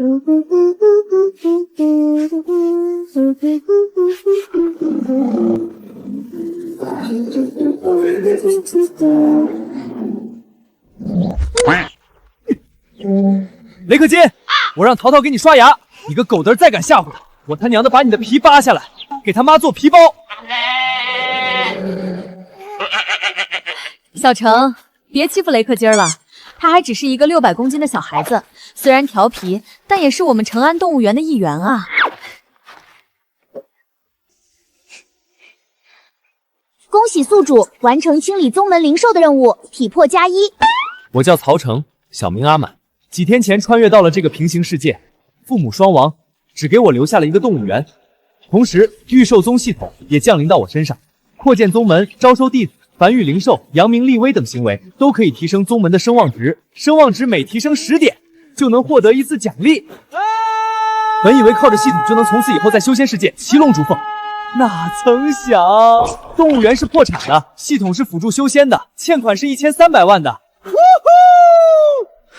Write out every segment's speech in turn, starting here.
雷克金，我让淘淘给你刷牙，你个狗嘚再敢吓唬我他娘的把你的皮扒下来，给他妈做皮包。小程，别欺负雷克金了，他还只是一个600公斤的小孩子，虽然调皮，但也是我们成安动物园的一员啊。恭喜宿主完成清理宗门灵兽的任务，体魄加1。我叫曹成，小名阿满，几天前穿越到了这个平行世界，父母双亡，只给我留下了一个动物园。同时，御兽宗系统也降临到我身上，扩建宗门、招收弟子、繁育灵兽、扬名立威等行为都可以提升宗门的声望值，声望值每提升10点，就能获得一次奖励。本以为靠着系统就能从此以后在修仙世界骑龙逐凤，哪曾想动物园是破产的，系统是辅助修仙的，欠款是1300万的。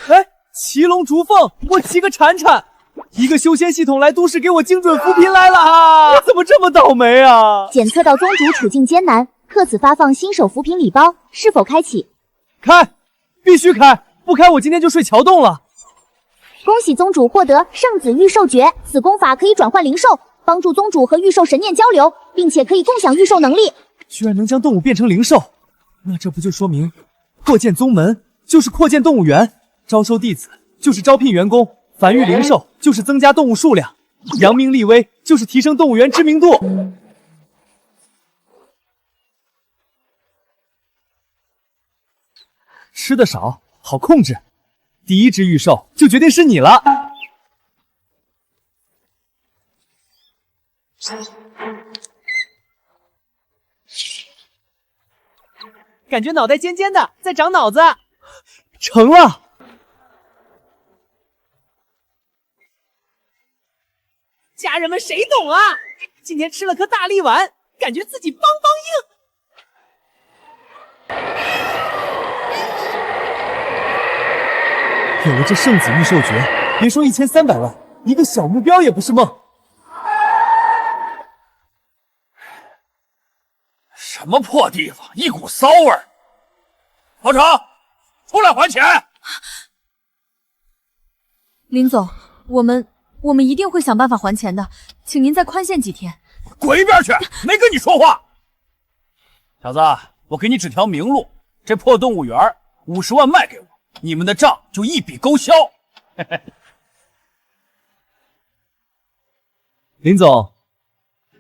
哎，骑龙逐凤，我骑个铲铲！一个修仙系统来都市给我精准扶贫来了，我怎么这么倒霉啊？检测到宗主处境艰难，特此发放新手扶贫礼包，是否开启？开，必须开，不开我今天就睡桥洞了。恭喜宗主获得圣子御兽诀，此功法可以转换灵兽，帮助宗主和御兽神念交流，并且可以共享御兽能力。居然能将动物变成灵兽，那这不就说明扩建宗门就是扩建动物园，招收弟子就是招聘员工，繁育灵兽就是增加动物数量，扬名立威就是提升动物园知名度。吃的少，好控制。第一只御兽就决定是你了。感觉脑袋尖尖的，在长脑子。成了。家人们谁懂啊？今天吃了颗大力丸，感觉自己邦邦硬。有了这圣子御兽诀，别说1300万，一个小目标也不是梦。什么破地方，一股骚味儿！曹成，出来还钱！林总，我们一定会想办法还钱的，请您再宽限几天。滚一边去！没跟你说话。小子，我给你指条明路，这破动物园50万卖给我，你们的账就一笔勾销。林总，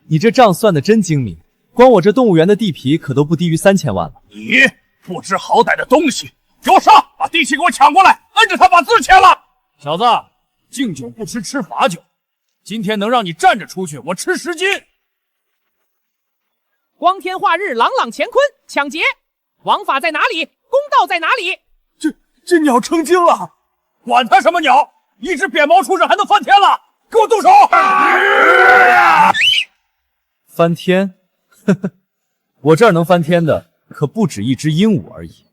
你这账算得真精明，光我这动物园的地皮可都不低于3000万了。你不知好歹的东西，给我上！把地契给我抢过来，摁着他把字签了。小子，敬酒不吃吃罚酒，今天能让你站着出去，我吃10斤。光天化日，朗朗乾坤，抢劫！王法在哪里？公道在哪里？这鸟成精了！管他什么鸟，一只扁毛畜生还能翻天了！给我动手！翻天？呵呵，我这儿能翻天的可不止一只鹦鹉而已。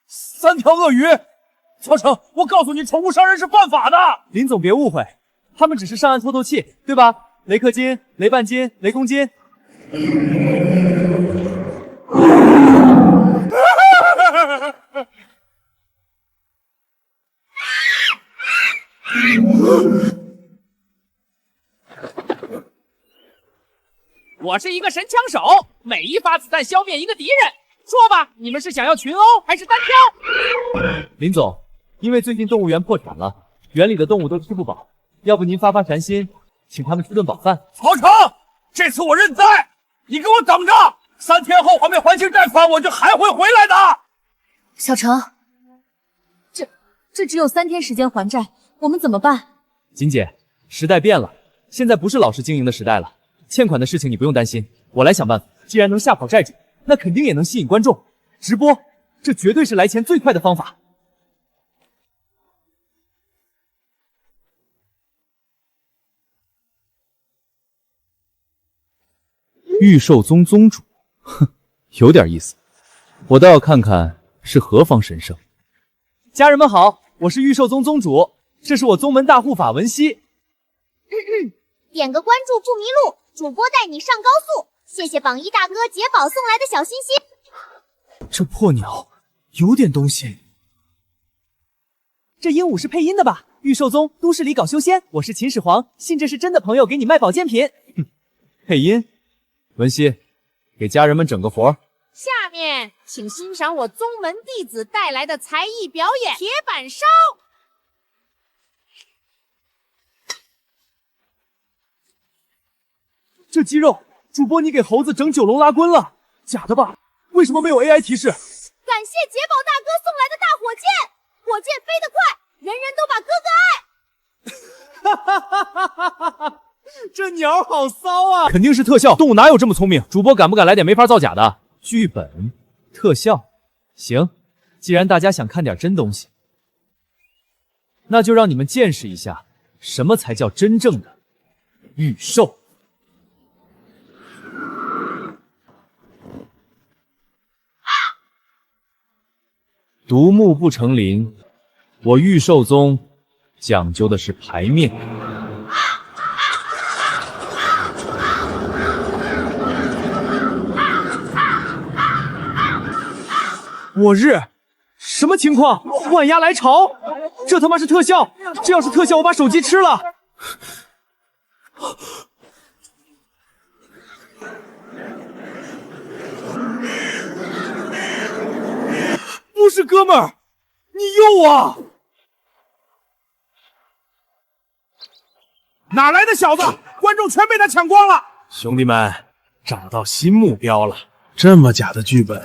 3条鳄鱼！曹成，我告诉你，宠物伤人是犯法的。林总别误会，他们只是上岸透透气，对吧？雷克金、雷半金、雷公金。我是一个神枪手，每一发子弹消灭一个敌人。说吧，你们是想要群殴还是单挑？林总，因为最近动物园破产了，园里的动物都吃不饱，要不您发发善心，请他们吃顿饱饭。曹成，这次我认栽，你给我等着，3天后还没还清贷款，我就还会回来的。小程，这只有3天时间还债，我们怎么办？金姐，时代变了，现在不是老实经营的时代了，欠款的事情你不用担心，我来想办法。既然能吓跑债主，那肯定也能吸引观众。直播，这绝对是来钱最快的方法。玉兽宗宗主，哼，有点意思。我倒要看看是何方神圣。家人们好，我是玉兽宗宗主，这是我宗门大护法文熙。点个关注不迷路，主播带你上高速。谢谢榜一大哥杰宝送来的小心心。这破鸟有点东西。这鹦鹉是配音的吧？玉兽宗都市里搞修仙，我是秦始皇，信这是真的朋友给你卖保健品。配音，文熙，给家人们整个活。下面请欣赏我宗门弟子带来的才艺表演——铁板烧。这肌肉，主播你给猴子整九龙拉棍了？假的吧？为什么没有 AI 提示？感谢杰宝大哥送来的大火箭，火箭飞得快，人人都把哥哥爱。这鸟好骚啊！肯定是特效，动物哪有这么聪明？主播敢不敢来点没法造假的？剧本、特效，行。既然大家想看点真东西，那就让你们见识一下什么才叫真正的玉兽。独木不成林，我玉兽宗讲究的是牌面。我日，什么情况？万鸦来巢？这他妈是特效！这要是特效，我把手机吃了。不是哥们儿，你诱我！哪来的小子？观众全被他抢光了！兄弟们，找到新目标了！这么假的剧本，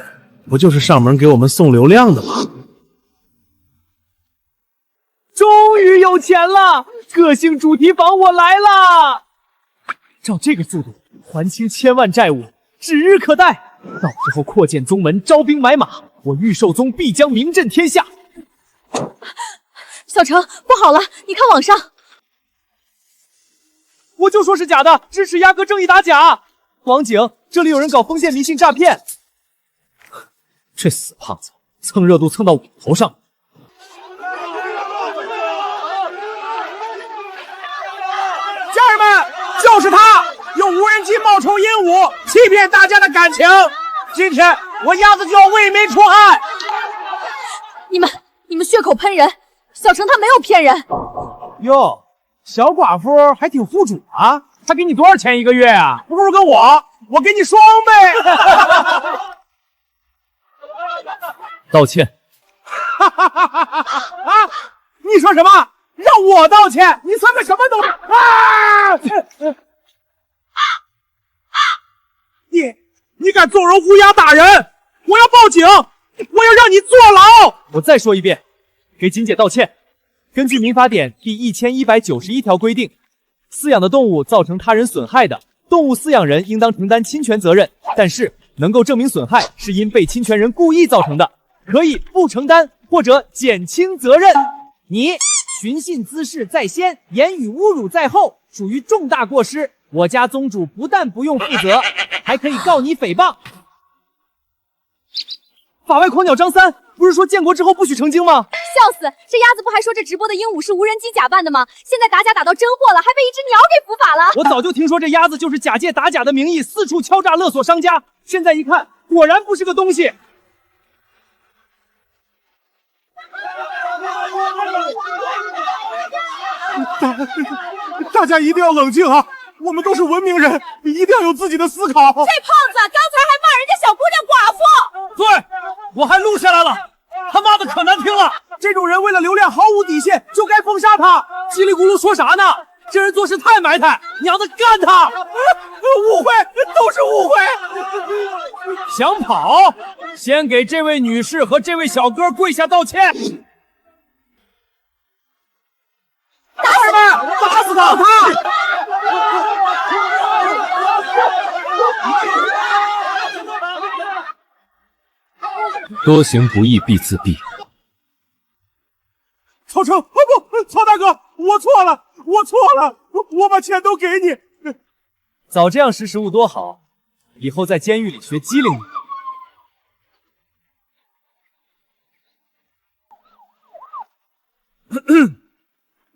不就是上门给我们送流量的吗？终于有钱了！个性主题房我来啦！照这个速度，还清1000万债务指日可待。到时候扩建宗门，招兵买马，我玉兽宗必将名震天下。小程，不好了，你看网上。我就说是假的，支持鸭哥正义打假。王景，这里有人搞封建迷信诈骗。这死胖子，蹭热度蹭到我头上。家人们，就是他，用无人机冒充鹦鹉，欺骗大家的感情。今天我鸭子就要为民除害。你们血口喷人，小程他没有骗人。哟，小寡妇还挺护主啊！他给你多少钱一个月啊？不如跟我给你双倍。道歉。啊！你说什么？让我道歉？你算个什么东西啊！你敢纵容乌鸦打人？我要报警！我要让你坐牢！我再说一遍，给锦姐道歉。根据民法典第1191条规定，饲养的动物造成他人损害的，动物饲养人应当承担侵权责任，但是能够证明损害是因被侵权人故意造成的，可以不承担或者减轻责任。你寻衅滋事在先，言语侮辱在后，属于重大过失。我家宗主不但不用负责，还可以告你诽谤。法外狂鸟张三，不是说建国之后不许成精吗？笑死！这鸭子不还说这直播的鹦鹉是无人机假扮的吗？现在打假打到真货了，还被一只鸟给伏法了。我早就听说这鸭子就是假借打假的名义四处敲诈勒索商家，现在一看，果然不是个东西。大家一定要冷静啊！我们都是文明人，一定要有自己的思考。这胖子刚才还骂人家小姑娘寡妇。对，我还录下来了，他妈的可难听了！这种人为了流量毫无底线，就该封杀他。叽里咕噜说啥呢？这人做事太埋汰，娘的干他！误会，都是误会。想跑？先给这位女士和这位小哥跪下道歉。家人们，打死他！多行不义必自毙。曹成，不，曹大哥，我错了，我把钱都给你。早这样识时务多好，以后在监狱里学机灵一点。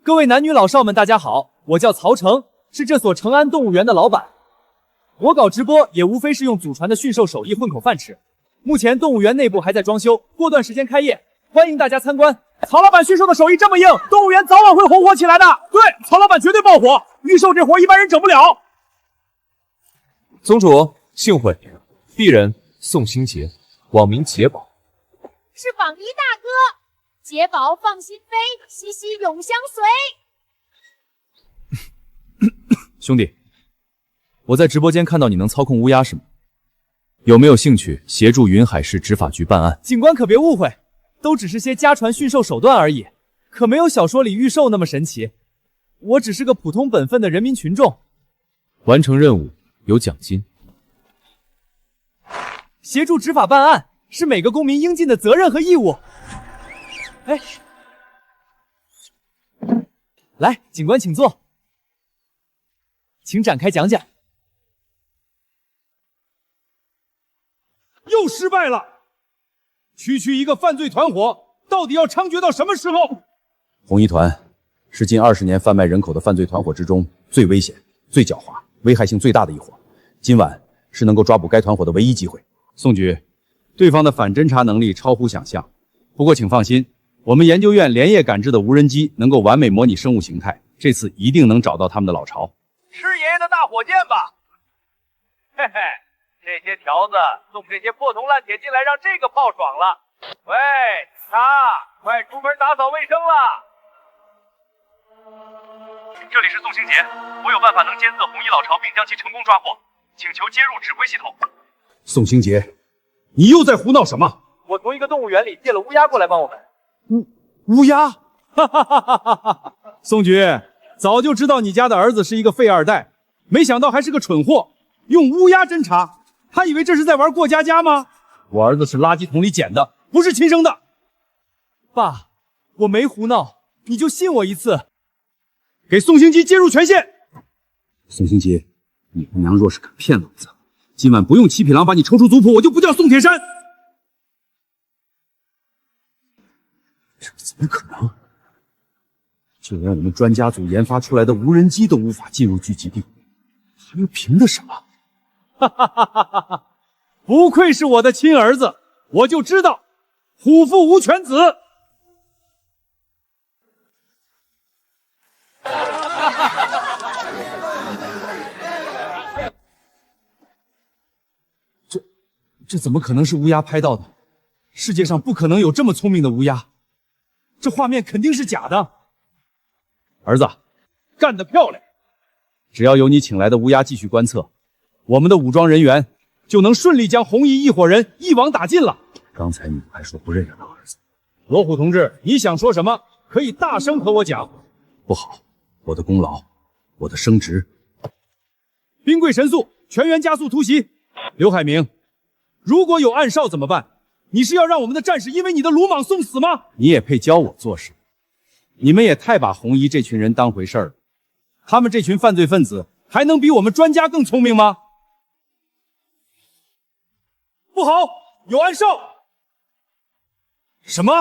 各位男女老少们，大家好，我叫曹成，是这所成安动物园的老板。我搞直播也无非是用祖传的驯兽手艺混口饭吃。目前动物园内部还在装修，过段时间开业，欢迎大家参观。曹老板驯兽的手艺这么硬，动物园早晚会红火起来的。对，曹老板绝对爆火，育兽这活一般人整不了。宗主幸会，鄙人宋兴杰，网名杰宝。是榜一大哥，杰宝放心飞，西西永相随。兄弟，我在直播间看到你能操控乌鸦是吗？有没有兴趣协助云海市执法局办案？警官可别误会，都只是些家传驯兽手段而已，可没有小说里御兽那么神奇。我只是个普通本分的人民群众。完成任务有奖金。协助执法办案是每个公民应尽的责任和义务。哎，来，警官请坐，请展开讲讲。又失败了！区区一个犯罪团伙，到底要猖獗到什么时候？红衣团是近20年贩卖人口的犯罪团伙之中最危险、最狡猾、危害性最大的一伙。今晚是能够抓捕该团伙的唯一机会。宋局，对方的反侦查能力超乎想象。不过请放心，我们研究院连夜赶制的无人机能够完美模拟生物形态，这次一定能找到他们的老巢。吃爷爷的大火箭吧！嘿嘿。这些条子送这些破铜烂铁进来，让这个炮爽了。喂，他快出门打扫卫生了。这里是宋兴杰，我有办法能监测红衣老巢，并将其成功抓获，请求接入指挥系统。宋兴杰，你又在胡闹什么？我从一个动物园里借了乌鸦过来帮我们。乌鸦？哈哈哈哈哈！宋局，早就知道你家的儿子是一个废二代，没想到还是个蠢货，用乌鸦侦查。他以为这是在玩过家家吗？我儿子是垃圾桶里捡的，不是亲生的。爸，我没胡闹，你就信我一次。给宋兴基接入权限。宋兴基，你他娘若是敢骗老子，今晚不用七匹狼把你抽出族谱，我就不叫宋铁山。这怎么可能？就连我们专家组研发出来的无人机都无法进入聚集地，他又凭的什么？哈哈哈哈哈哈！不愧是我的亲儿子，我就知道虎父无犬子。这怎么可能是乌鸦拍到的？世界上不可能有这么聪明的乌鸦，这画面肯定是假的。儿子，干得漂亮！只要有你请来的乌鸦继续观测，我们的武装人员就能顺利将红衣一伙人一网打尽了。刚才你还说不认得他儿子，罗虎同志，你想说什么？可以大声和我讲。不好，我的功劳，我的升职。兵贵神速，全员加速突袭。刘海明，如果有暗哨怎么办？你是要让我们的战士因为你的鲁莽送死吗？你也配教我做事？你们也太把红衣这群人当回事了。他们这群犯罪分子还能比我们专家更聪明吗？不好，有暗哨！什么？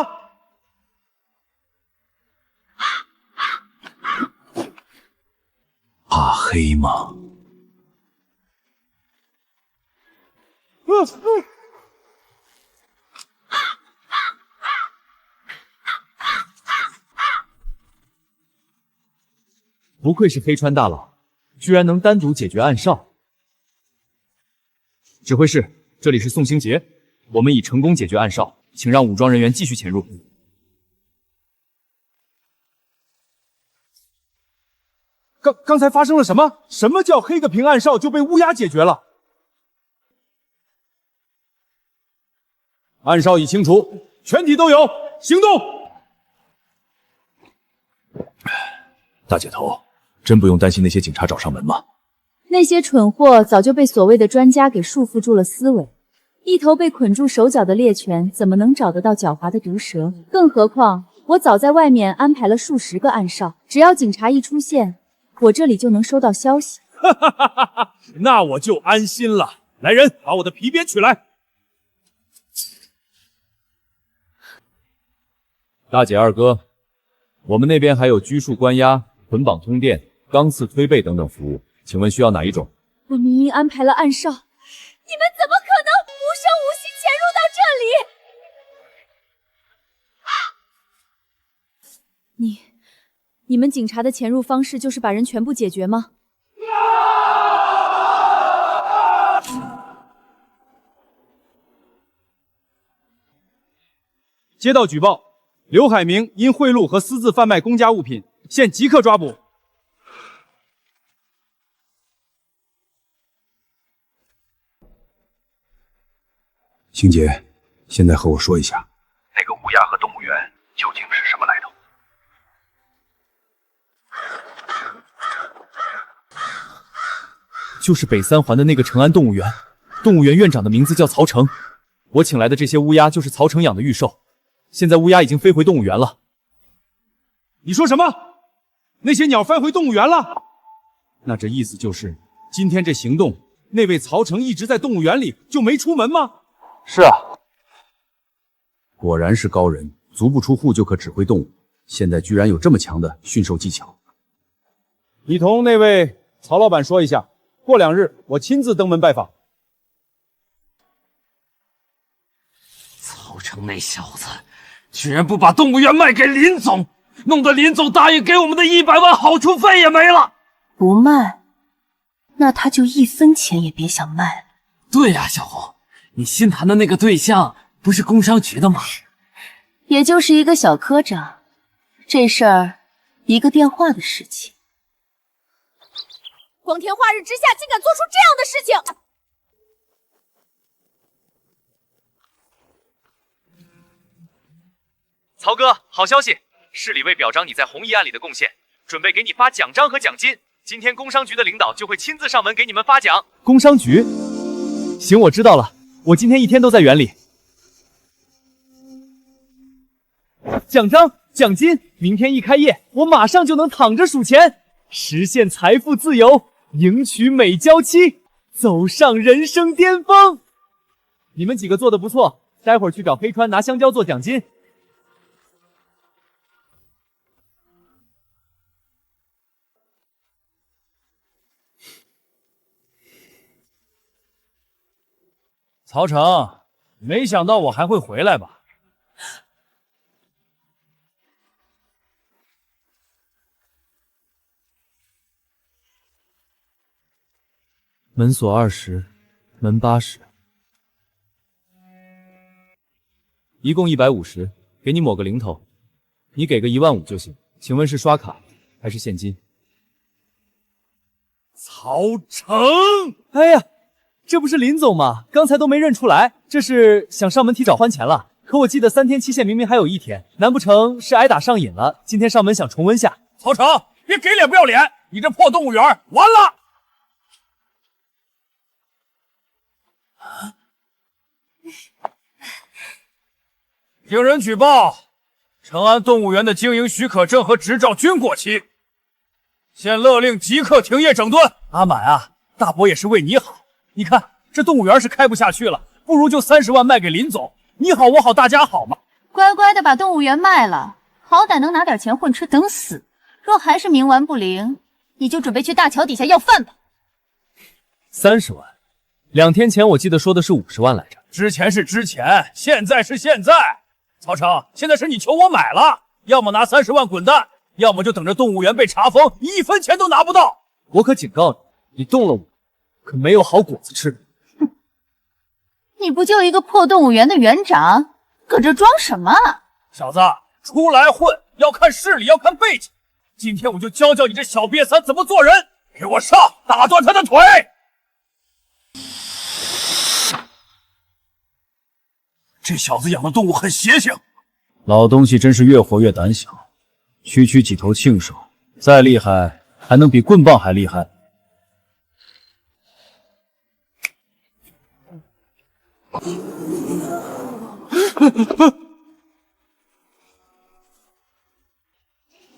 怕黑吗？不愧是黑川大佬，居然能单独解决暗哨。指挥室，这里是宋兴杰，我们已成功解决暗哨，请让武装人员继续潜入。刚才发生了什么？什么叫黑个屏暗哨就被乌鸦解决了？暗哨已清除，全体都有，行动！大姐头，真不用担心那些警察找上门吗？那些蠢货早就被所谓的专家给束缚住了思维，一头被捆住手脚的猎犬怎么能找得到狡猾的毒蛇？更何况我早在外面安排了数十个暗哨，只要警察一出现，我这里就能收到消息。那我就安心了。来人，把我的皮鞭取来。大姐二哥，我们那边还有拘束关押、捆绑通电、钢刺推背等等服务，请问需要哪一种？我明明安排了暗哨，你们怎么可能无声无息潜入到这里？你们警察的潜入方式就是把人全部解决吗？接到举报，刘海明因贿赂和私自贩卖公家物品，现即刻抓捕。星杰，现在和我说一下，那个乌鸦和动物园究竟是什么来头？就是北三环的那个成安动物园，动物园院长的名字叫曹成。我请来的这些乌鸦就是曹成养的预售，现在乌鸦已经飞回动物园了。你说什么？那些鸟飞回动物园了？那这意思就是，今天这行动，那位曹成一直在动物园里，就没出门吗？是啊，果然是高人，足不出户就可指挥动物，现在居然有这么强的驯兽技巧。你同那位曹老板说一下，过2日我亲自登门拜访。曹成那小子居然不把动物园卖给林总，弄得林总答应给我们的100万好处费也没了。不卖，那他就1分钱也别想卖了。对呀，小红，你新谈的那个对象不是工商局的吗？也就是一个小科长，这事儿一个电话的事情。光天化日之下竟敢做出这样的事情！曹哥，好消息！市里为表彰你在红衣案里的贡献，准备给你发奖章和奖金。今天工商局的领导就会亲自上门给你们发奖。工商局？行，我知道了。我今天一天都在园里。奖章、奖金，明天一开业，我马上就能躺着数钱，实现财富自由，迎娶美娇妻，走上人生巅峰。你们几个做的不错，待会儿去找黑川拿香蕉做奖金。曹成，没想到我还会回来吧？门锁20，门80，一共150，给你抹个零头，你给个15000就行。请问是刷卡还是现金？曹成，哎呀！这不是林总吗？刚才都没认出来，这是想上门提早还钱了。可我记得3天期限明明还有1天，难不成是挨打上瘾了？今天上门想重温下。曹成，别给脸不要脸！你这破动物园完了！有人举报，成安动物园的经营许可证和执照均过期，现勒令即刻停业整顿。阿满啊，大伯也是为你好。你看，这动物园是开不下去了，不如就30万卖给林总，你好我好大家好嘛。乖乖的把动物园卖了，好歹能拿点钱混吃等死。若还是冥顽不灵，你就准备去大桥底下要饭吧。30万，2天前我记得说的是50万来着。之前是之前，现在是现在。曹成，现在是你求我买了，要么拿30万滚蛋，要么就等着动物园被查封，1分钱都拿不到。我可警告你，你动了我，可没有好果子吃。你不就一个破动物园的园长，搁这装什么？小子，出来混要看势力，要看背景。今天我就教教你这小瘪三怎么做人，给我上，打断他的腿！这小子养的动物很邪性，老东西真是越活越胆小。区区几头庆兽，再厉害还能比棍棒还厉害。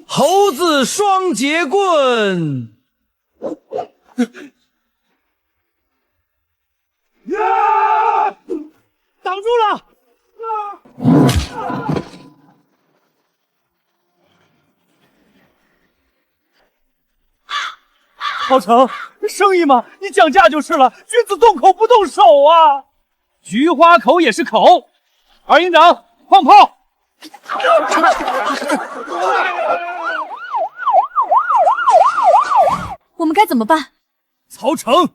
猴子双节棍，曹成，生意嘛，你讲价就是了，君子动口不动手啊！菊花口也是口，二营长放炮！我们该怎么办？曹成，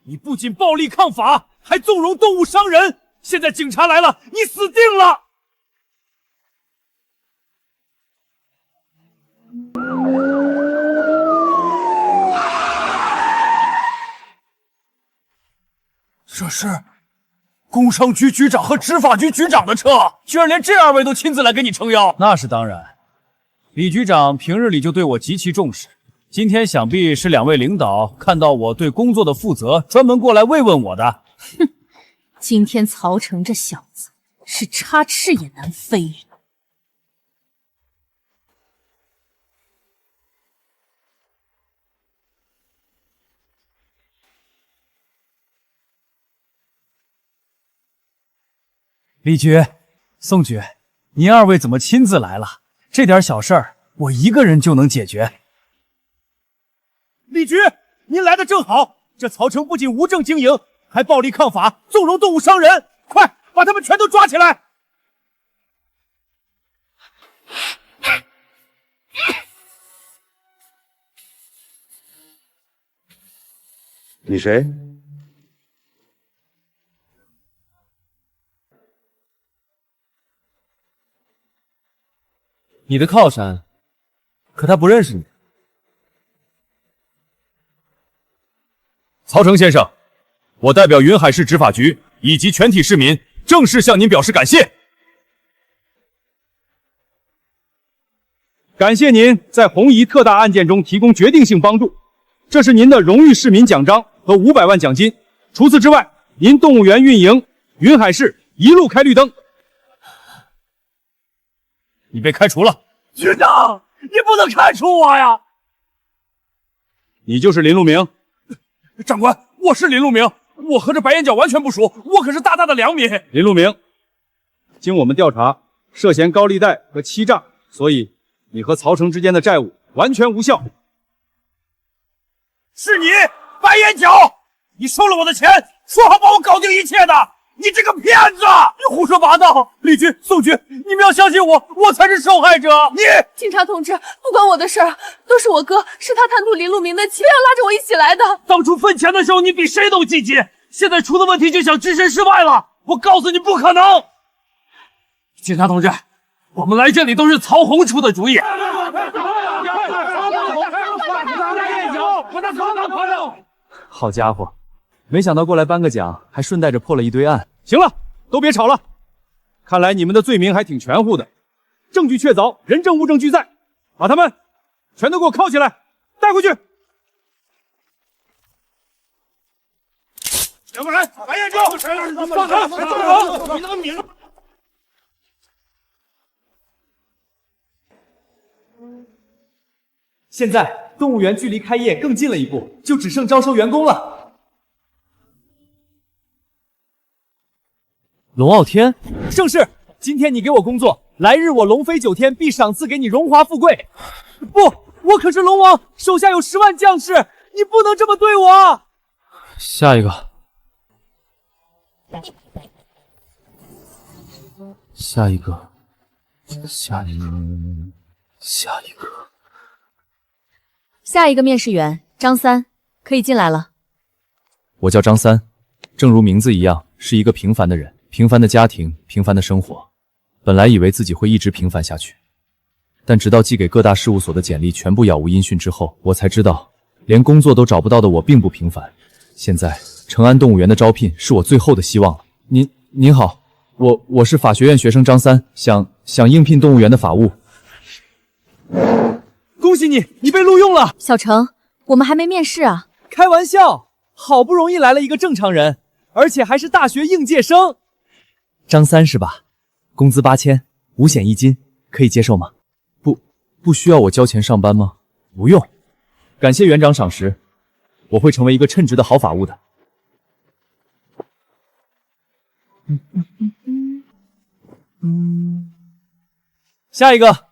你不仅暴力抗法，还纵容动物伤人，现在警察来了，你死定了！这是工商局局长和执法局局长的车，居然连这二位都亲自来给你撑腰。那是当然，李局长平日里就对我极其重视，今天想必是两位领导看到我对工作的负责，专门过来慰问我的。哼，今天曹成这小子是插翅也难飞。李局、宋局，您二位怎么亲自来了？这点小事儿，我一个人就能解决。李局，您来的正好。这曹成不仅无证经营，还暴力抗法，纵容动物伤人，快把他们全都抓起来！你谁？你的靠山，可他不认识你。曹成先生，我代表云海市执法局以及全体市民，正式向您表示感谢。感谢您在红夷特大案件中提供决定性帮助，这是您的荣誉市民奖章和500万奖金。除此之外，您动物园运营云海市一路开绿灯。你被开除了。局长，你不能开除我呀！你就是林路明。长官，我是林路明，我和这白眼角完全不熟，我可是大大的良民。林路明，经我们调查，涉嫌高利贷和欺诈，所以你和曹成之间的债务完全无效。是你，白眼角，你收了我的钱，说好帮我搞定一切的，你这个骗子！你胡说八道！李局、宋局，你们要相信我，我才是受害者。你，警察同志，不关我的事儿，都是我哥，是他贪图林路明的气，非要拉着我一起来的。当初分钱的时候，你比谁都积极，现在出了问题就想置身事外了。我告诉你，不可能！警察同志，我们来这里都是曹洪出的主意。好家伙，没想到过来颁个奖，还顺带着破了一堆案。行了，都别吵了。看来你们的罪名还挺全乎的，证据确凿，人证物证俱在，把他们全都给我铐起来，带回去。两个人，白眼罩，放开，放开！你能抿着？现在动物园距离开业更近了一步，就只剩招收员工了。龙傲天，正是，今天你给我工作，来日我龙飞9天必赏赐给你荣华富贵。不，我可是龙王，手下有10万将士，你不能这么对我。下一个，下一个，下一个，下一个。下一个面试员张三可以进来了。我叫张三，正如名字一样，是一个平凡的人，平凡的家庭，平凡的生活。本来以为自己会一直平凡下去，但直到寄给各大事务所的简历全部杳无音讯之后，我才知道，连工作都找不到的我并不平凡。现在成安动物园的招聘是我最后的希望了。您好，我是法学院学生张三，想应聘动物园的法务。恭喜你，你被录用了。小程，我们还没面试啊。开玩笑，好不容易来了一个正常人，而且还是大学应届生。张三是吧？工资8000，5险1金，可以接受吗？不需要我交钱上班吗？不用，感谢园长赏识，我会成为一个称职的好法务的。下一个。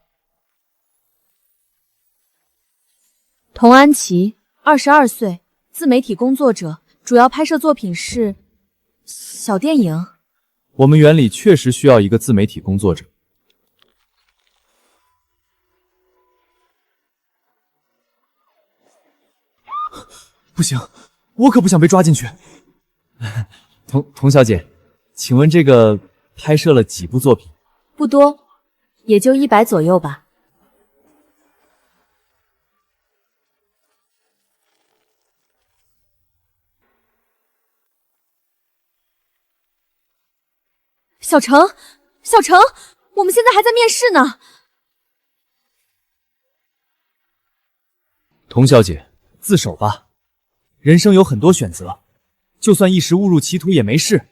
童安琪22岁，自媒体工作者，主要拍摄作品是小电影。我们园里确实需要一个自媒体工作者。不行，我可不想被抓进去。童小姐，请问这个拍摄了几部作品？不多，也就100左右吧。小程，小程，我们现在还在面试呢。童小姐，自首吧。人生有很多选择，就算一时误入歧途也没事。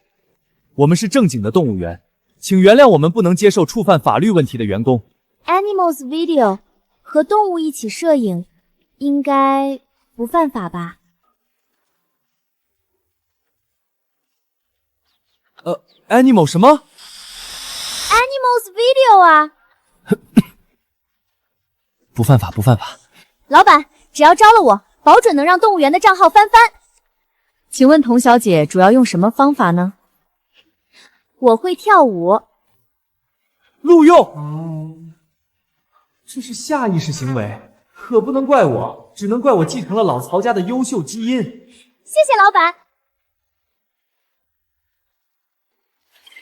我们是正经的动物园，请原谅我们不能接受触犯法律问题的员工。Animals Video 和动物一起摄影，应该不犯法吧？Animal 什么 ？Animals Video 啊！不犯法，不犯法。老板，只要招了我，保准能让动物园的账号翻番。请问童小姐主要用什么方法呢？我会跳舞。录用。这是下意识行为，可不能怪我，只能怪我继承了老曹家的优秀基因。谢谢老板。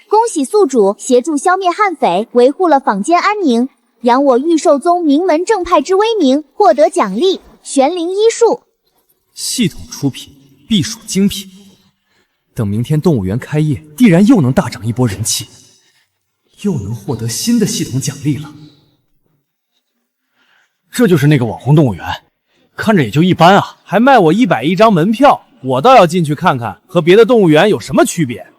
恭喜宿主协助消灭悍匪，维护了坊间安宁，扬我玉兽宗名门正派之威名，获得奖励玄灵医术。系统出品，必属精品。等明天动物园开业，必然又能大涨一波人气，又能获得新的系统奖励了。这就是那个网红动物园，看着也就一般啊，还卖我100一张门票，我倒要进去看看，和别的动物园有什么区别。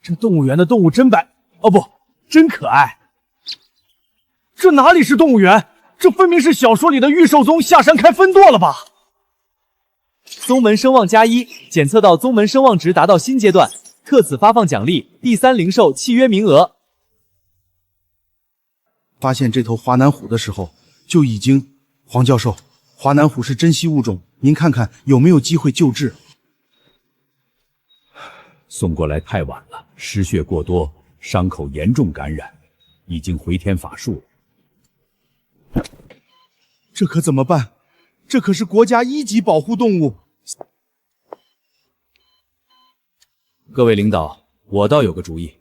这动物园的动物真白，哦不，真可爱。这哪里是动物园？这分明是小说里的御兽宗下山开分舵了吧？宗门声望+1，检测到宗门声望值达到新阶段，特此发放奖励第3零售契约名额。发现这头华南虎的时候，就已经……黄教授，华南虎是珍稀物种，您看看有没有机会救治？送过来太晚了，失血过多，伤口严重感染，已经回天乏术了。这可怎么办？这可是国家1级保护动物。各位领导，我倒有个主意。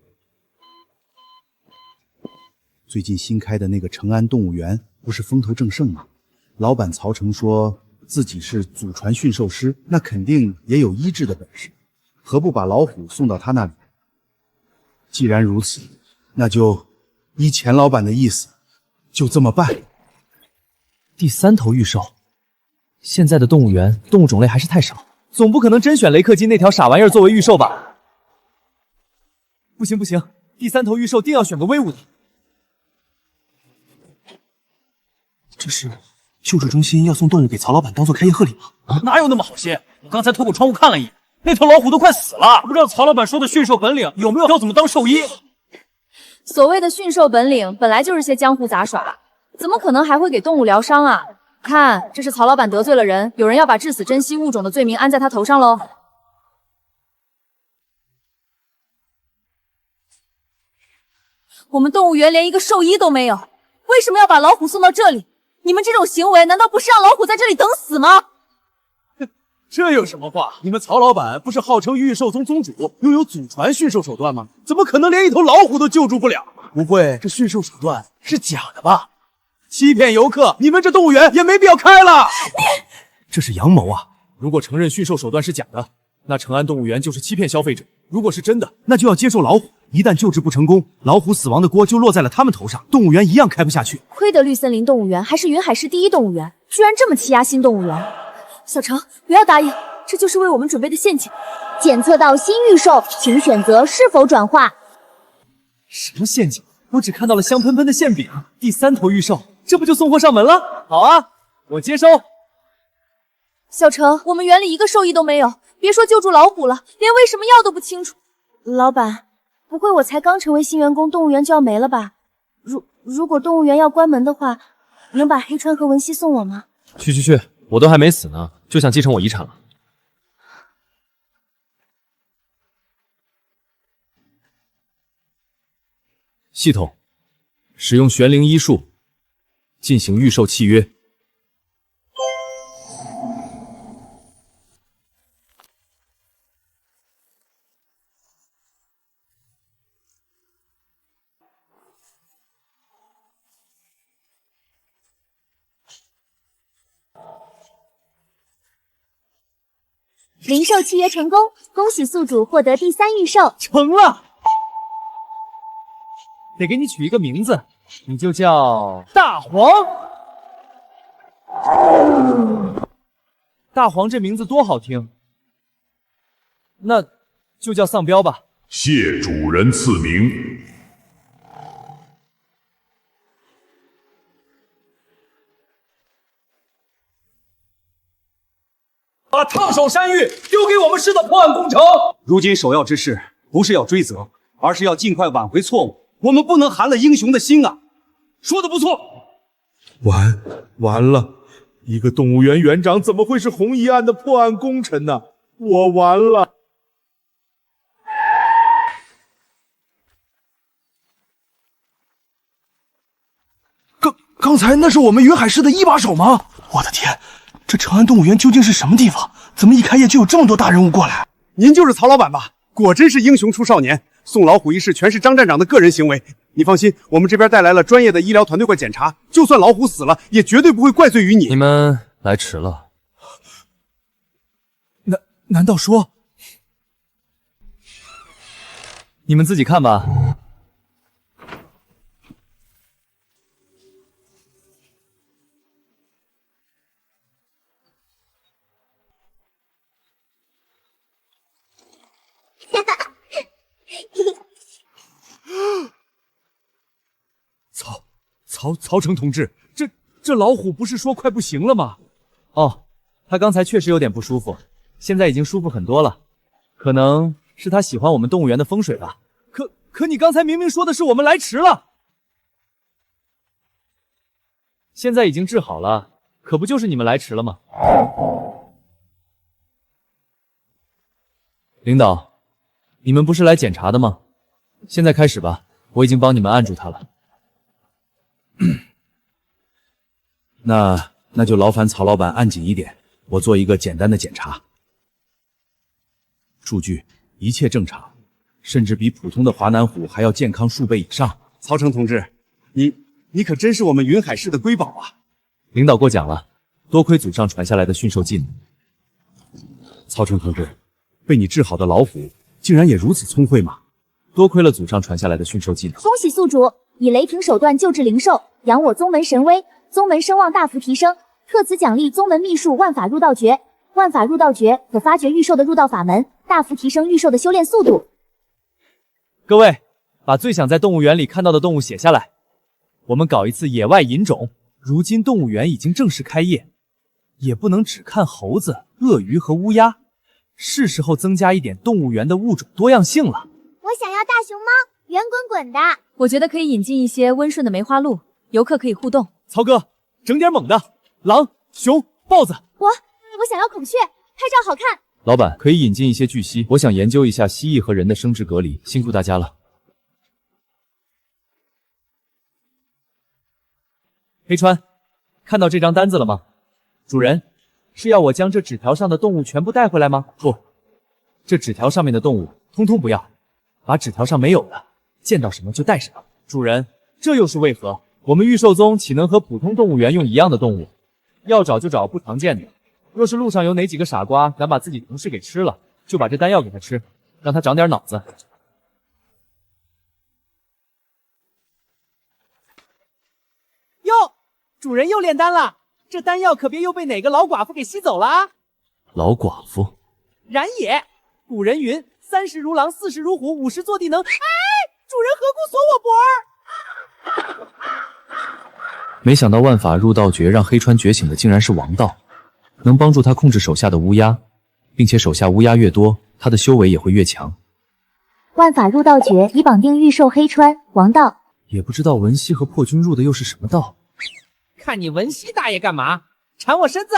最近新开的那个成安动物园不是风头正盛吗？老板曹成说自己是祖传驯兽师，那肯定也有医治的本事，何不把老虎送到他那里？既然如此，那就依钱老板的意思，就这么办。第3头御兽，现在的动物园动物种类还是太少，总不可能真选雷克金那条傻玩意儿作为御兽吧？不行不行，第3头御兽定要选个威武的。这是救治中心要送动物给曹老板当做开业贺礼吗？哪有那么好心？我刚才透过窗户看了一眼，那头老虎都快死了，不知道曹老板说的驯兽本领有没有教怎么当兽医？所谓的驯兽本领，本来就是些江湖杂耍，怎么可能还会给动物疗伤啊？看，这是曹老板得罪了人，有人要把致死珍稀物种的罪名安在他头上喽。我们动物园连一个兽医都没有，为什么要把老虎送到这里？你们这种行为难道不是让老虎在这里等死吗？这有什么话？你们曹老板不是号称御兽宗宗主，拥有祖传驯兽手段吗？怎么可能连一头老虎都救助不了？不会这驯兽手段是假的吧？欺骗游客，你们这动物园也没必要开了。这是阳谋啊！如果承认驯兽手段是假的，那成安动物园就是欺骗消费者；如果是真的，那就要接受老虎。一旦救治不成功，老虎死亡的锅就落在了他们头上，动物园一样开不下去。亏得绿森林动物园还是云海市第1动物园，居然这么欺压新动物园。小程，不要答应，这就是为我们准备的陷阱。检测到新御兽，请选择是否转化。什么陷阱？我只看到了香喷喷的馅饼。第3头御兽，这不就送货上门了？好啊，我接收。小程，我们园里一个兽医都没有，别说救助老虎了，连喂什么药都不清楚。老板，不会我才刚成为新员工，动物园就要没了吧？如果动物园要关门的话，能把黑川和文熙送我吗？去，我都还没死呢，就想继承我遗产了。系统使用玄灵医术进行预售契约。零售契约成功，恭喜宿主获得第3预售。成了，得给你取一个名字，你就叫大黄。大黄这名字多好听，那就叫丧彪吧。谢主人赐名。把烫手山芋丢给我们市的破案工程。如今首要之事不是要追责，而是要尽快挽回错误。我们不能寒了英雄的心啊！说的不错。完了，一个动物园园长怎么会是红衣案的破案功臣呢？我完了。刚才那是我们云海市的一把手吗？我的天！这长安动物园究竟是什么地方？怎么一开业就有这么多大人物过来？您就是曹老板吧？果真是英雄出少年，送老虎一事全是张站长的个人行为。你放心，我们这边带来了专业的医疗团队过检查，就算老虎死了，也绝对不会怪罪于你。你们来迟了。难道说？你们自己看吧。曹成同志，这老虎不是说快不行了吗？哦，他刚才确实有点不舒服，现在已经舒服很多了，可能是他喜欢我们动物园的风水吧。可你刚才明明说的是我们来迟了。现在已经治好了，可不就是你们来迟了吗？领导，你们不是来检查的吗？现在开始吧，我已经帮你们按住他了。那就劳烦曹老板按紧一点，我做一个简单的检查。数据一切正常，甚至比普通的华南虎还要健康数倍以上。曹成同志，你可真是我们云海市的瑰宝啊！领导过奖了，多亏祖上传下来的驯兽技能。曹成同志，被你治好的老虎竟然也如此聪慧吗？多亏了祖上传下来的驯兽技能。恭喜宿主以雷霆手段救治灵兽，扬我宗门神威，宗门声望大幅提升。特此奖励宗门秘术万法入道诀，万法入道诀可发掘御兽的入道法门，大幅提升御兽的修炼速度。各位，把最想在动物园里看到的动物写下来，我们搞一次野外引种。如今动物园已经正式开业，也不能只看猴子、鳄鱼和乌鸦，是时候增加一点动物园的物种多样性了。我想要大熊猫，圆滚滚的。我觉得可以引进一些温顺的梅花鹿，游客可以互动。曹哥，整点猛的，狼、熊、豹子。我想要孔雀，拍照好看。老板，可以引进一些巨蜥，我想研究一下蜥蜴和人的生殖隔离，辛苦大家了。黑川，看到这张单子了吗？主人，是要我将这纸条上的动物全部带回来吗？不，这纸条上面的动物通通不要，把纸条上没有的，见到什么就带什么。主人，这又是为何？我们御兽宗岂能和普通动物园用一样的动物？要找就找不常见的。若是路上有哪几个傻瓜敢把自己同事给吃了，就把这丹药给他吃，让他长点脑子。哟，主人又炼丹了，这丹药可别又被哪个老寡妇给吸走了啊！老寡妇？然也。古人云：30如狼，40如虎，50坐地能。哎，主人何故锁我脖儿？没想到万法入道诀让黑川觉醒的竟然是王道，能帮助他控制手下的乌鸦，并且手下乌鸦越多，他的修为也会越强。万法入道诀已绑定御兽黑川王道。也不知道文熙和破军入的又是什么道。看你文熙大爷干嘛？缠我身子？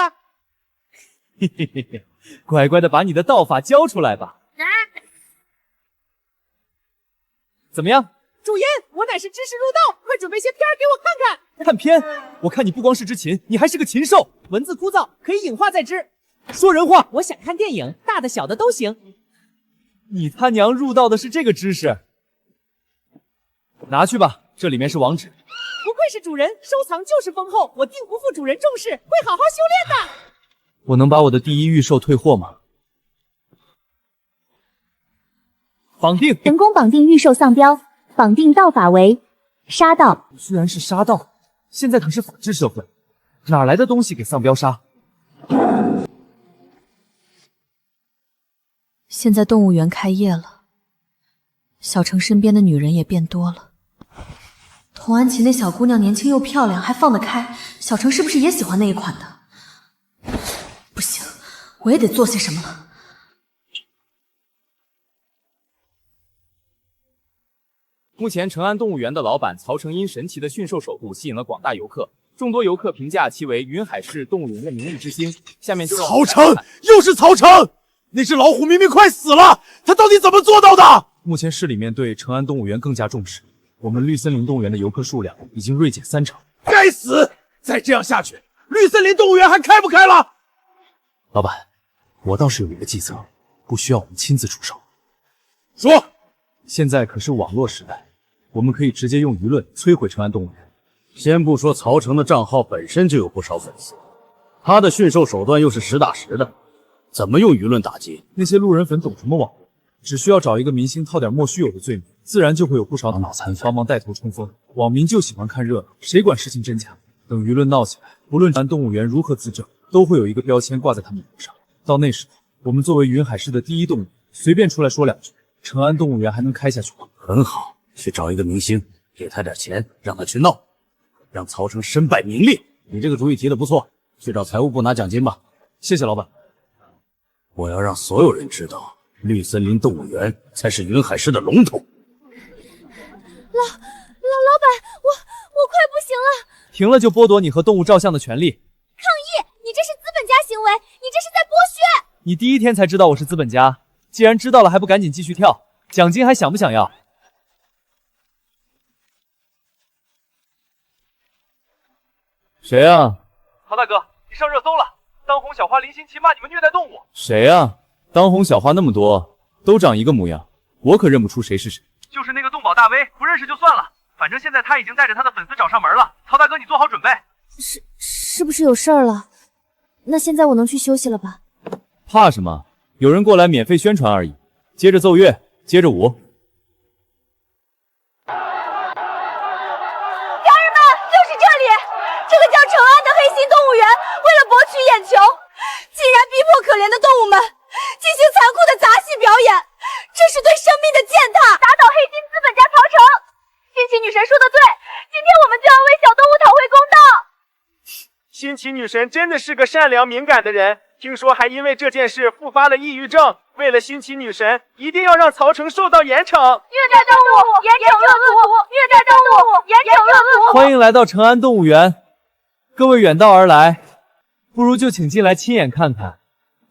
嘿嘿嘿嘿，乖乖的把你的道法交出来吧。怎么样？主颜，我乃是知识入道，快准备些片儿给我看看。看片？我看你不光是只禽，你还是个禽兽。文字枯燥，可以隐化再知。说人话。我想看电影，大的小的都行。你他娘入道的是这个知识？拿去吧，这里面是网址。不愧是主人，收藏就是丰厚，我定不负主人重视，会好好修炼的。我能把我的第一御兽退货吗？绑定，成功绑定御兽丧标，绑定道法为杀道。居然是杀道，现在可是法治社会，哪来的东西给丧标杀？现在动物园开业了，小城身边的女人也变多了。童安琪那小姑娘年轻又漂亮，还放得开，小城是不是也喜欢那一款的？不行，我也得做些什么了。目前成安动物园的老板曹成因神奇的驯兽手度吸引了广大游客，众多游客评价其为云海市动物园的明日之星。下面就让曹成，又是曹成！那只老虎明明快死了，他到底怎么做到的？目前市里面对成安动物园更加重视，我们绿森林动物园的游客数量已经锐减30%。该死！再这样下去，绿森林动物园还开不开了？老板，我倒是有一个计策，不需要我们亲自出手。说，现在可是网络时代，我们可以直接用舆论摧毁成安动物园。先不说曹成的账号本身就有不少粉丝，他的驯兽手段又是实打实的，怎么用舆论打击？那些路人粉懂什么网络？只需要找一个明星套点莫须有的罪名，自然就会有不少脑残粉帮忙带头冲锋。网民就喜欢看热闹，谁管事情真假？等舆论闹起来，不论成安动物园如何自证，都会有一个标签挂在他们头上。到那时候，我们作为云海市的第一动物，随便出来说两句，成安动物园还能开下去吗？很好，去找一个明星，给他点钱，让他去闹，让曹成身败名裂。你这个主意提得不错，去找财务部拿奖金吧。谢谢老板。我要让所有人知道，绿森林动物园才是云海市的龙头。老板，我快不行了！停了就剥夺你和动物照相的权利。抗议！你这是资本家行为，你这是在剥削！你第一天才知道我是资本家，既然知道了，还不赶紧继续跳？奖金还想不想要？谁啊？曹大哥，你上热搜了！当红小花林心琪骂你们虐待动物。谁啊？当红小花那么多，都长一个模样，我可认不出谁是谁。就是那个动保大 V，不认识就算了，反正现在他已经带着他的粉丝找上门了。曹大哥，你做好准备。是不是有事儿了？那现在我能去休息了吧？怕什么？有人过来免费宣传而已。接着奏乐，接着舞。家人们，就是这里，这个叫成安的黑心动物园，为了博取眼球，竟然逼迫可怜的动物们进行残酷的杂戏表演，这是对生命的践踏！打倒黑心资本家曹成！新奇女神说的对，今天我们就要为小动物讨回公道。新奇女神真的是个善良敏感的人，听说还因为这件事复发了抑郁症。为了新奇女神，一定要让曹成受到严惩。虐待动物，严惩恶毒！虐待动物，严惩恶毒！欢迎来到成安动物园，各位远道而来，不如就请进来亲眼看看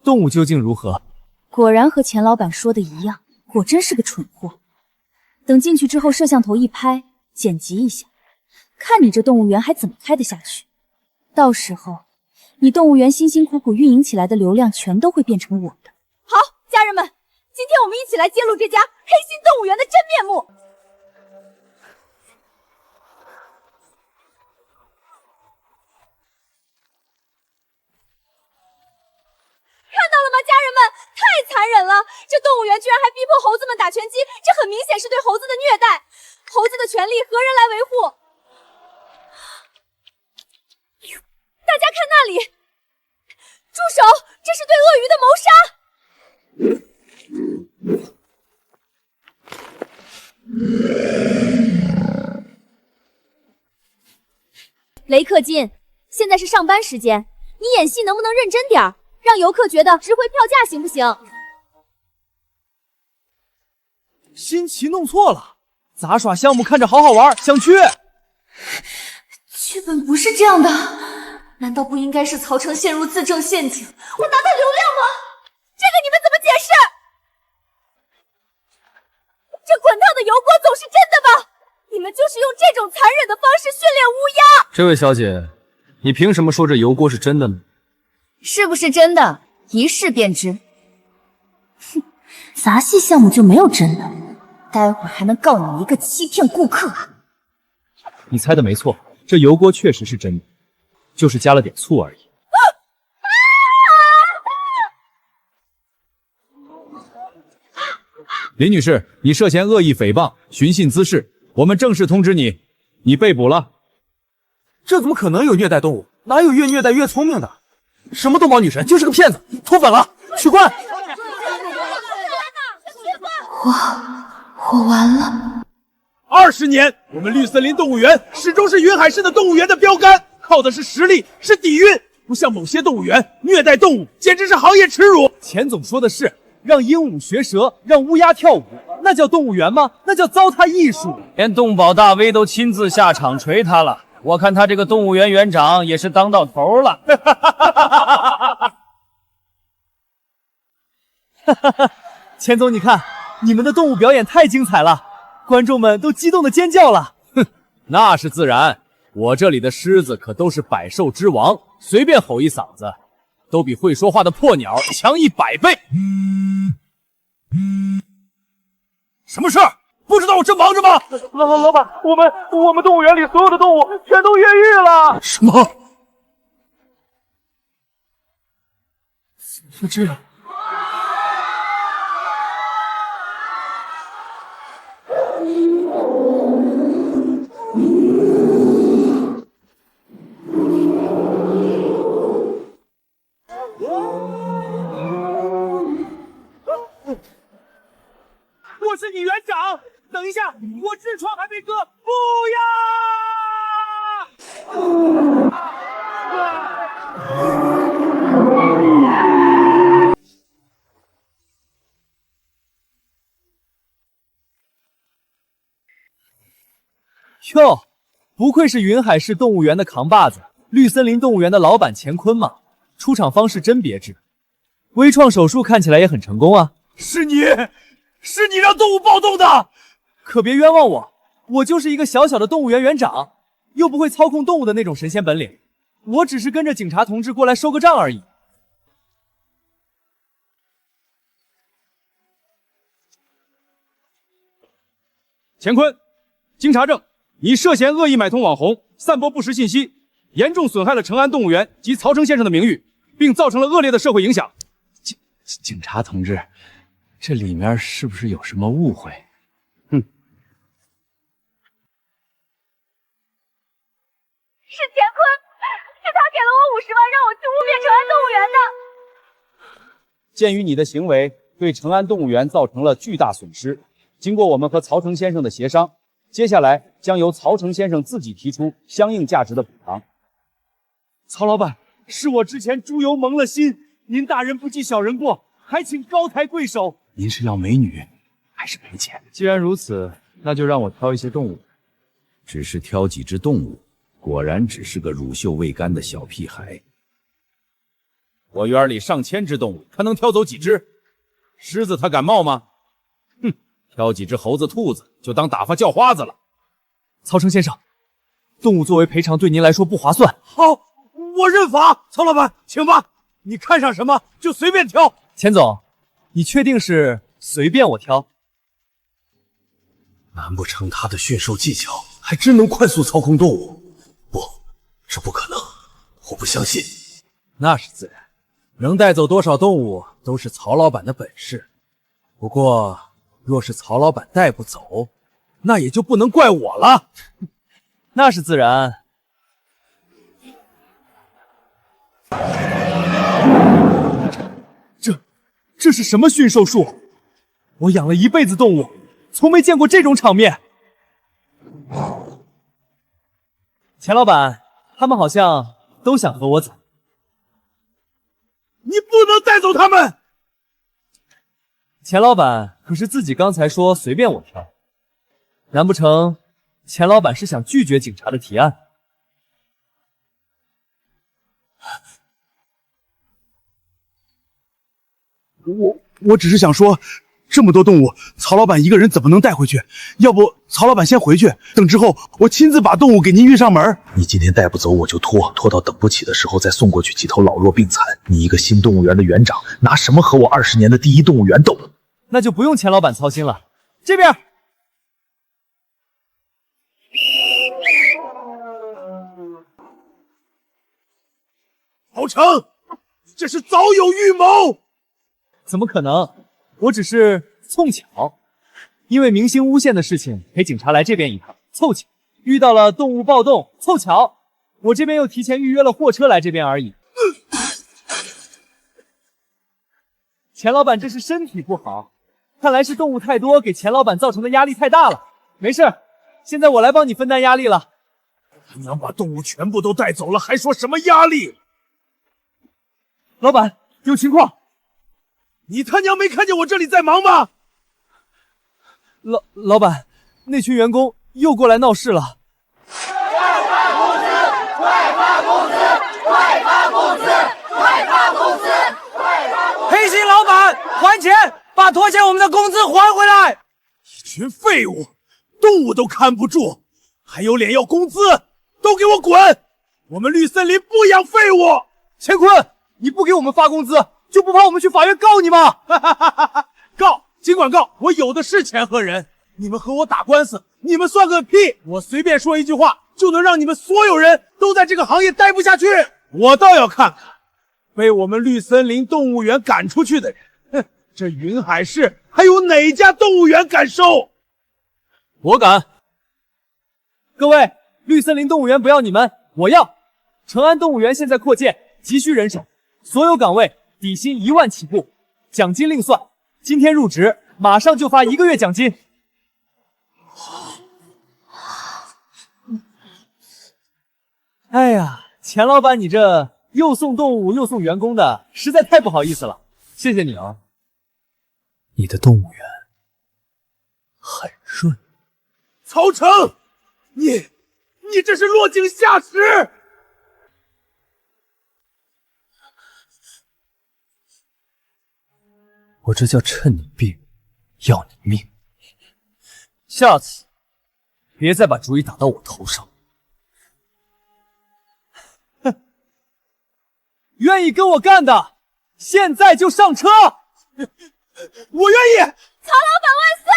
动物究竟如何。果然和钱老板说的一样，果真是个蠢货。等进去之后，摄像头一拍，剪辑一下，看你这动物园还怎么开得下去。到时候，你动物园辛辛苦苦运营起来的流量全都会变成我的。好，家人们，今天我们一起来揭露这家黑心动物园的真面目。看到了吗，家人们，太残忍了！这动物园居然还逼迫猴子们打拳击，这很明显是对猴子的虐待。猴子的权利何人来维护？大家看那里，住手！这是对鳄鱼的谋杀！雷克进，现在是上班时间，你演戏能不能认真点儿，让游客觉得值回票价行不行？新奇弄错了，杂耍项目看着好好玩，想去。剧本不是这样的，难道不应该是曹成陷入自证陷阱，我拿他流量吗？这个你们怎么解释？这滚烫的油锅总是真的吧？你们就是用这种残忍的方式训练乌鸦。这位小姐，你凭什么说这油锅是真的呢？是不是真的，一试便知。哼，杂戏项目就没有真的，待会儿还能告你一个欺骗顾客。你猜的没错，这油锅确实是真的，就是加了点醋而已。林女士，你涉嫌恶意诽谤、寻衅滋事，我们正式通知你，你被捕了。这怎么可能有虐待动物？哪有越虐待越聪明的？什么动保女神就是个骗子，脱粉了，取关！我完了。20年，我们绿森林动物园始终是云海市的动物园的标杆，靠的是实力，是底蕴，不像某些动物园虐待动物，简直是行业耻辱。钱总说的是，让鹦鹉学舌，让乌鸦跳舞，那叫动物园吗？那叫糟蹋艺术。连动保大 V 都亲自下场锤他了，我看他这个动物园园长也是当到头了。钱总，你看，你们的动物表演太精彩了，观众们都激动的尖叫了。哼，那是自然，我这里的狮子可都是百兽之王，随便吼一嗓子，都比会说话的破鸟强100倍。什么事儿？不知道我正忙着吗？老板，我们动物园里所有的动物全都越狱了。什么？怎么这样？我是你园长，等一下，我痔疮还没割，不呀！哟，不愧是云海市动物园的扛把子，绿森林动物园的老板乾坤嘛，出场方式真别致。微创手术看起来也很成功啊。是你让动物暴动的，可别冤枉我，我就是一个小小的动物园园长，又不会操控动物的那种神仙本领，我只是跟着警察同志过来收个账而已。乾坤，经查证，你涉嫌恶意买通网红，散播不实信息，严重损害了成安动物园及曹成先生的名誉，并造成了恶劣的社会影响。警察同志，这里面是不是有什么误会？是乾坤，是他给了我50万，让我去污蔑成安动物园的。鉴于你的行为对成安动物园造成了巨大损失，经过我们和曹成先生的协商，接下来将由曹成先生自己提出相应价值的补偿。曹老板，是我之前猪油蒙了心，您大人不计小人过，还请高抬贵手。您是要美女还是赔钱？既然如此，那就让我挑一些动物。只是挑几只动物，果然只是个乳臭未干的小屁孩。我园里上千只动物，他能挑走几只？狮子他敢冒吗？哼，挑几只猴子、兔子就当打发叫花子了。曹成先生，动物作为赔偿对您来说不划算。好，我认罚。曹老板，请吧，你看上什么就随便挑。钱总，你确定是随便我挑？难不成他的驯兽技巧还真能快速操控动物？不，这不可能，我不相信。那是自然，能带走多少动物都是曹老板的本事。不过，若是曹老板带不走，那也就不能怪我了。那是自然。这是什么驯兽术？我养了一辈子动物，从没见过这种场面。钱老板，他们好像都想和我走。你不能带走他们！钱老板可是自己刚才说随便我挑，难不成钱老板是想拒绝警察的提案？我只是想说，这么多动物，曹老板一个人怎么能带回去？要不曹老板先回去，等之后我亲自把动物给您运上门。你今天带不走我就拖到等不起的时候再送过去几头老弱病残。你一个新动物园的园长，拿什么和我20年的第一动物园斗？那就不用钱老板操心了。这边，曹成，这是早有预谋。怎么可能？我只是凑巧，因为明星诬陷的事情陪警察来这边一趟，凑巧遇到了动物暴动，凑巧我这边又提前预约了货车来这边而已。钱老板这是身体不好，看来是动物太多给钱老板造成的压力太大了。没事，现在我来帮你分担压力了。他娘把动物全部都带走了，还说什么压力？老板，有情况。你他娘没看见我这里在忙吗？老板，那群员工又过来闹事了。快发工资！快发工资！快发工资！快发工资！快发工资！黑心老板，还钱！把拖欠我们的工资还回来！一群废物，动物都看不住，还有脸要工资？都给我滚！我们绿森林不养废物！乾坤，你不给我们发工资，就不怕我们去法院告你吗？告，尽管告，我有的是钱和人。你们和我打官司，你们算个屁！我随便说一句话，就能让你们所有人都在这个行业待不下去。我倒要看看，被我们绿森林动物园赶出去的人，哼，这云海市还有哪家动物园敢收？我敢！各位，绿森林动物园不要你们，我要！成安动物园现在扩建，急需人手，所有岗位底薪1万起步，奖金另算。今天入职，马上就发1个月奖金。哎呀，钱老板，你这又送动物又送员工的，实在太不好意思了，谢谢你啊。你的动物园很顺。曹成，你这是落井下石！我这叫趁你病，要你命。下次别再把主意打到我头上。哼，愿意跟我干的，现在就上车！我愿意！曹老板万岁！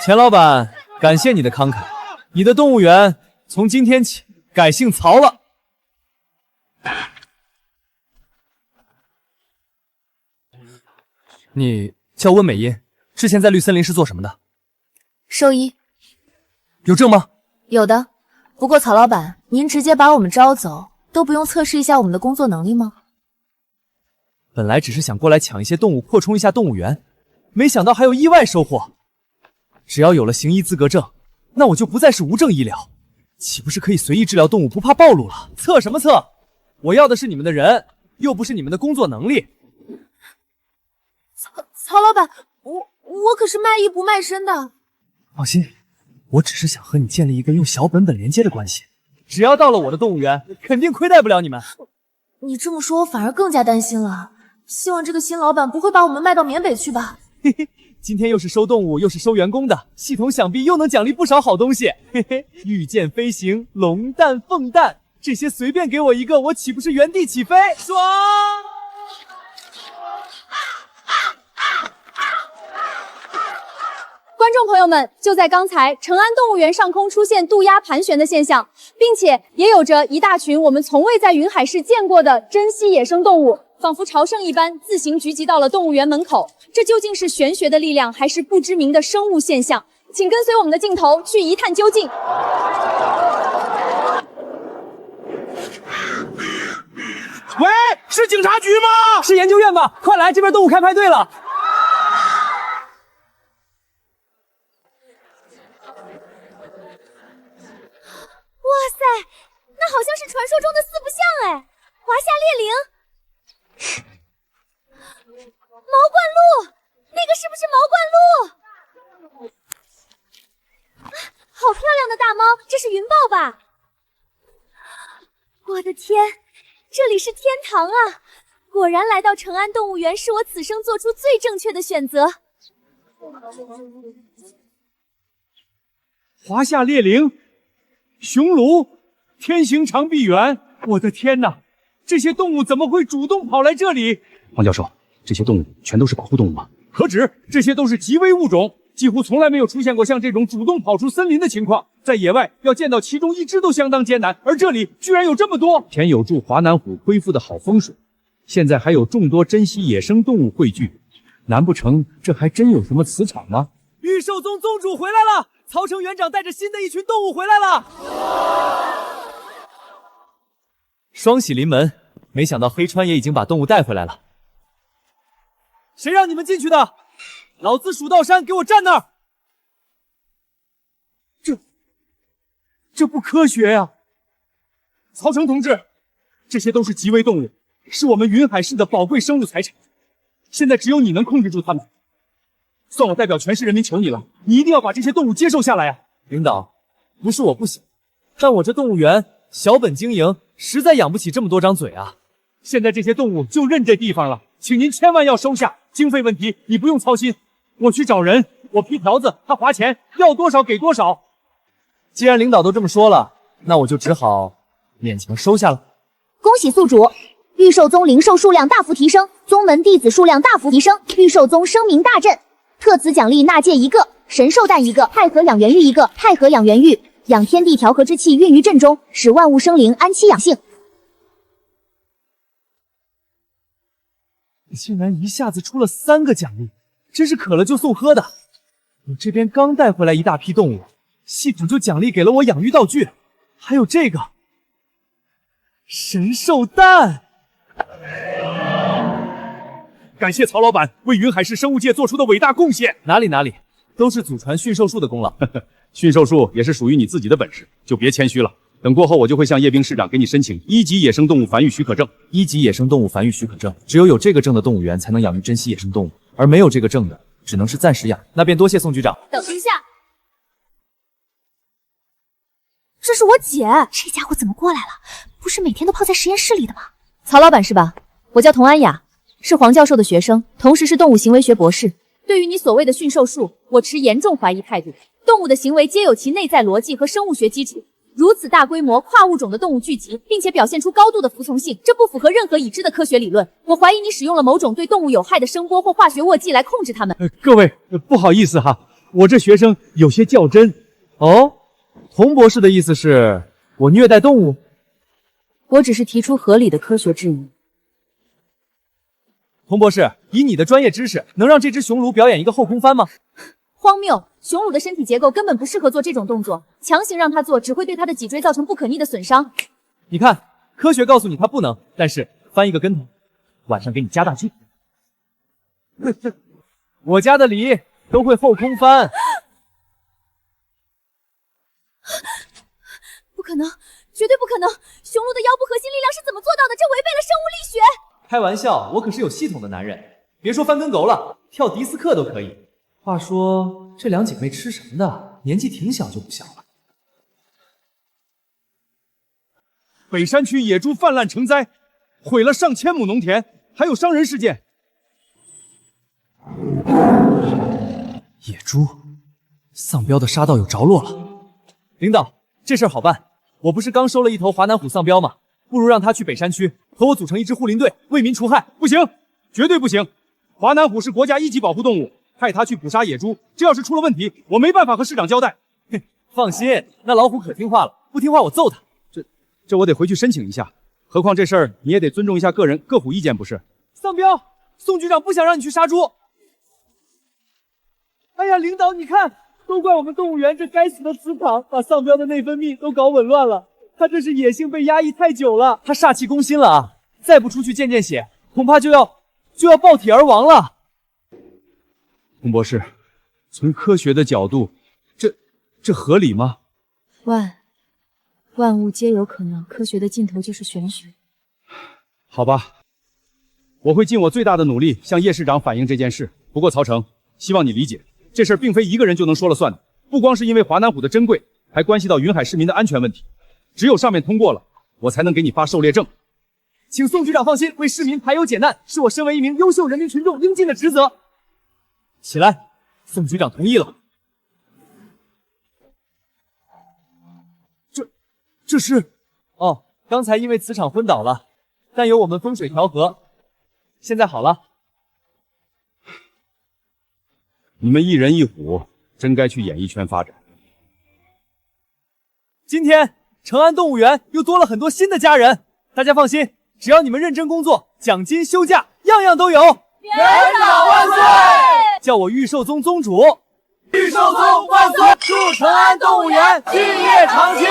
钱老板，感谢你的慷慨，你的动物园从今天起改姓曹了。你叫温美音，之前在绿森林是做什么的？兽医。有证吗？有的，不过曹老板，您直接把我们招走，都不用测试一下我们的工作能力吗？本来只是想过来抢一些动物，扩充一下动物园，没想到还有意外收获。只要有了行医资格证，那我就不再是无证医疗，岂不是可以随意治疗动物，不怕暴露了？测什么测？我要的是你们的人，又不是你们的工作能力。曹老板，我可是卖艺不卖身的。放心，我只是想和你建立一个用小本本连接的关系。只要到了我的动物园，肯定亏待不了你们。你这么说，我反而更加担心了。希望这个新老板不会把我们卖到缅北去吧？嘿嘿，今天又是收动物又是收员工的，系统想必又能奖励不少好东西。嘿嘿，御剑飞行、龙蛋、凤蛋，这些随便给我一个，我岂不是原地起飞？爽！观众朋友们，就在刚才，成安动物园上空出现渡鸦盘旋的现象，并且也有着一大群我们从未在云海市见过的珍稀野生动物，仿佛朝圣一般自行聚集到了动物园门口。这究竟是玄学的力量，还是不知名的生物现象？请跟随我们的镜头去一探究竟。喂，是警察局吗？是研究院吧？快来，这边动物开派对了。好像是传说中的四不像哎，华夏烈灵、毛冠鹿，那个是不是毛冠鹿？好漂亮的大猫，这是云豹吧？我的天，这里是天堂啊！果然来到成安动物园是我此生做出最正确的选择。华夏烈灵、雄鹿、天行长臂猿，我的天哪！这些动物怎么会主动跑来这里？黄教授，这些动物全都是保护动物吗？何止，这些都是极危物种，几乎从来没有出现过像这种主动跑出森林的情况。在野外要见到其中一只都相当艰难，而这里居然有这么多。前有助华南虎恢复的好风水，现在还有众多珍稀野生动物汇聚，难不成这还真有什么磁场吗？玉兽宗宗主回来了，曹成园长带着新的一群动物回来了。双喜临门，没想到黑川也已经把动物带回来了。谁让你们进去的？老子蜀道山，给我站那儿！这不科学呀！曹成同志，这些都是极危动物，是我们云海市的宝贵生物财产，现在只有你能控制住它们。算我代表全市人民求你了，你一定要把这些动物接受下来啊！领导，不是我不想，但我这动物园小本经营，实在养不起这么多张嘴啊。现在这些动物就认这地方了，请您千万要收下。经费问题你不用操心，我去找人，我批条子，他划钱，要多少给多少。既然领导都这么说了，那我就只好勉强收下了。恭喜宿主，玉兽宗灵兽数量大幅提升，宗门弟子数量大幅提升，玉兽宗声名大振。特此奖励纳戒1个，神兽蛋1个，太和养元玉1个。太和养元玉，养天地调和之气孕于阵中，使万物生灵，安栖养性。竟然一下子出了3个奖励，真是渴了就送喝的。我这边刚带回来一大批动物，系统就奖励给了我养育道具，还有这个神兽蛋。感谢曹老板为云海市生物界做出的伟大贡献。哪里，都是祖传驯兽术的功劳。驯兽术也是属于你自己的本事，就别谦虚了。等过后，我就会向叶兵市长给你申请1级野生动物繁育许可证。1级野生动物繁育许可证，只有这个证的动物园才能养育珍稀野生动物，而没有这个证的，只能是暂时养。那便多谢宋局长。等一下，这是我姐，这家伙怎么过来了？不是每天都泡在实验室里的吗？曹老板是吧？我叫童安雅，是黄教授的学生，同时是动物行为学博士。对于你所谓的驯兽术，我持严重怀疑态度。动物的行为皆有其内在逻辑和生物学基础。如此大规模跨物种的动物聚集，并且表现出高度的服从性，这不符合任何已知的科学理论。我怀疑你使用了某种对动物有害的声波或化学渥剂来控制它们。各位，不好意思哈，我这学生有些较真。哦，童博士的意思是我虐待动物？我只是提出合理的科学质疑。童博士，以你的专业知识，能让这只雄鹿表演一个后空翻吗？荒谬！雄鹿的身体结构根本不适合做这种动作，强行让它做只会对它的脊椎造成不可逆的损伤。你看，科学告诉你它不能，但是翻一个跟头，晚上给你加大劲。我家的梨都会后空翻。不可能，绝对不可能！雄鹿的腰部核心力量是怎么做到的？这违背了生物力学。开玩笑，我可是有系统的男人，别说翻跟斗了，跳迪斯科都可以。话说这2姐妹吃什么的？年纪挺小就不小了。北山区野猪泛滥成灾，毁了上千亩农田，还有伤人事件。野猪，丧彪的杀盗有着落了。领导，这事儿好办，我不是刚收了一头华南虎丧彪吗？不如让他去北山区和我组成一支护林队，为民除害。不行，绝对不行！华南虎是国家1级保护动物。派他去捕杀野猪，这要是出了问题，我没办法和市长交代。放心，那老虎可听话了，不听话我揍他。这我得回去申请一下，何况这事儿你也得尊重一下各虎意见，不是？丧彪，宋局长不想让你去杀猪。哎呀，领导，你看，都怪我们动物园这该死的磁场，把丧彪的内分泌都搞紊乱了。他这是野性被压抑太久了，他煞气攻心了啊！再不出去见血，恐怕就要爆体而亡了。洪博士，从科学的角度，这合理吗？喂，万物皆有可能，科学的尽头就是玄学。好吧，我会尽我最大的努力向叶市长反映这件事。不过曹成，希望你理解，这事儿并非一个人就能说了算的。不光是因为华南虎的珍贵，还关系到云海市民的安全问题。只有上面通过了，我才能给你发狩猎证。请宋局长放心，为市民排忧解难，是我身为一名优秀人民群众应尽的职责。起来，宋局长同意了。这是……哦，刚才因为磁场昏倒了，但有我们风水调和，现在好了。你们一人一虎，真该去演艺圈发展。今天成安动物园又多了很多新的家人，大家放心，只要你们认真工作，奖金、休假样样都有。园长万岁！叫我玉寿宗宗主。玉寿宗万岁！祝成安动物园基业长青。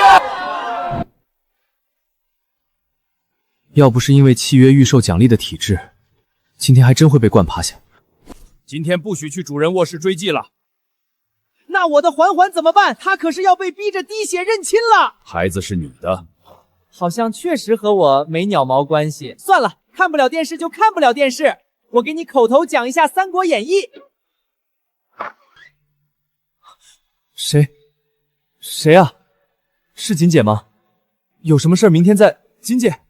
要不是因为契约预售奖励的体制，今天还真会被惯趴下。今天不许去主人卧室追祭了。那我的环环怎么办？他可是要被逼着滴血认亲了。孩子是你的，好像确实和我没鸟毛关系。算了，看不了电视就看不了电视。我给你口头讲一下《三国演义》。谁啊？是锦姐吗？有什么事儿明天再……锦姐，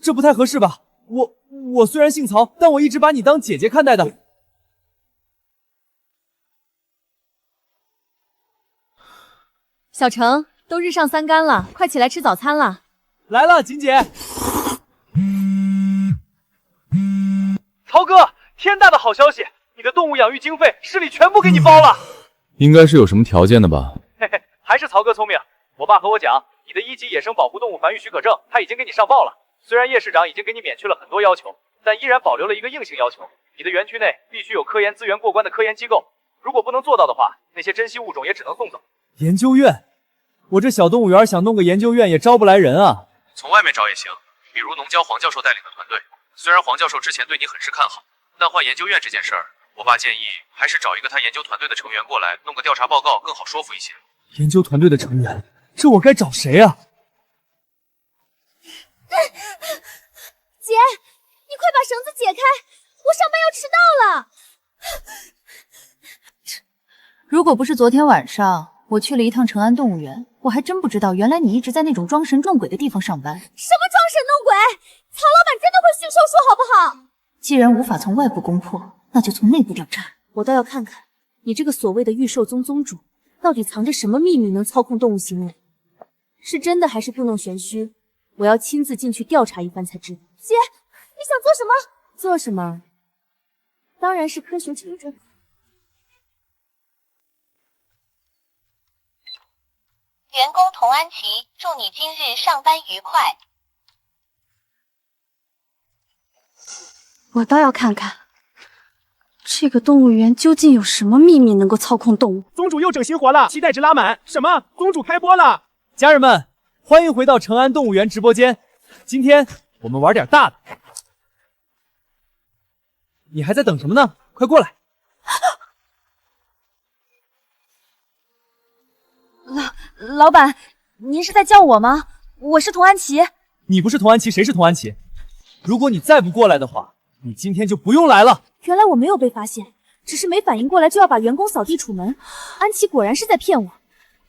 这不太合适吧？我虽然姓曹，但我一直把你当姐姐看待的。小程，都日上三竿了，快起来吃早餐了。来了，锦姐。曹哥，天大的好消息！你的动物养育经费，市里全部给你包了。应该是有什么条件的吧？嘿嘿，还是曹哥聪明。我爸和我讲，你的1级野生保护动物繁育许可证，他已经给你上报了。虽然叶市长已经给你免去了很多要求，但依然保留了一个硬性要求，你的园区内必须有科研资源过关的科研机构。如果不能做到的话，那些珍稀物种也只能送走。研究院？我这小动物园想弄个研究院也招不来人啊。从外面找也行，比如农交黄教授带领的团队。虽然黄教授之前对你很是看好，但换研究院这件事儿，我爸建议还是找一个他研究团队的成员过来弄个调查报告更好说服一些。研究团队的成员，这我该找谁啊？姐，你快把绳子解开，我上班要迟到了。如果不是昨天晚上我去了一趟成安动物园，我还真不知道原来你一直在那种装神弄鬼的地方上班。什么装神弄鬼？曹老板真的会驯兽术好不好？既然无法从外部攻破，那就从内部调查。我倒要看看你这个所谓的玉兽宗宗主到底藏着什么秘密，能操控动物行为，是真的还是故弄玄虚？我要亲自进去调查一番才知道。姐，你想做什么？做什么？当然是科学求证。员工童安琪，祝你今日上班愉快。我倒要看看这个动物园究竟有什么秘密能够操控动物。宗主又整新活了，期待值拉满。什么？宗主开播了！家人们，欢迎回到成安动物园直播间。今天我们玩点大的。你还在等什么呢？快过来！老板，您是在叫我吗？我是童安琪。你不是童安琪，谁是童安琪？如果你再不过来的话，你今天就不用来了。原来我没有被发现，只是没反应过来就要把员工扫地处分。安琪果然是在骗我。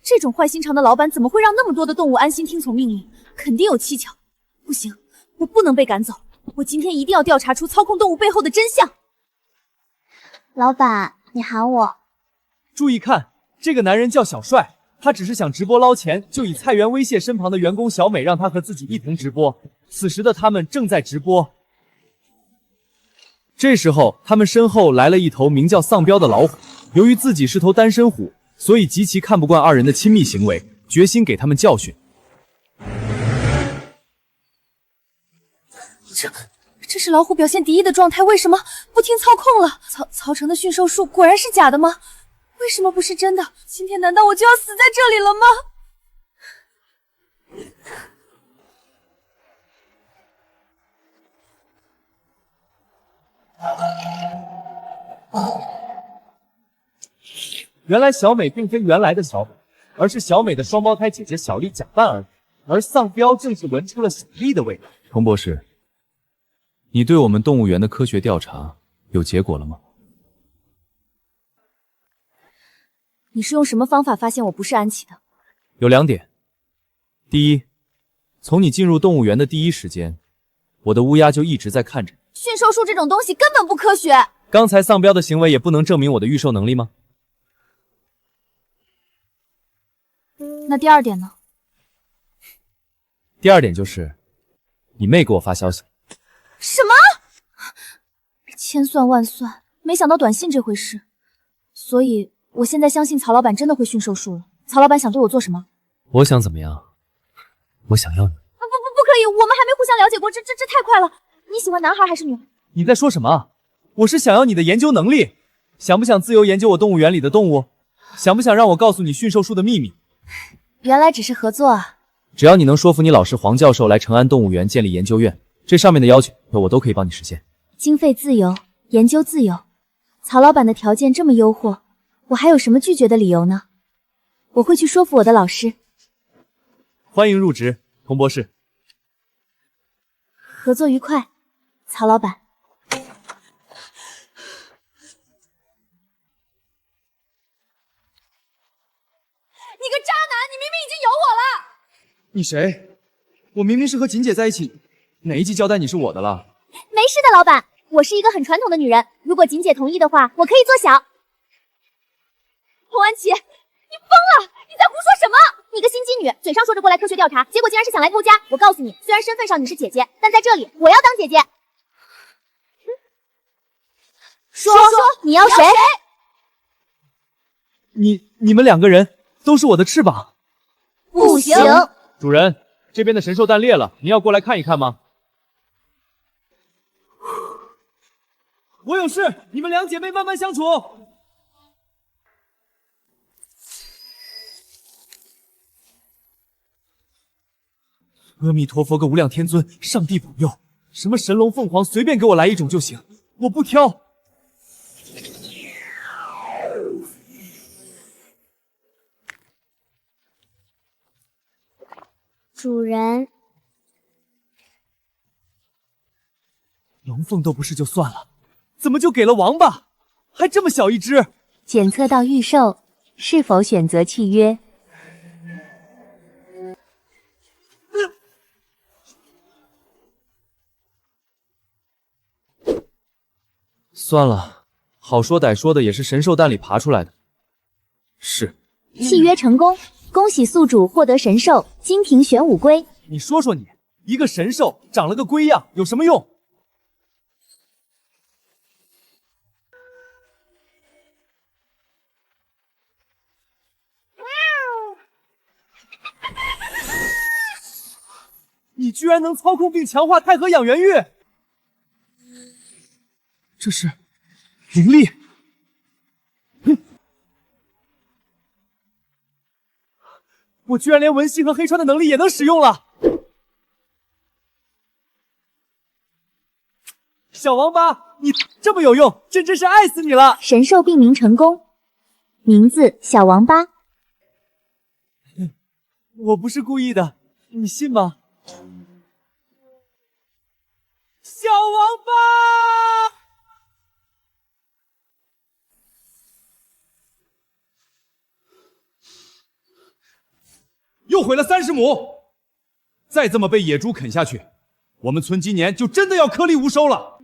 这种坏心肠的老板怎么会让那么多的动物安心听从命令？肯定有蹊跷。不行，我不能被赶走。我今天一定要调查出操控动物背后的真相。老板，你喊我。注意看，这个男人叫小帅。他只是想直播捞钱，就以菜园威胁身旁的员工小美，让他和自己一同直播。此时的他们正在直播。这时候，他们身后来了一头名叫丧彪的老虎。由于自己是头单身虎，所以极其看不惯二人的亲密行为，决心给他们教训。这是老虎表现敌意的状态，为什么不听操控了？曹成的驯兽术果然是假的吗？为什么不是真的？今天难道我就要死在这里了吗？原来小美并非原来的小美，而是小美的双胞胎姐姐小丽假扮而已。而丧彪正是闻出了喜力的味道。童博士，你对我们动物园的科学调查有结果了吗？你是用什么方法发现我不是安琪的？有2点。第一，从你进入动物园的第一时间，我的乌鸦就一直在看着你。驯兽术这种东西根本不科学。刚才丧彪的行为也不能证明我的预售能力吗？那第二点呢？第2点就是，你妹给我发消息。什么？千算万算，没想到短信这回事。所以我现在相信曹老板真的会驯兽术了。曹老板想对我做什么？我想怎么样？我想要你。不可以，我们还没互相了解过，这太快了。你喜欢男孩还是女孩？你在说什么？我是想要你的研究能力。想不想自由研究我动物园里的动物？想不想让我告诉你驯兽术的秘密？原来只是合作啊。只要你能说服你老师黄教授来成安动物园建立研究院，这上面的要求我都可以帮你实现。经费自由，研究自由，曹老板的条件这么优渥，我还有什么拒绝的理由呢？我会去说服我的老师。欢迎入职，童博士。合作愉快，曹老板。你个渣男，你明明已经有我了！你谁？我明明是和锦姐在一起，哪一集交代你是我的了？没事的，老板，我是一个很传统的女人，如果锦姐同意的话，我可以做小。童安琪，你疯了！你在胡说什么？你个心机女，嘴上说着过来科学调查，结果竟然是想来偷家。我告诉你，虽然身份上你是姐姐，但在这里我要当姐姐。说你要谁？你们2个人都是我的翅膀。不行。主人，这边的神兽蛋裂了，您要过来看一看吗？我有事，你们2姐妹慢慢相处。阿弥陀佛，个无量天尊，上帝保佑！什么神龙凤凰，随便给我来一种就行，我不挑。主人，龙凤都不是就算了，怎么就给了王八？还这么小一只？检测到预售，是否选择契约？算了，好说歹说的也是神兽蛋里爬出来的。是。契约成功，恭喜宿主获得神兽金庭玄武龟。你说说你，一个神兽长了个龟样，有什么用？你居然能操控并强化太和养元玉，这是灵力。我居然连文熙和黑川的能力也能使用了！小王八，你这么有用，真是爱死你了！神兽命名成功，名字小王八。我不是故意的，你信吗？小王八！又毁了30亩，再这么被野猪啃下去，我们村今年就真的要颗粒无收了。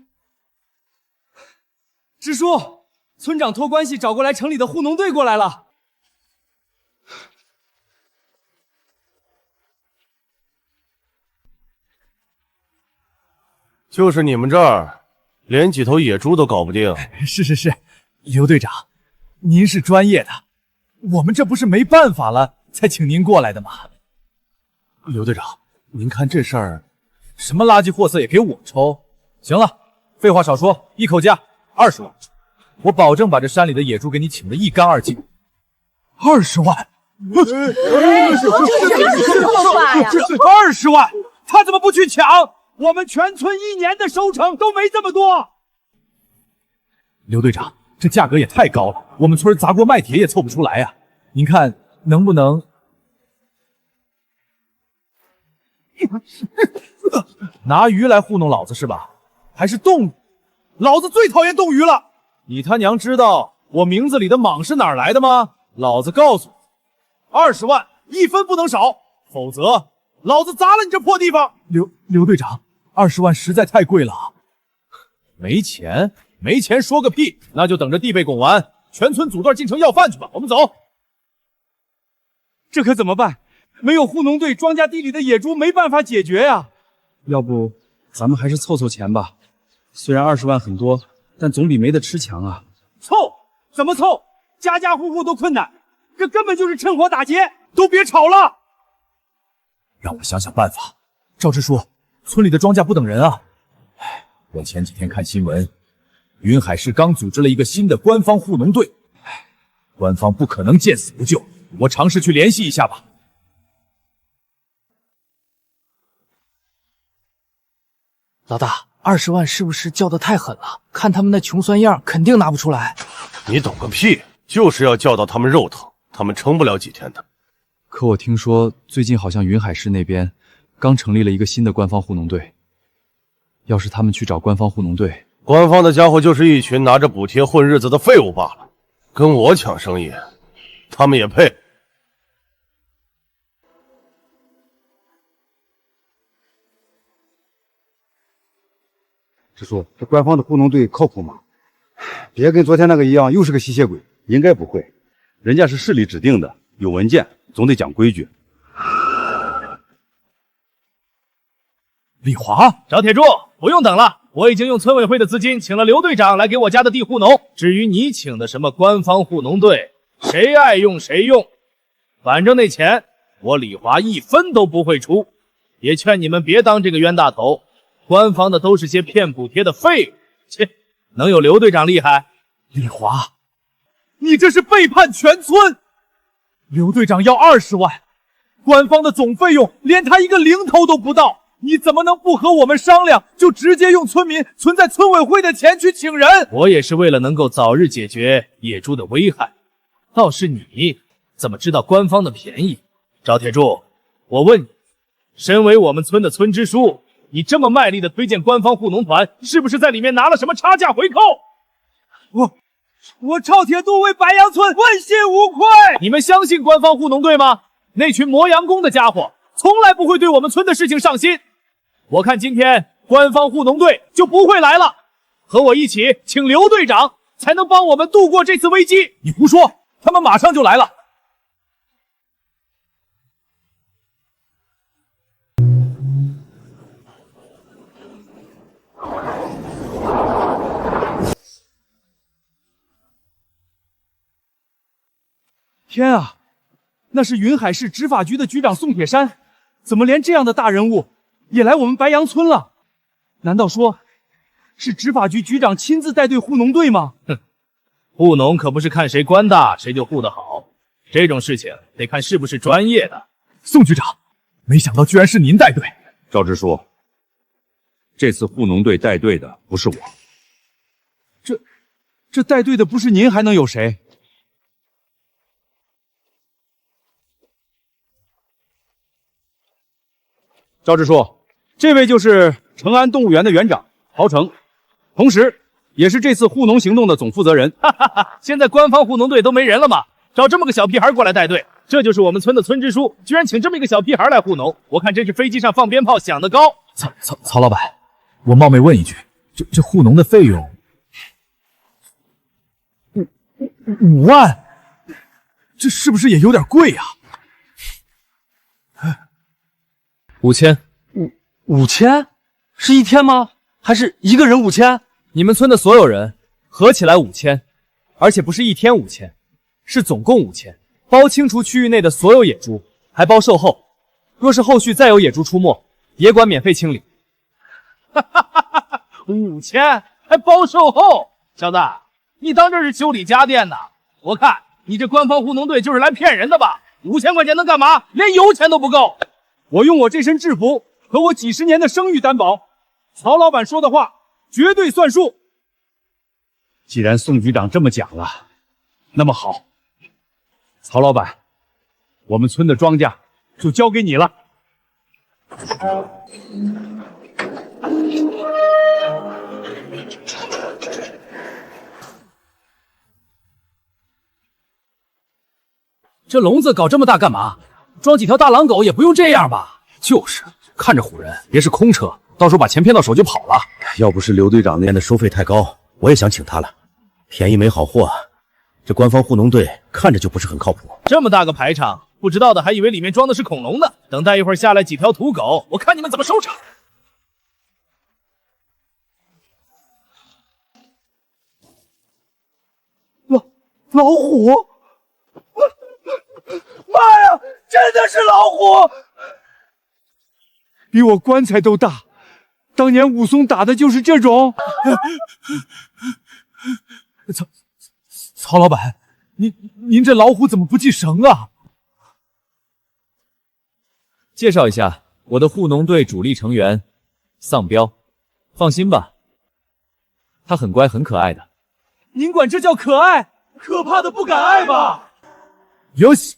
支书，村长托关系找过来城里的护农队过来了。就是你们这儿，连几头野猪都搞不定。是，刘队长，您是专业的，我们这不是没办法了才请您过来的吗？刘队长，您看这事儿，什么垃圾货色也给我抽？行了，废话少说，一口价20万，我保证把这山里的野猪给你请得一干二净。20万！20万，他怎么不去抢？我们全村1年的收成都没这么多。刘队长，这价格也太高了，我们村砸锅卖铁也凑不出来呀。您看能不能拿鱼来糊弄老子是吧？还是动物？老子最讨厌动鱼了！你他娘知道我名字里的莽是哪儿来的吗？老子告诉你，20万1分不能少，否则老子砸了你这破地方！刘队长，20万实在太贵了。没钱？没钱说个屁！那就等着地被拱完，全村组队进城要饭去吧。我们走。这可怎么办？没有护农队，庄稼地里的野猪没办法解决呀。要不咱们还是凑凑钱吧。虽然20万很多，但总比没得吃强啊。凑？怎么凑？家家户户都困难，这根本就是趁火打劫！都别吵了，让我想想办法。赵支书，村里的庄稼不等人啊！我前几天看新闻，云海市刚组织了一个新的官方护农队，官方不可能见死不救，我尝试去联系一下吧。老大，20万是不是叫得太狠了？看他们那穷酸样，肯定拿不出来。你懂个屁！就是要叫到他们肉疼，他们撑不了几天的。可我听说最近好像云海市那边刚成立了一个新的官方护农队，要是他们去找官方护农队，官方的家伙就是一群拿着补贴混日子的废物罢了，跟我抢生意，他们也配。支书，这官方的护农队靠谱吗？别跟昨天那个一样，又是个吸血鬼。应该不会，人家是市里指定的，有文件，总得讲规矩。李华，赵铁柱，不用等了，我已经用村委会的资金请了刘队长来给我家的地护农。至于你请的什么官方护农队，谁爱用谁用，反正那钱我李华1分都不会出。也劝你们别当这个冤大头，官方的都是些骗补贴的废物，切，能有刘队长厉害？李华，你这是背叛全村！刘队长要20万，官方的总费用连他一个零头都不到，你怎么能不和我们商量，就直接用村民存在村委会的钱去请人？我也是为了能够早日解决野猪的危害，倒是你怎么知道官方的便宜？赵铁柱，我问你，身为我们村的村支书，你这么卖力的推荐官方护农团，是不是在里面拿了什么差价回扣？我赵铁柱为白杨村问心无愧。你们相信官方护农队吗？那群磨洋工的家伙从来不会对我们村的事情上心。我看今天官方护农队就不会来了，和我一起请刘队长，才能帮我们度过这次危机。你胡说，他们马上就来了。天啊，那是云海市执法局的局长宋铁山，怎么连这样的大人物也来我们白杨村了？难道说是执法局局长亲自带队护农队吗？哼，护农可不是看谁官大谁就护得好，这种事情得看是不是专业的。宋局长，没想到居然是您带队。赵支书，这次护农队带队的不是我。这带队的不是您还能有谁？赵支书，这位就是成安动物园的园长陶成，同时也是这次护农行动的总负责人。哈哈哈！现在官方护农队都没人了吗？找这么个小屁孩过来带队，这就是我们村的村支书，居然请这么一个小屁孩来护农，我看真是飞机上放鞭炮响得高。曹老板，我冒昧问一句，这护农的费用5万，这是不是也有点贵呀？5000， 5000？是一天吗？还是一个人5000？你们村的所有人合起来5000，而且不是一天5000，是总共5000，包清除区域内的所有野猪，还包售后。若是后续再有野猪出没，野管免费清理。哈哈哈哈！5000还包售后，小子，你当这是修理家电呢？我看你这官方护农队就是来骗人的吧？5000块钱能干嘛？连油钱都不够。我用我这身制服和我几10年的声誉担保，曹老板说的话绝对算数。既然宋局长这么讲了，那么好，曹老板，我们村的庄稼就交给你了。这笼子搞这么大干嘛？装几条大狼狗也不用这样吧？就是，看着唬人，别是空车，到时候把钱骗到手就跑了。要不是刘队长那边的收费太高，我也想请他了。便宜没好货，这官方护农队看着就不是很靠谱。这么大个排场，不知道的还以为里面装的是恐龙呢。等待一会儿下来几条土狗，我看你们怎么收场。老虎！妈呀，真的是老虎！比我棺材都大。当年武松打的就是这种。曹老板，您这老虎怎么不系绳啊？介绍一下，我的护农队主力成员丧彪。放心吧，他很乖很可爱的。您管这叫可爱？可怕的不敢爱吧？哟西，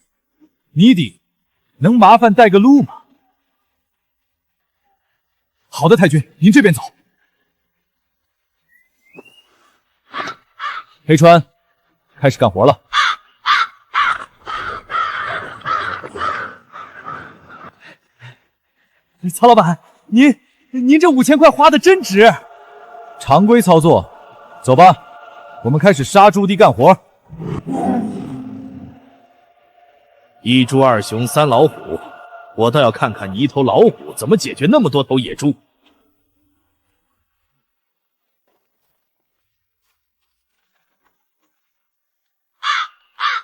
尼迪，能麻烦带个路吗？好的，太君，您这边走。黑川，开始干活了。曹老板，您这5000块花的真值。常规操作，走吧，我们开始杀猪地干活。一猪二熊三老虎，我倒要看看你一头老虎怎么解决那么多头野猪。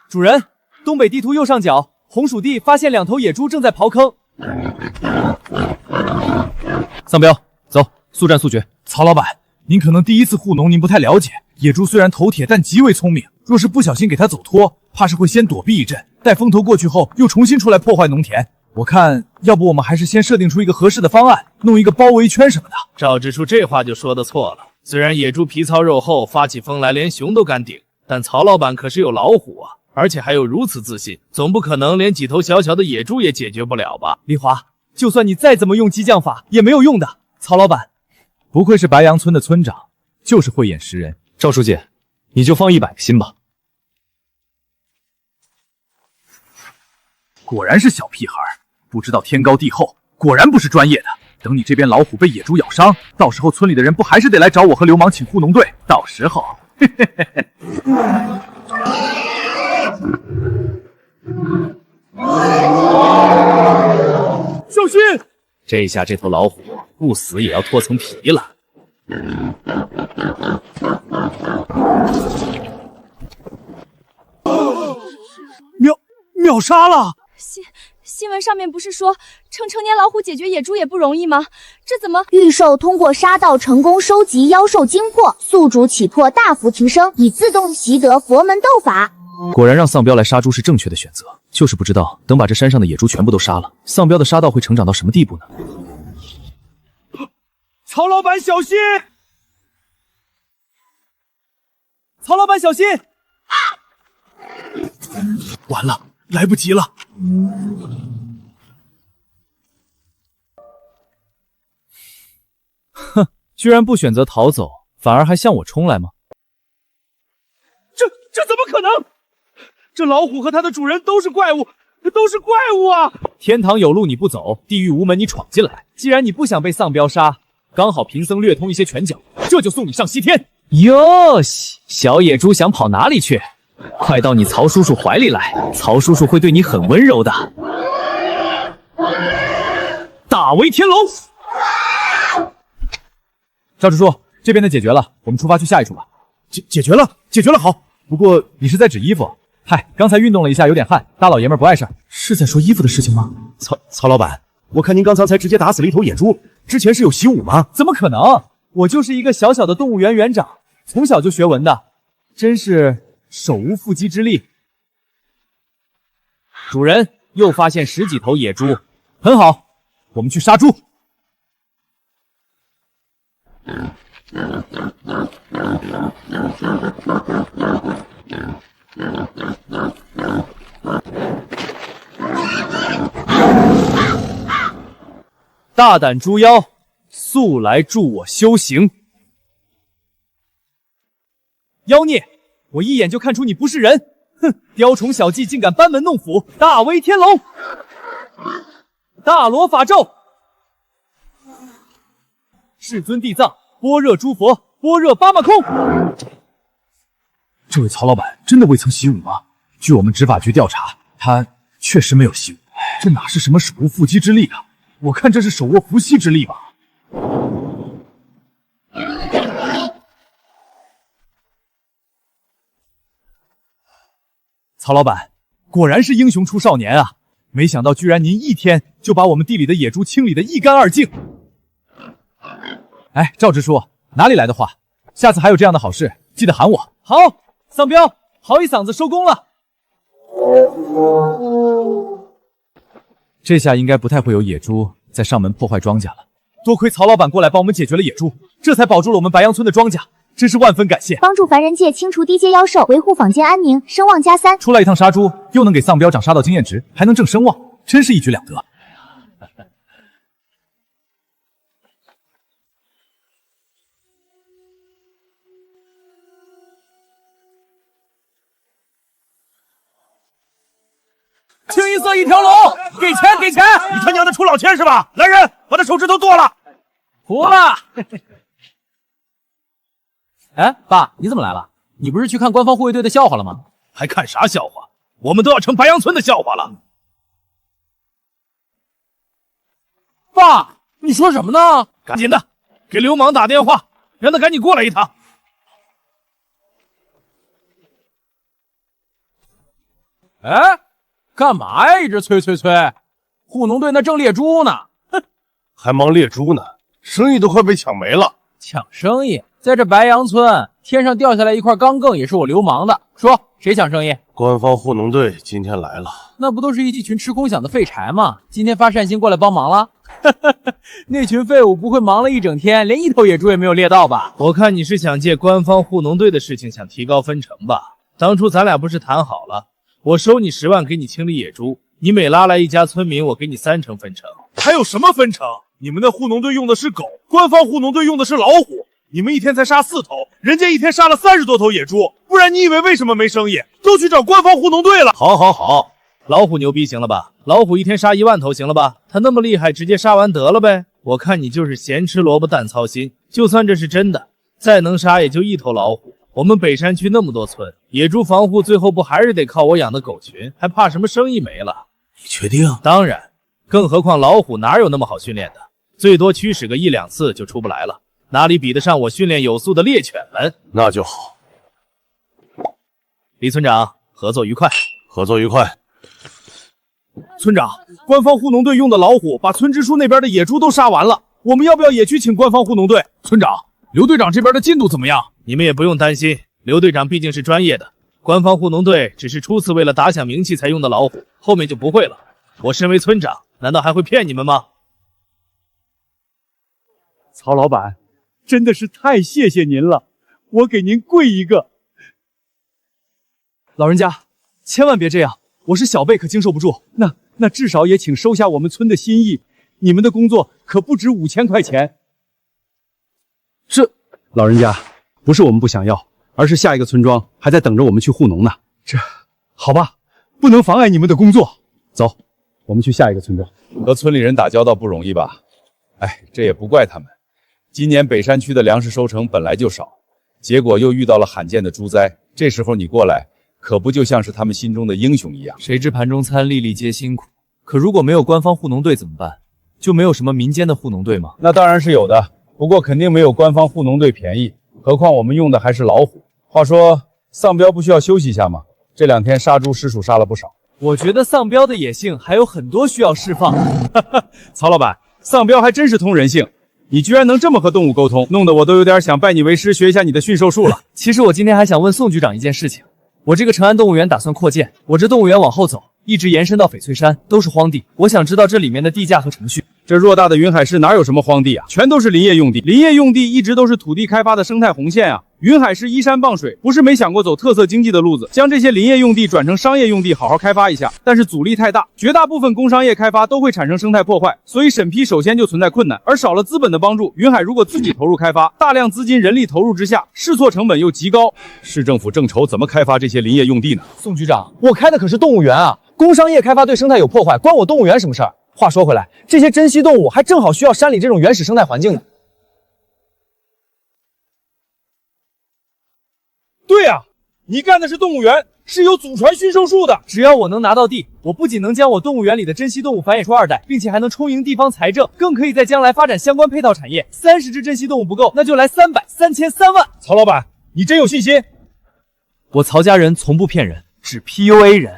主人，东北地图右上角红薯地发现2头野猪正在刨坑。丧彪，走，速战速决。曹老板，您可能第一次护农，您不太了解。野猪虽然头铁，但极为聪明。若是不小心给它走脱，怕是会先躲避一阵，待风头过去后，又重新出来破坏农田。我看，要不我们还是先设定出一个合适的方案，弄一个包围圈什么的。赵支书这话就说得错了。虽然野猪皮糙肉厚，发起疯来连熊都敢顶，但曹老板可是有老虎啊，而且还有如此自信，总不可能连几头小小的野猪也解决不了吧？丽华，就算你再怎么用激将法，也没有用的。曹老板，不愧是白杨村的村长，就是慧眼识人。赵书记，你就放100个心吧。果然是小屁孩，不知道天高地厚，果然不是专业的。等你这边老虎被野猪咬伤，到时候村里的人不还是得来找我和流氓请护农队？到时候，小心！这下这头老虎不死也要脱层皮了。秒杀了！新闻上面不是说成年老虎解决野猪也不容易吗？这怎么？御兽通过杀盗成功收集妖兽精魄，宿主起魄大幅提升，以自动习得佛门斗法。果然让丧彪来杀猪是正确的选择，就是不知道等把这山上的野猪全部都杀了，丧彪的杀道会成长到什么地步呢？曹老板小心！曹老板小心！完了，来不及了！哼，居然不选择逃走，反而还向我冲来吗？这怎么可能？这老虎和它的主人都是怪物，啊！天堂有路你不走，地狱无门你闯进来。既然你不想被丧彪杀，刚好贫僧略通一些拳脚，这就送你上西天。哟西，小野猪想跑哪里去？快到你曹叔叔怀里来，曹叔叔会对你很温柔的。大威天龙！赵支书，这边的解决了，我们出发去下一处吧。解决了，好。不过你是在指衣服？嗨，刚才运动了一下，有点汗，大老爷们不碍事儿。是在说衣服的事情吗？曹老板，我看您刚才直接打死了一头野猪，之前是有习武吗？怎么可能？我就是一个小小的动物园园长，从小就学文的，真是手无缚鸡之力。主人又发现10几头野猪，很好，我们去杀猪。大胆猪妖，速来助我修行！妖孽，我一眼就看出你不是人！哼，雕虫小技竟敢班门弄斧！大威天龙，大罗法咒，世尊地藏，般若诸佛，般若八马空。这位曹老板真的未曾习武吗？据我们执法局调查，他确实没有习武。这哪是什么手无缚鸡之力啊？我看这是手握伏羲之力吧。曹老板，果然是英雄出少年啊！没想到居然您一天就把我们地里的野猪清理得一干二净。哎，赵支书，哪里来的话？下次还有这样的好事，记得喊我。好，丧彪，好一嗓子收工了。这下应该不太会有野猪在上门破坏庄稼了。多亏曹老板过来帮我们解决了野猪，这才保住了我们白杨村的庄稼，真是万分感谢。帮助凡人界清除低阶妖兽，维护坊间安宁，声望加3。出来一趟杀猪，又能给丧彪长杀到经验值，还能挣声望，真是一举两得。清一色一条龙，给钱给钱！你他娘的出老千是吧？来人，把他手指头剁了！服了。哎，爸，你怎么来了？你不是去看官方护卫队的笑话了吗？还看啥笑话？我们都要成白杨村的笑话了。爸，你说什么呢？赶紧的，给流氓打电话，让他赶紧过来一趟。哎，干嘛呀？一直催！护农队那正猎猪呢，哼，还忙猎猪呢，生意都快被抢没了。抢生意？在这白杨村，天上掉下来一块钢镚也是我流氓的。说谁抢生意？官方护农队今天来了。那不都是一群吃空饷的废柴吗？今天发善心过来帮忙了？那群废物不会忙了一整天，连一头野猪也没有猎到吧？我看你是想借官方护农队的事情想提高分成吧？当初咱俩不是谈好了，我收你10万给你清理野猪，你每拉来一家村民，我给你30%分成。还有什么分成？你们的护农队用的是狗，官方护农队用的是老虎。你们一天才杀4头，人家一天杀了30多头野猪，不然你以为为什么没生意？都去找官方护农队了。好，老虎牛逼行了吧？老虎一天杀1万头行了吧？他那么厉害，直接杀完得了呗。我看你就是闲吃萝卜淡操心。就算这是真的，再能杀也就1头老虎。我们北山区那么多村，野猪防护最后不还是得靠我养的狗群，还怕什么生意没了？你确定？当然，更何况老虎哪有那么好训练的，最多驱使个1、2次就出不来了。哪里比得上我训练有素的猎犬们？那就好。李村长，合作愉快。合作愉快。村长，官方护农队用的老虎把村支书那边的野猪都杀完了，我们要不要也去请官方护农队？村长，刘队长这边的进度怎么样？你们也不用担心，刘队长毕竟是专业的，官方护农队只是初次为了打响名气才用的老虎，后面就不会了。我身为村长，难道还会骗你们吗？曹老板，真的是太谢谢您了，我给您跪一个。老人家，千万别这样，我是小辈可经受不住。那至少也请收下我们村的心意，你们的工作可不止5000块钱。这，老人家，不是我们不想要，而是下一个村庄还在等着我们去护农呢。这，好吧，不能妨碍你们的工作。走，我们去下一个村庄。和村里人打交道不容易吧？哎，这也不怪他们。今年北山区的粮食收成本来就少，结果又遇到了罕见的猪灾，这时候你过来，可不就像是他们心中的英雄一样？谁知盘中餐，粒粒皆辛苦。可如果没有官方护农队怎么办？就没有什么民间的护农队吗？那当然是有的，不过肯定没有官方护农队便宜。何况我们用的还是老虎。话说，丧彪不需要休息一下吗？这2天杀猪失鼠杀了不少。我觉得丧彪的野性还有很多需要释放。曹老板，丧彪还真是通人性。你居然能这么和动物沟通，弄得我都有点想拜你为师，学一下你的驯兽术了。其实我今天还想问宋局长一件事情，我这个成安动物园打算扩建，我这动物园往后走，一直延伸到翡翠山，都是荒地。我想知道这里面的地价和程序。这偌大的云海市哪有什么荒地啊，全都是林业用地。林业用地一直都是土地开发的生态红线啊。云海市依山傍水，不是没想过走特色经济的路子，将这些林业用地转成商业用地，好好开发一下。但是阻力太大，绝大部分工商业开发都会产生生态破坏，所以审批首先就存在困难。而少了资本的帮助，云海如果自己投入开发，大量资金、人力投入之下，试错成本又极高，市政府正愁怎么开发这些林业用地呢？宋局长，我开的可是动物园啊，工商业开发对生态有破坏，关我动物园什么事儿？话说回来，这些珍稀动物还正好需要山里这种原始生态环境呢。对呀，你干的是动物园，是有祖传驯兽术的。只要我能拿到地，我不仅能将我动物园里的珍稀动物繁衍出2代，并且还能充盈地方财政，更可以在将来发展相关配套产业。30只珍稀动物不够，那就来300、3000、3万。曹老板，你真有信心？我曹家人从不骗人，只 PUA 人。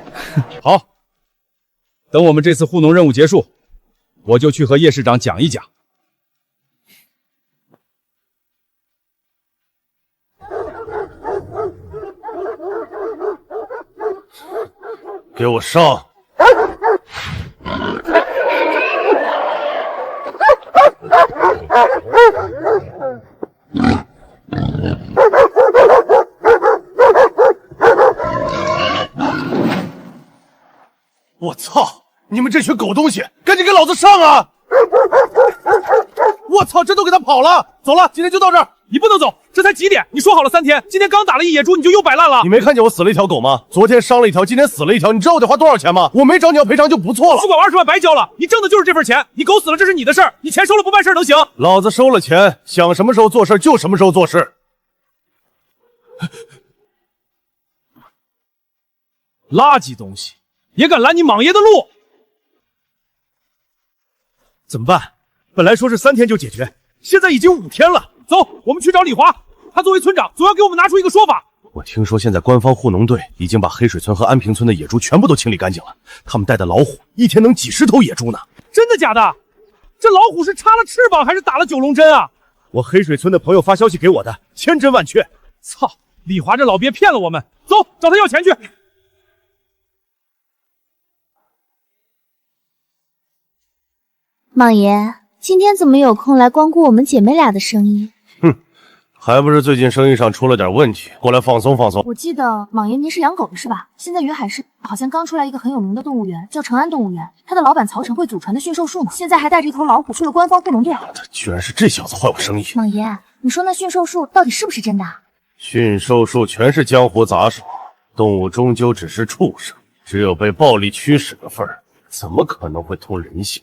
好。等我们这次护农任务结束，我就去和叶市长讲一讲。给我上！我操！你们这群狗东西，赶紧给老子上啊！我操，这都给他跑了！走了，今天就到这儿。你不能走，这才几点？你说好了3天，今天刚打了一野猪，你就又摆烂了。你没看见我死了一条狗吗？昨天伤了一条，今天死了一条，你知道我得花多少钱吗？我没找你要赔偿就不错了。不管20万白交了，你挣的就是这份钱。你狗死了，这是你的事儿，你钱收了不办事能行？老子收了钱，想什么时候做事就什么时候做事。垃圾东西，也敢拦你莽爷的路！怎么办？本来说是3天就解决，现在已经5天了。走，我们去找李华，他作为村长，总要给我们拿出一个说法。我听说现在官方护农队已经把黑水村和安平村的野猪全部都清理干净了，他们带的老虎一天能几10头野猪呢。真的假的？这老虎是插了翅膀还是打了9龙针啊？我黑水村的朋友发消息给我的，千真万确。操，李华这老鳖骗了我们。走，找他要钱去。莽爷，今天怎么有空来光顾我们姐妹俩的生意？哼，还不是最近生意上出了点问题，过来放松放松。我记得莽爷您是养狗的是吧？现在云海市好像刚出来一个很有名的动物园，叫成安动物园，他的老板曹成会祖传的驯兽术呢，现在还带着一头老虎出了官方护农队。居然是这小子坏我生意！莽爷，你说那驯兽术到底是不是真的？驯兽术全是江湖杂手，动物终究只是畜生，只有被暴力驱使的份儿，怎么可能会通人性？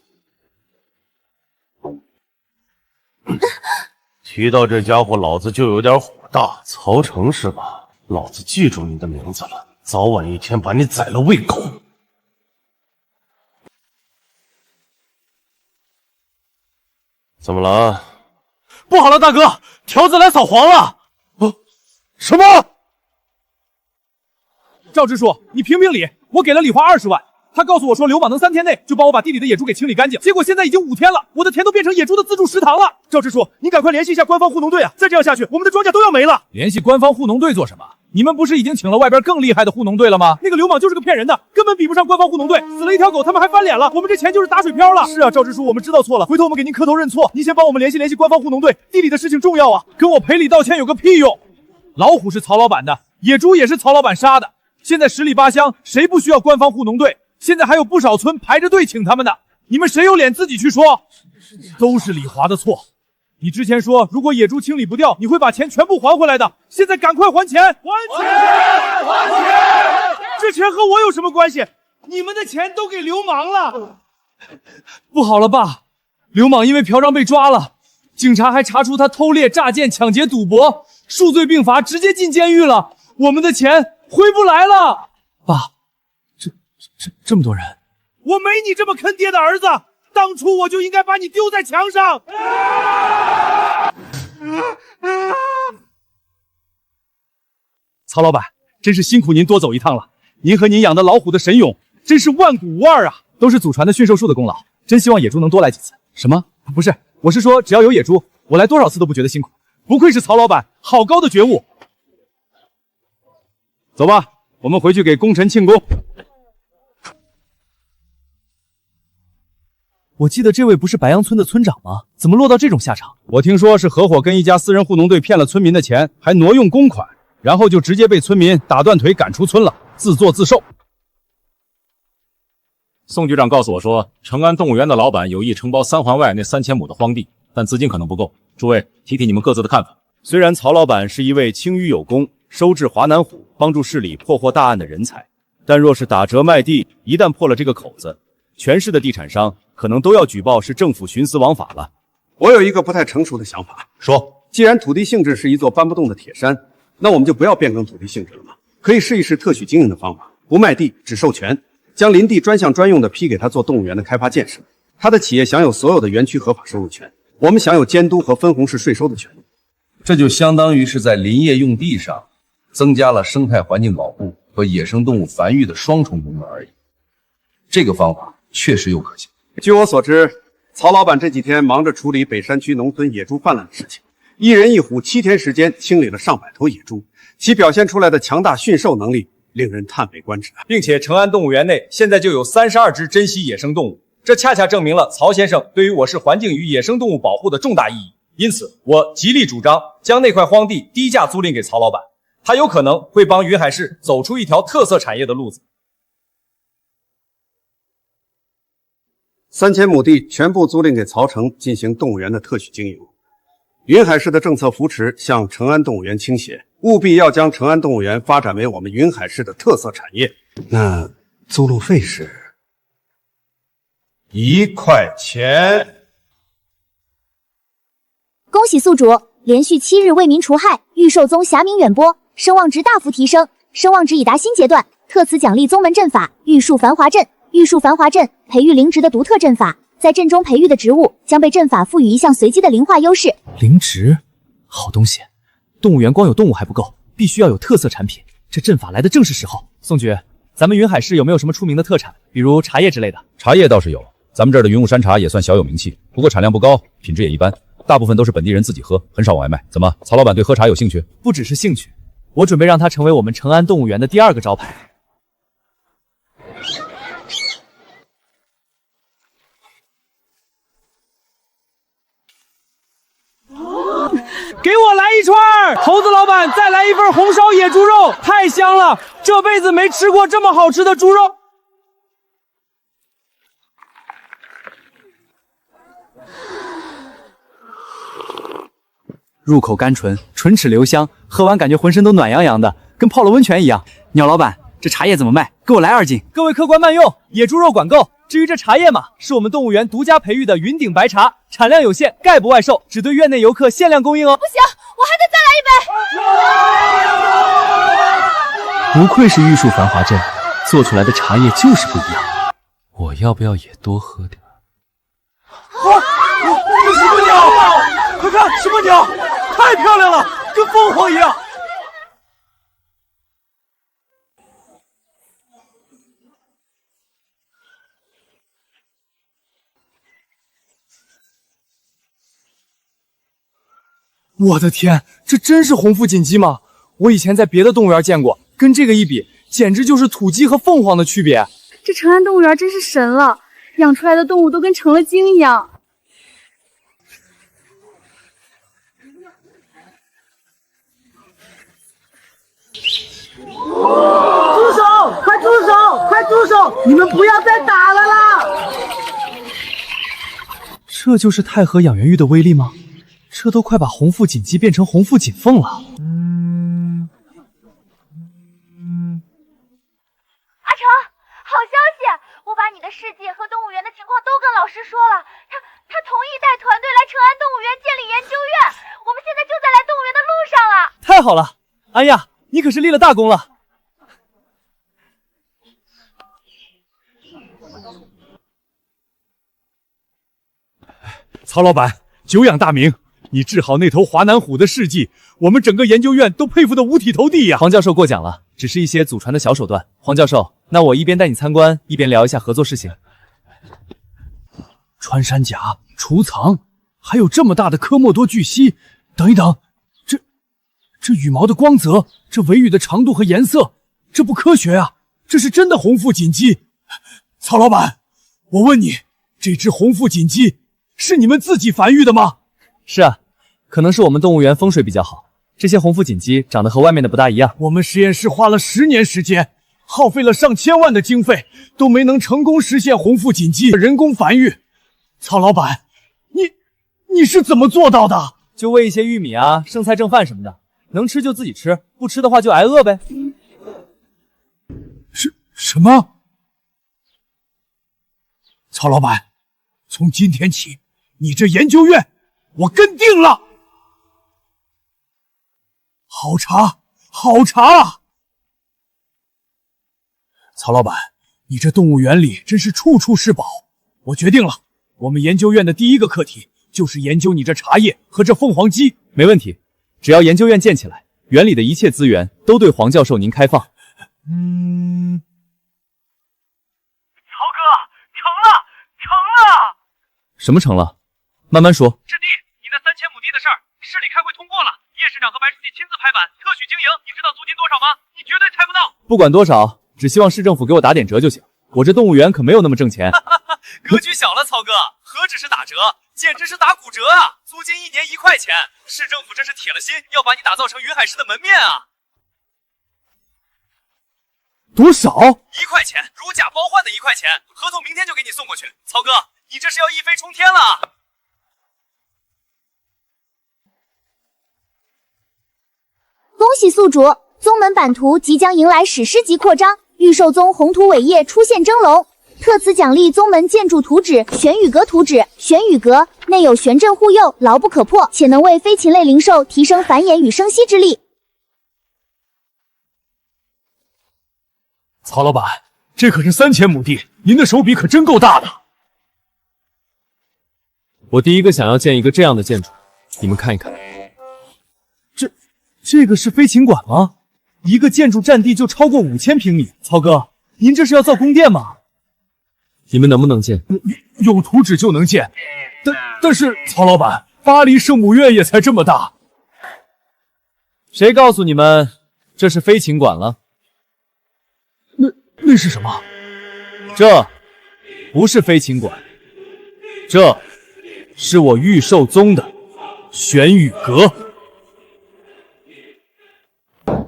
提到这家伙，老子就有点火大。曹成是吧？老子记住你的名字了，早晚一天把你宰了喂狗。怎么了？不好了，大哥，条子来扫黄了！什么？赵支书，你评评理，我给了李华20万。他告诉我说，刘莽能3天内就帮我把地里的野猪给清理干净，结果现在已经5天了，我的田都变成野猪的自助食堂了。赵支书，你赶快联系一下官方护农队啊！再这样下去，我们的庄稼都要没了。联系官方护农队做什么？你们不是已经请了外边更厉害的护农队了吗？那个刘莽就是个骗人的，根本比不上官方护农队。死了一条狗，他们还翻脸了，我们这钱就是打水漂了。是啊，赵支书，我们知道错了，回头我们给您磕头认错。您先帮我们联系联系官方护农队，地里的事情重要啊，跟我赔礼道歉有个屁用！老虎是曹老板的，野猪也是曹老板杀的。现在10里8乡，谁不需要官方护农队？现在还有不少村排着队请他们的，你们谁有脸自己去说？都是李华的错。你之前说如果野猪清理不掉，你会把钱全部还回来的，现在赶快还钱！还钱！还钱！这钱和我有什么关系？你们的钱都给流氓了。不好了，爸，刘莽因为嫖娼被抓了，警察还查出他偷猎、诈骗、抢劫、赌博，数罪并罚，直接进监狱了。我们的钱回不来了。爸，这么多人，我没你这么坑爹的儿子，当初我就应该把你丢在墙上。曹老板，真是辛苦您多走一趟了。您和您养的老虎的神勇，真是万古无二啊！都是祖传的驯兽术的功劳，真希望野猪能多来几次。什么？不是，我是说只要有野猪，我来多少次都不觉得辛苦。不愧是曹老板，好高的觉悟。走吧，我们回去给功臣庆功。我记得这位不是白杨村的村长吗？怎么落到这种下场？我听说是合伙跟一家私人护农队骗了村民的钱，还挪用公款，然后就直接被村民打断腿赶出村了，自作自受。宋局长告诉我说，成安动物园的老板有意承包3环外那3000亩的荒地，但资金可能不够。诸位提提你们各自的看法。虽然曹老板是一位清淤有功、收治华南虎、帮助市里破获大案的人才，但若是打折卖地，一旦破了这个口子，全市的地产商可能都要举报是政府徇私枉法了。我有一个不太成熟的想法，说，既然土地性质是一座搬不动的铁山，那我们就不要变更土地性质了嘛，可以试一试特许经营的方法，不卖地，只授权，将林地专项专用的批给他做动物园的开发建设，他的企业享有所有的园区合法收入权，我们享有监督和分红式税收的权利。这就相当于是在林业用地上增加了生态环境保护和野生动物繁育的双重功能而已。这个方法确实有可行。据我所知，曹老板这几天忙着处理北山区农村野猪泛滥的事情，一人一虎7天时间清理了上百头野猪，其表现出来的强大驯兽能力令人叹为观止，并且成安动物园内现在就有32只珍稀野生动物，这恰恰证明了曹先生对于我市环境与野生动物保护的重大意义。因此，我极力主张将那块荒地低价租赁给曹老板，他有可能会帮云海市走出一条特色产业的路子。3000亩地全部租赁给曹城进行动物园的特许经营。云海市的政策扶持向成安动物园倾斜，务必要将成安动物园发展为我们云海市的特色产业。那租路费是1块钱。恭喜宿主连续7日为民除害，御兽宗侠名远播，声望值大幅提升，声望值已达新阶段。特此奖励宗门阵法玉树繁华阵。玉树繁华阵培育灵植的独特阵法，在阵中培育的植物将被阵法赋予一项随机的灵化优势。灵植，好东西。动物园光有动物还不够，必须要有特色产品。这阵法来的正是时候。宋局，咱们云海市有没有什么出名的特产，比如茶叶之类的？茶叶倒是有，咱们这儿的云雾山茶也算小有名气，不过产量不高，品质也一般。大部分都是本地人自己喝，很少往外卖。怎么，曹老板对喝茶有兴趣？不只是兴趣，我准备让它成为我们成安动物园的第2个招牌。给我来一串！猴子老板，再来一份红烧野猪肉，太香了！这辈子没吃过这么好吃的猪肉。入口甘醇，唇齿留香，喝完感觉浑身都暖洋洋的，跟泡了温泉一样。鸟老板，这茶叶怎么卖？给我来2斤。各位客官慢用，野猪肉管够。至于这茶叶嘛，是我们动物园独家培育的云顶白茶，产量有限，概不外售，只对院内游客限量供应哦。不行，我还得再来一杯。不愧是玉树繁华镇，做出来的茶叶就是不一样。我要不要也多喝点？什么鸟？快看，什么鸟？太漂亮了，跟凤凰一样。我的天，这真是红腹锦鸡吗？我以前在别的动物园见过，跟这个一比，简直就是土鸡和凤凰的区别。这成安动物园真是神了，养出来的动物都跟成了精一样。住手！快住手！快住手！你们不要再打了啦！这就是太和养元玉的威力吗？这都快把红腹锦鸡变成红腹锦凤了。阿成，好消息！我把你的事迹和动物园的情况都跟老师说了，他同意带团队来成安动物园建立研究院，我们现在就在来动物园的路上了。太好了，安亚，你可是立了大功了。曹老板，久仰大名，你治好那头华南虎的事迹，我们整个研究院都佩服得五体投地呀！黄教授过奖了，只是一些祖传的小手段。黄教授，那我一边带你参观，一边聊一下合作事情。穿山甲、储藏，还有这么大的科莫多巨蜥，等一等，这羽毛的光泽，这尾羽的长度和颜色，这不科学啊！这是真的红腹锦鸡。曹老板，我问你，这只红腹锦鸡是你们自己繁育的吗？是啊，可能是我们动物园风水比较好，这些红腹锦鸡长得和外面的不大一样。我们实验室花了10年时间，耗费了上千万的经费，都没能成功实现红腹锦鸡的人工繁育。曹老板，你是怎么做到的？就喂一些玉米啊、剩菜剩饭什么的，能吃就自己吃，不吃的话就挨饿呗。什么？曹老板，从今天起，你这研究院我跟定了。好茶，好茶！曹老板，你这动物园里真是处处是宝。我决定了，我们研究院的第一个课题就是研究你这茶叶和这凤凰鸡。没问题，只要研究院建起来，园里的一切资源都对黄教授您开放。曹哥，成了！什么成了？慢慢说。师弟，你那3000亩地的事儿，市里开会通过了，叶市长和白书记亲自拍板，特许经营。你知道租金多少吗？你绝对猜不到。不管多少，只希望市政府给我打点折就行。我这动物园可没有那么挣钱。格局小了，曹哥，何止是打折，简直是打骨折啊！租金1年1块钱，市政府这是铁了心要把你打造成云海市的门面啊！多少？1块钱，如假包换的1块钱，合同明天就给你送过去。曹哥，你这是要一飞冲天了！恭喜宿主，宗门版图即将迎来史诗级扩张，御兽宗宏图伟业出现峥嵘。特此奖励宗门建筑图纸玄羽阁图纸，玄羽阁内有玄阵护佑，牢不可破，且能为飞禽类灵兽提升繁衍与生息之力。曹老板，这可是3000亩地，您的手笔可真够大的。我第一个想要建一个这样的建筑，你们看一看。这个是飞禽馆吗？一个建筑占地就超过5000平米。曹哥，您这是要造宫殿吗？你们能不能建？有图纸就能建，但是曹老板，巴黎圣母院也才这么大。谁告诉你们这是飞禽馆了？那是什么？这不是飞禽馆，这是我御兽宗的玄羽阁。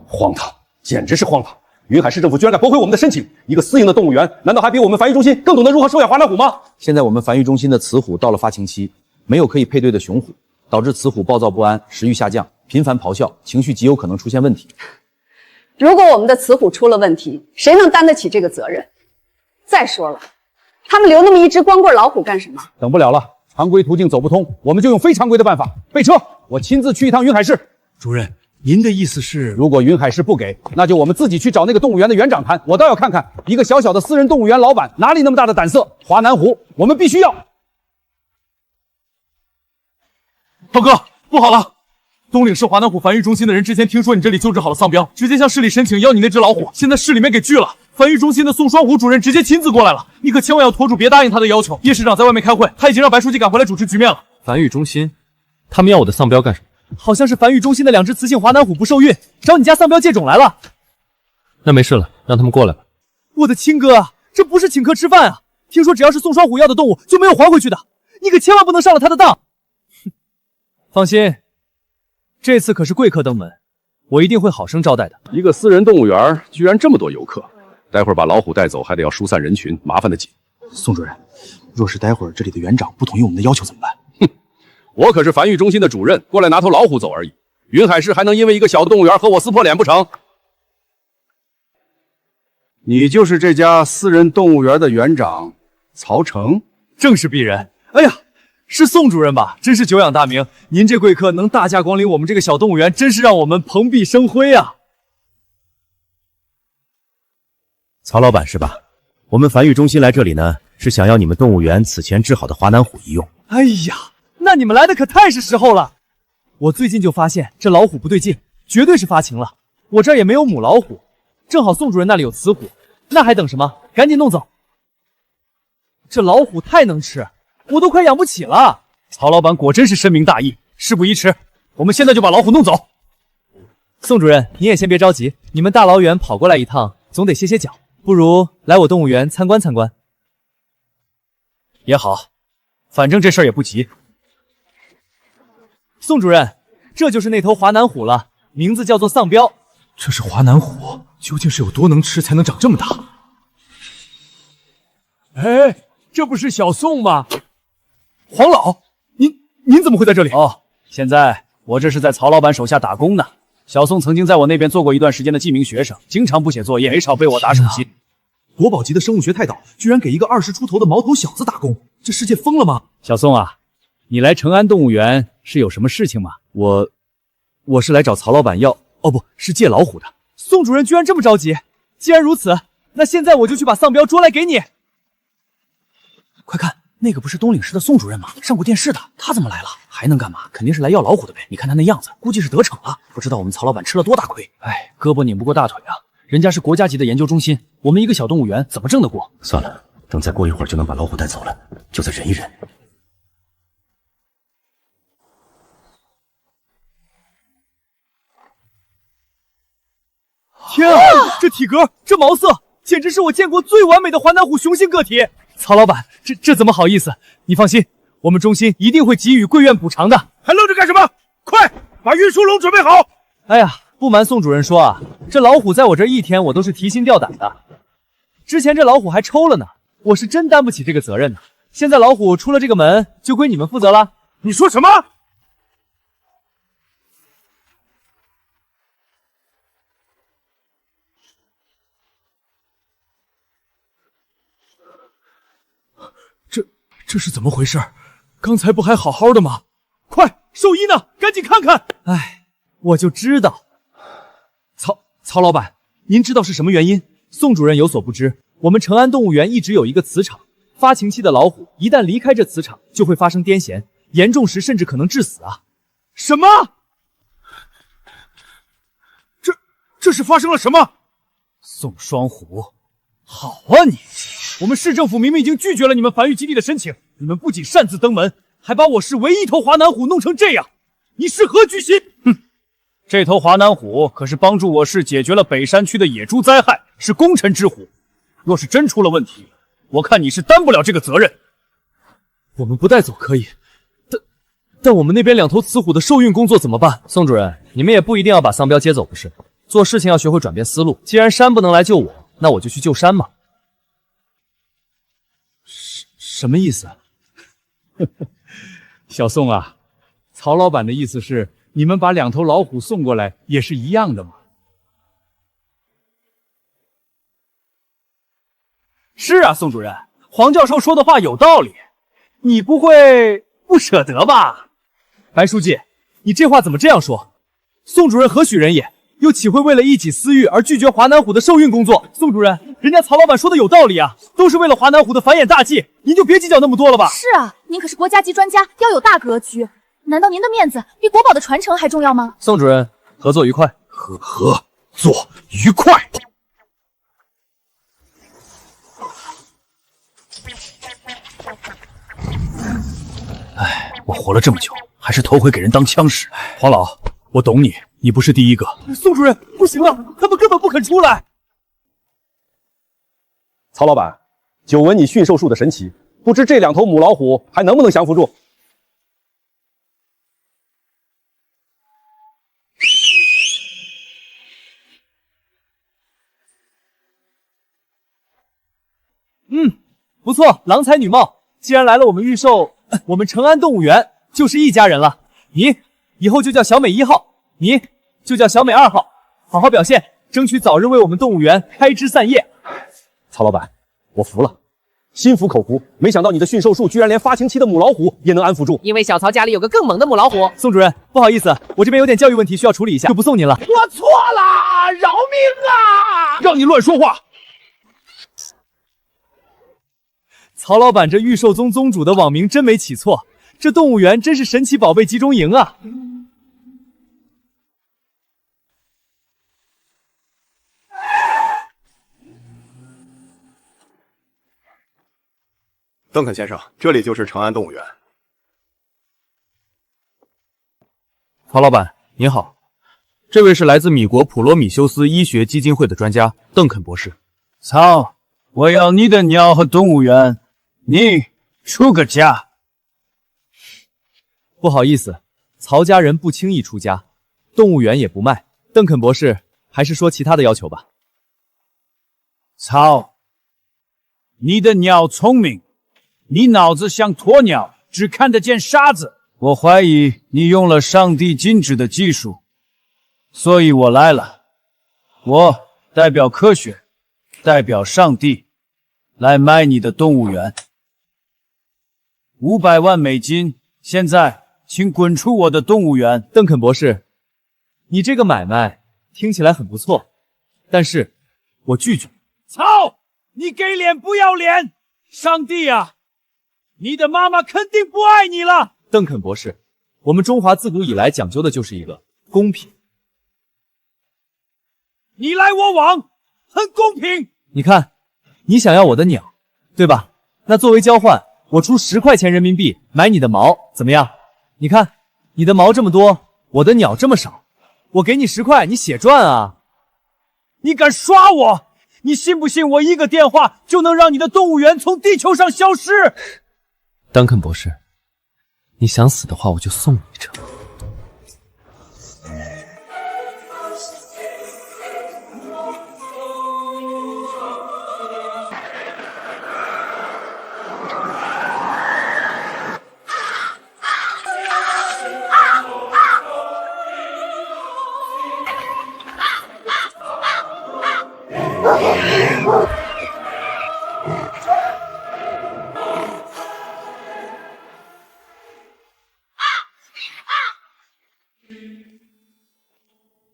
荒唐，简直是荒唐！云海市政府居然敢驳回我们的申请！一个私营的动物园，难道还比我们繁育中心更懂得如何收养华南虎吗？现在我们繁育中心的雌虎到了发情期，没有可以配对的雄虎，导致雌虎暴躁不安，食欲下降，频繁咆哮，情绪极有可能出现问题。如果我们的雌虎出了问题，谁能担得起这个责任？再说了，他们留那么一只光棍老虎干什么？等不了了，常规途径走不通，我们就用非常规的办法。备车，我亲自去一趟云海市。主任，您的意思是，如果云海市不给，那就我们自己去找那个动物园的园长谈。我倒要看看一个小小的私人动物园老板哪里那么大的胆色。华南虎，我们必须要。涛哥，不好了！东岭市华南虎繁育中心的人之前听说你这里救治好了丧标，直接向市里申请要你那只老虎，现在市里面给拒了。繁育中心的宋双虎主任直接亲自过来了，你可千万要拖住，别答应他的要求。叶市长在外面开会，他已经让白书记赶回来主持局面了。繁育中心，他们要我的丧标干什么？好像是繁育中心的2只雌性华南虎不受孕，找你家丧标借种来了。那没事了，让他们过来吧。我的亲哥啊，这不是请客吃饭啊！听说只要是宋双虎要的动物就没有还回去的，你可千万不能上了他的当。放心，这次可是贵客登门，我一定会好生招待的。一个私人动物园居然这么多游客，待会儿把老虎带走还得要疏散人群，麻烦的紧。宋主任，若是待会儿这里的园长不同意我们的要求怎么办？我可是繁育中心的主任，过来拿头老虎走而已。云海市还能因为一个小动物园和我撕破脸不成？你就是这家私人动物园的园长曹成？正是鄙人。哎呀，是宋主任吧？真是久仰大名，您这贵客能大驾光临我们这个小动物园，真是让我们蓬荜生辉啊！曹老板是吧？我们繁育中心来这里呢，是想要你们动物园此前治好的华南虎一用。哎呀，那你们来的可太是时候了！我最近就发现这老虎不对劲，绝对是发情了。我这儿也没有母老虎，正好宋主任那里有雌虎，那还等什么？赶紧弄走！这老虎太能吃，我都快养不起了。曹老板果真是深明大义，事不宜迟，我们现在就把老虎弄走。宋主任，你也先别着急，你们大老远跑过来一趟，总得歇歇脚，不如来我动物园参观参观。也好，反正这事儿也不急。宋主任，这就是那头华南虎了，名字叫做丧彪。这是华南虎，究竟是有多能吃才能长这么大？哎，这不是小宋吗？黄老，您怎么会在这里？哦，现在我这是在曹老板手下打工呢。小宋曾经在我那边做过一段时间的记名学生，经常不写作业，没少被我打手心。国宝级的生物学泰导居然给一个20出头的毛头小子打工，这世界疯了吗？小宋啊，你来成安动物园是有什么事情吗？我是来找曹老板要，哦不是借老虎的。宋主任居然这么着急，既然如此，那现在我就去把丧彪捉来给你。快看，那个不是东岭市的宋主任吗？上过电视的，他怎么来了？还能干嘛？肯定是来要老虎的呗。你看他那样子，估计是得逞了。不知道我们曹老板吃了多大亏。哎，胳膊拧不过大腿啊！人家是国家级的研究中心，我们一个小动物园怎么挣得过？算了，等再过一会儿就能把老虎带走了，就再忍一忍。天啊，这体格，这毛色，简直是我见过最完美的华南虎雄性个体。曹老板，这怎么好意思？你放心，我们中心一定会给予贵院补偿的。还愣着干什么？快把运输笼准备好！哎呀，不瞒宋主任说啊，这老虎在我这一天我都是提心吊胆的。之前这老虎还抽了呢，我是真担不起这个责任呢。现在老虎出了这个门，就归你们负责了。你说什么？这是怎么回事？刚才不还好好的吗？快，兽医呢？赶紧看看！哎，我就知道。曹老板，您知道是什么原因？宋主任有所不知，我们成安动物园一直有一个磁场，发情期的老虎一旦离开这磁场，就会发生癫痫，严重时甚至可能致死啊！什么？这是发生了什么？宋双虎，好啊你！我们市政府明明已经拒绝了你们繁育基地的申请，你们不仅擅自登门，还把我市唯一一头华南虎弄成这样，你是何居心？哼，这头华南虎可是帮助我市解决了北山区的野猪灾害，是功臣之虎。若是真出了问题，我看你是担不了这个责任。我们不带走可以，但我们那边2头雌虎的受孕工作怎么办？宋主任，你们也不一定要把丧彪接走不是？做事情要学会转变思路，既然山不能来救我，那我就去救山嘛。什么意思？小宋啊，曹老板的意思是，你们把2头老虎送过来也是一样的吗？是啊，宋主任，黄教授说的话有道理，你不会不舍得吧？白书记，你这话怎么这样说？宋主任何许人也？又岂会为了一己私欲而拒绝华南虎的受孕工作？宋主任，人家曹老板说的有道理啊，都是为了华南虎的繁衍大计，您就别计较那么多了吧。是啊，您可是国家级专家，要有大格局。难道您的面子比国宝的传承还重要吗？宋主任，合作愉快。合作愉快。哎，我活了这么久，还是头回给人当枪使。黄老，我懂你，你不是第一个。宋主任，不行了，他们根本不肯出来。曹老板，久闻你驯兽术的神奇，不知这2头母老虎还能不能降服住？不错，郎才女貌。既然来了我们预售，我们成安动物园就是一家人了。你以后就叫小美1号，你就叫小美2号，好好表现，争取早日为我们动物园开枝散叶。曹老板，我服了，心服口服。没想到你的驯兽术居然连发情期的母老虎也能安抚住。因为小曹家里有个更猛的母老虎。宋主任，不好意思，我这边有点教育问题需要处理一下，就不送您了。我错了，饶命啊！让你乱说话！曹老板这御兽宗宗主的网名真没起错，这动物园真是神奇宝贝集中营啊！邓肯先生，这里就是成安动物园。曹老板您好，这位是来自米国普罗米修斯医学基金会的专家邓肯博士。曹，我要你的鸟和动物园，你出个家。不好意思，曹家人不轻易出家，动物园也不卖。邓肯博士，还是说其他的要求吧。曹，你的鸟聪明，你脑子像鸵鸟，只看得见沙子。我怀疑你用了上帝禁止的技术，所以我来了。我代表科学，代表上帝，来买你的动物园。500万美金，现在请滚出我的动物园。邓肯博士，你这个买卖听起来很不错，但是我拒绝。操！你给脸不要脸！上帝啊，你的妈妈肯定不爱你了。邓肯博士，我们中华自古以来讲究的就是一个公平。你来我往，很公平。你看，你想要我的鸟，对吧？那作为交换，我出10块钱人民币买你的毛，怎么样？你看，你的毛这么多，我的鸟这么少，我给你10块，你血赚啊！你敢耍我？你信不信我一个电话就能让你的动物园从地球上消失？邓肯博士，你想死的话，我就送你一程。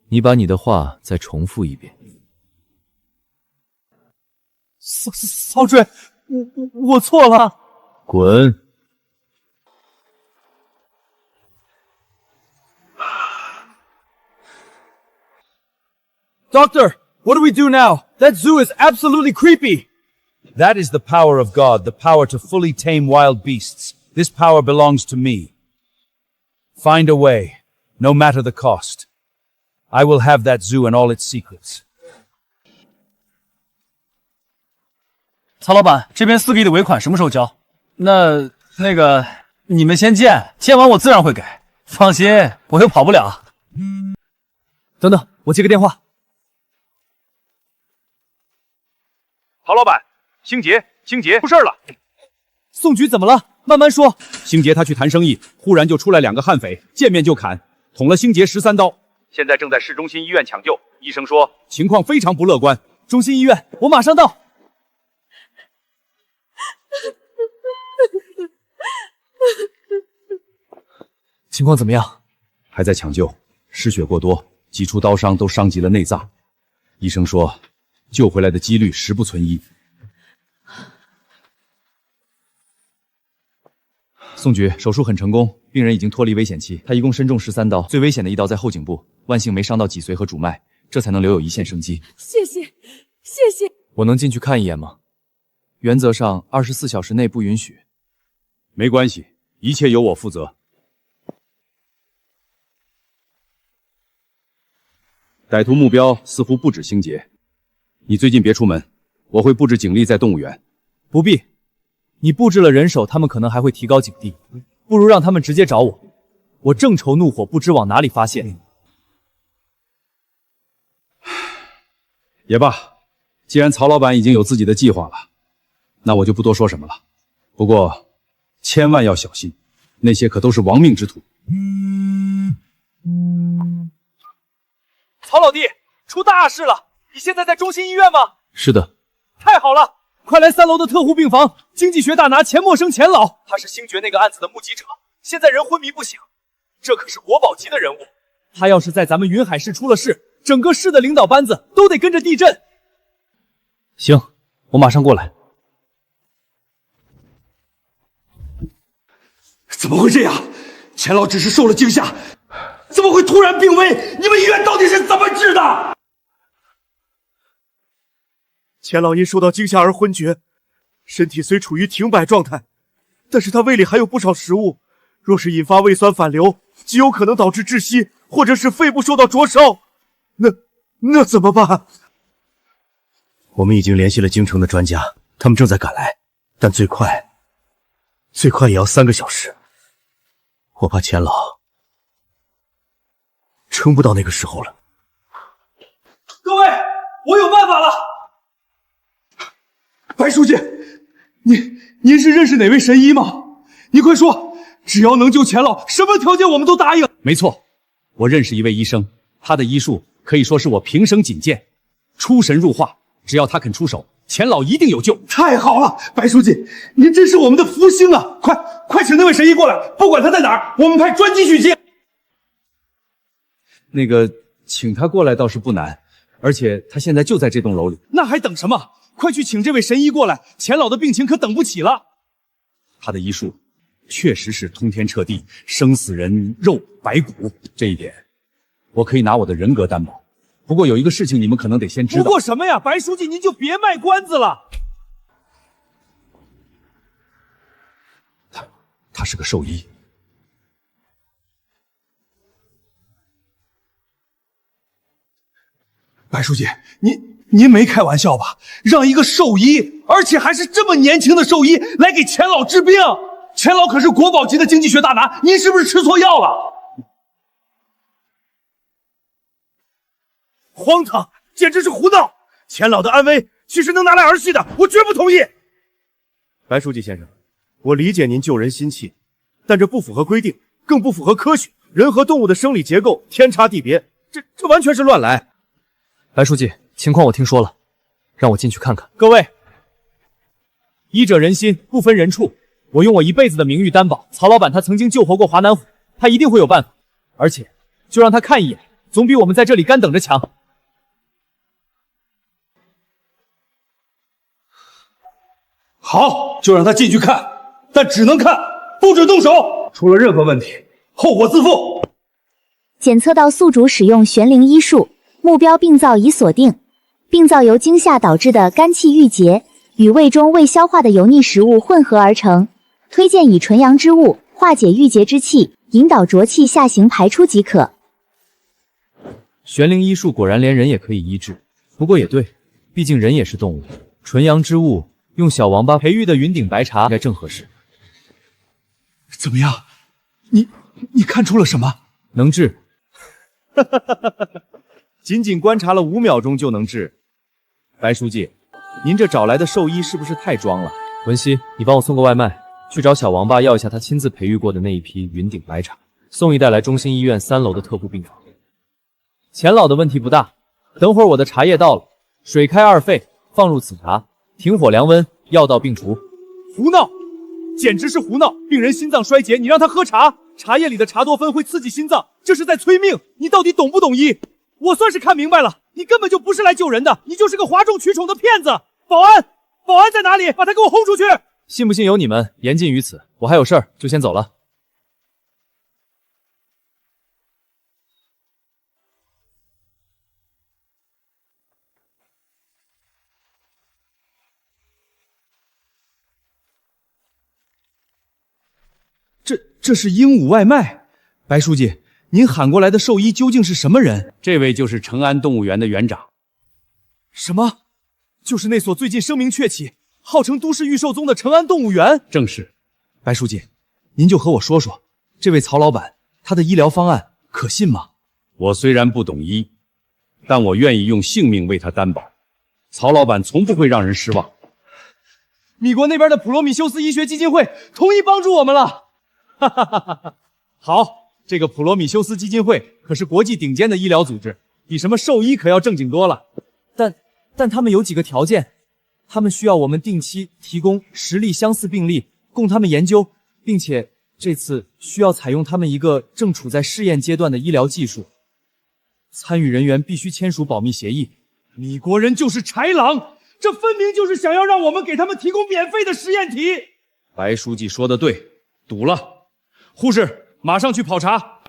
你把你的话再重复一遍。曹追，我错了。滚！Doctor, what do we do now? That zoo is absolutely creepy. That is the power of God, the power to fully tame wild beasts. This power belongs to me. Find a way, no matter the cost. I will have that zoo and all its secrets. 曹老板，这边4个亿的尾款什么时候交？那个，你们先见，见完我自然会给。放心，我又跑不了。等等，我接个电话。曹老板，星杰出事了！宋局怎么了？慢慢说。星杰他去谈生意，忽然就出来2个悍匪，见面就砍，捅了星杰13刀。现在正在市中心医院抢救，医生说情况非常不乐观。中心医院，我马上到。情况怎么样？还在抢救，失血过多，几处刀伤都伤及了内脏。医生说，救回来的几率10不存1。宋局，手术很成功，病人已经脱离危险期。他一共身中13刀，最危险的一刀在后颈部，万幸没伤到脊髓和主脉，这才能留有一线生机。谢谢。我能进去看一眼吗？原则上24小时内不允许。没关系，一切由我负责。歹徒目标似乎不止星杰，你最近别出门，我会布置警力在动物园。不必，你布置了人手，他们可能还会提高警惕，不如让他们直接找我。我正愁怒火不知往哪里发泄。也罢，既然曹老板已经有自己的计划了，那我就不多说什么了。不过千万要小心，那些可都是亡命之徒。曹老弟，出大事了！你现在在中心医院吗？是的。太好了，快来3楼的特护病房，经济学大拿钱默生钱老，他是星爵那个案子的目击者，现在人昏迷不醒，这可是国宝级的人物。他要是在咱们云海市出了事，整个市的领导班子都得跟着地震。行，我马上过来。怎么会这样？钱老只是受了惊吓，怎么会突然病危？你们医院到底是怎么治的？钱老因受到惊吓而昏厥，身体虽处于停摆状态，但是他胃里还有不少食物，若是引发胃酸反流，极有可能导致窒息，或者使肺部受到灼烧。那怎么办？我们已经联系了京城的专家，他们正在赶来，但最快最快也要3个小时。我怕钱老撑不到那个时候了。各位，我有办法了。白书记，您是认识哪位神医吗？你快说，只要能救钱老，什么条件我们都答应。没错，我认识一位医生，他的医术可以说是我平生仅见，出神入化，只要他肯出手，钱老一定有救。太好了，白书记，您真是我们的福星啊！快请那位神医过来，不管他在哪儿，我们派专机去接。那个，请他过来倒是不难，而且他现在就在这栋楼里。那还等什么？快去请这位神医过来，钱老的病情可等不起了。他的医术确实是通天彻地，生死人肉白骨，这一点我可以拿我的人格担保。不过有一个事情你们可能得先知道。不过什么呀，白书记您就别卖关子了。他是个兽医。白书记，您没开玩笑吧？让一个兽医，而且还是这么年轻的兽医来给钱老治病？钱老可是国宝级的经济学大拿，您是不是吃错药了？荒唐，简直是胡闹！钱老的安危岂是能拿来儿戏的？我绝不同意。白书记先生，我理解您救人心切，但这不符合规定，更不符合科学。人和动物的生理结构天差地别，这完全是乱来。白书记，情况我听说了，让我进去看看。各位，医者仁心，不分人处。我用我一辈子的名誉担保，曹老板他曾经救活过华南虎，他一定会有办法。而且，就让他看一眼，总比我们在这里干等着强。好，就让他进去看，但只能看，不准动手。出了任何问题，后果自负。检测到宿主使用玄灵医术，目标病灶已锁定。病灶由惊吓导致的肝气郁结与胃中未消化的油腻食物混合而成，推荐以纯阳之物化解郁结之气，引导浊气下行排出即可。玄灵医术果然连人也可以医治，不过也对，毕竟人也是动物。纯阳之物，用小王八培育的云顶白茶应该正合适。怎么样？你看出了什么？能治。仅仅观察了5秒钟就能治。白书记，您这找来的兽医是不是太装了？文熙，你帮我送个外卖，去找小王八要一下他亲自培育过的那一批云顶白茶，送一袋来中心医院3楼的特护病房。钱老的问题不大，等会儿我的茶叶到了，水开2沸，放入此茶，停火凉温，药到病除。胡闹，简直是胡闹！病人心脏衰竭，你让他喝茶，茶叶里的茶多酚会刺激心脏，这是在催命。你到底懂不懂医？我算是看明白了，你根本就不是来救人的，你就是个哗众取宠的骗子！保安在哪里？把他给我轰出去！信不信由你们，言尽于此。我还有事儿，就先走了。这是鹦鹉外卖。白书记，您喊过来的兽医究竟是什么人？这位就是成安动物园的园长。什么？就是那所最近声名鹊起、号称都市御兽宗的成安动物园？正是。白书记，您就和我说说，这位曹老板他的医疗方案可信吗？我虽然不懂医，但我愿意用性命为他担保。曹老板从不会让人失望。米国那边的普罗米修斯医学基金会同意帮助我们了。哈哈哈哈！好，这个普罗米修斯基金会可是国际顶尖的医疗组织，比什么兽医可要正经多了。但他们有几个条件，他们需要我们定期提供实例相似病例供他们研究，并且这次需要采用他们一个正处在试验阶段的医疗技术，参与人员必须签署保密协议。米国人就是豺狼，这分明就是想要让我们给他们提供免费的实验体。白书记说的对，堵了。护士，马上去跑查。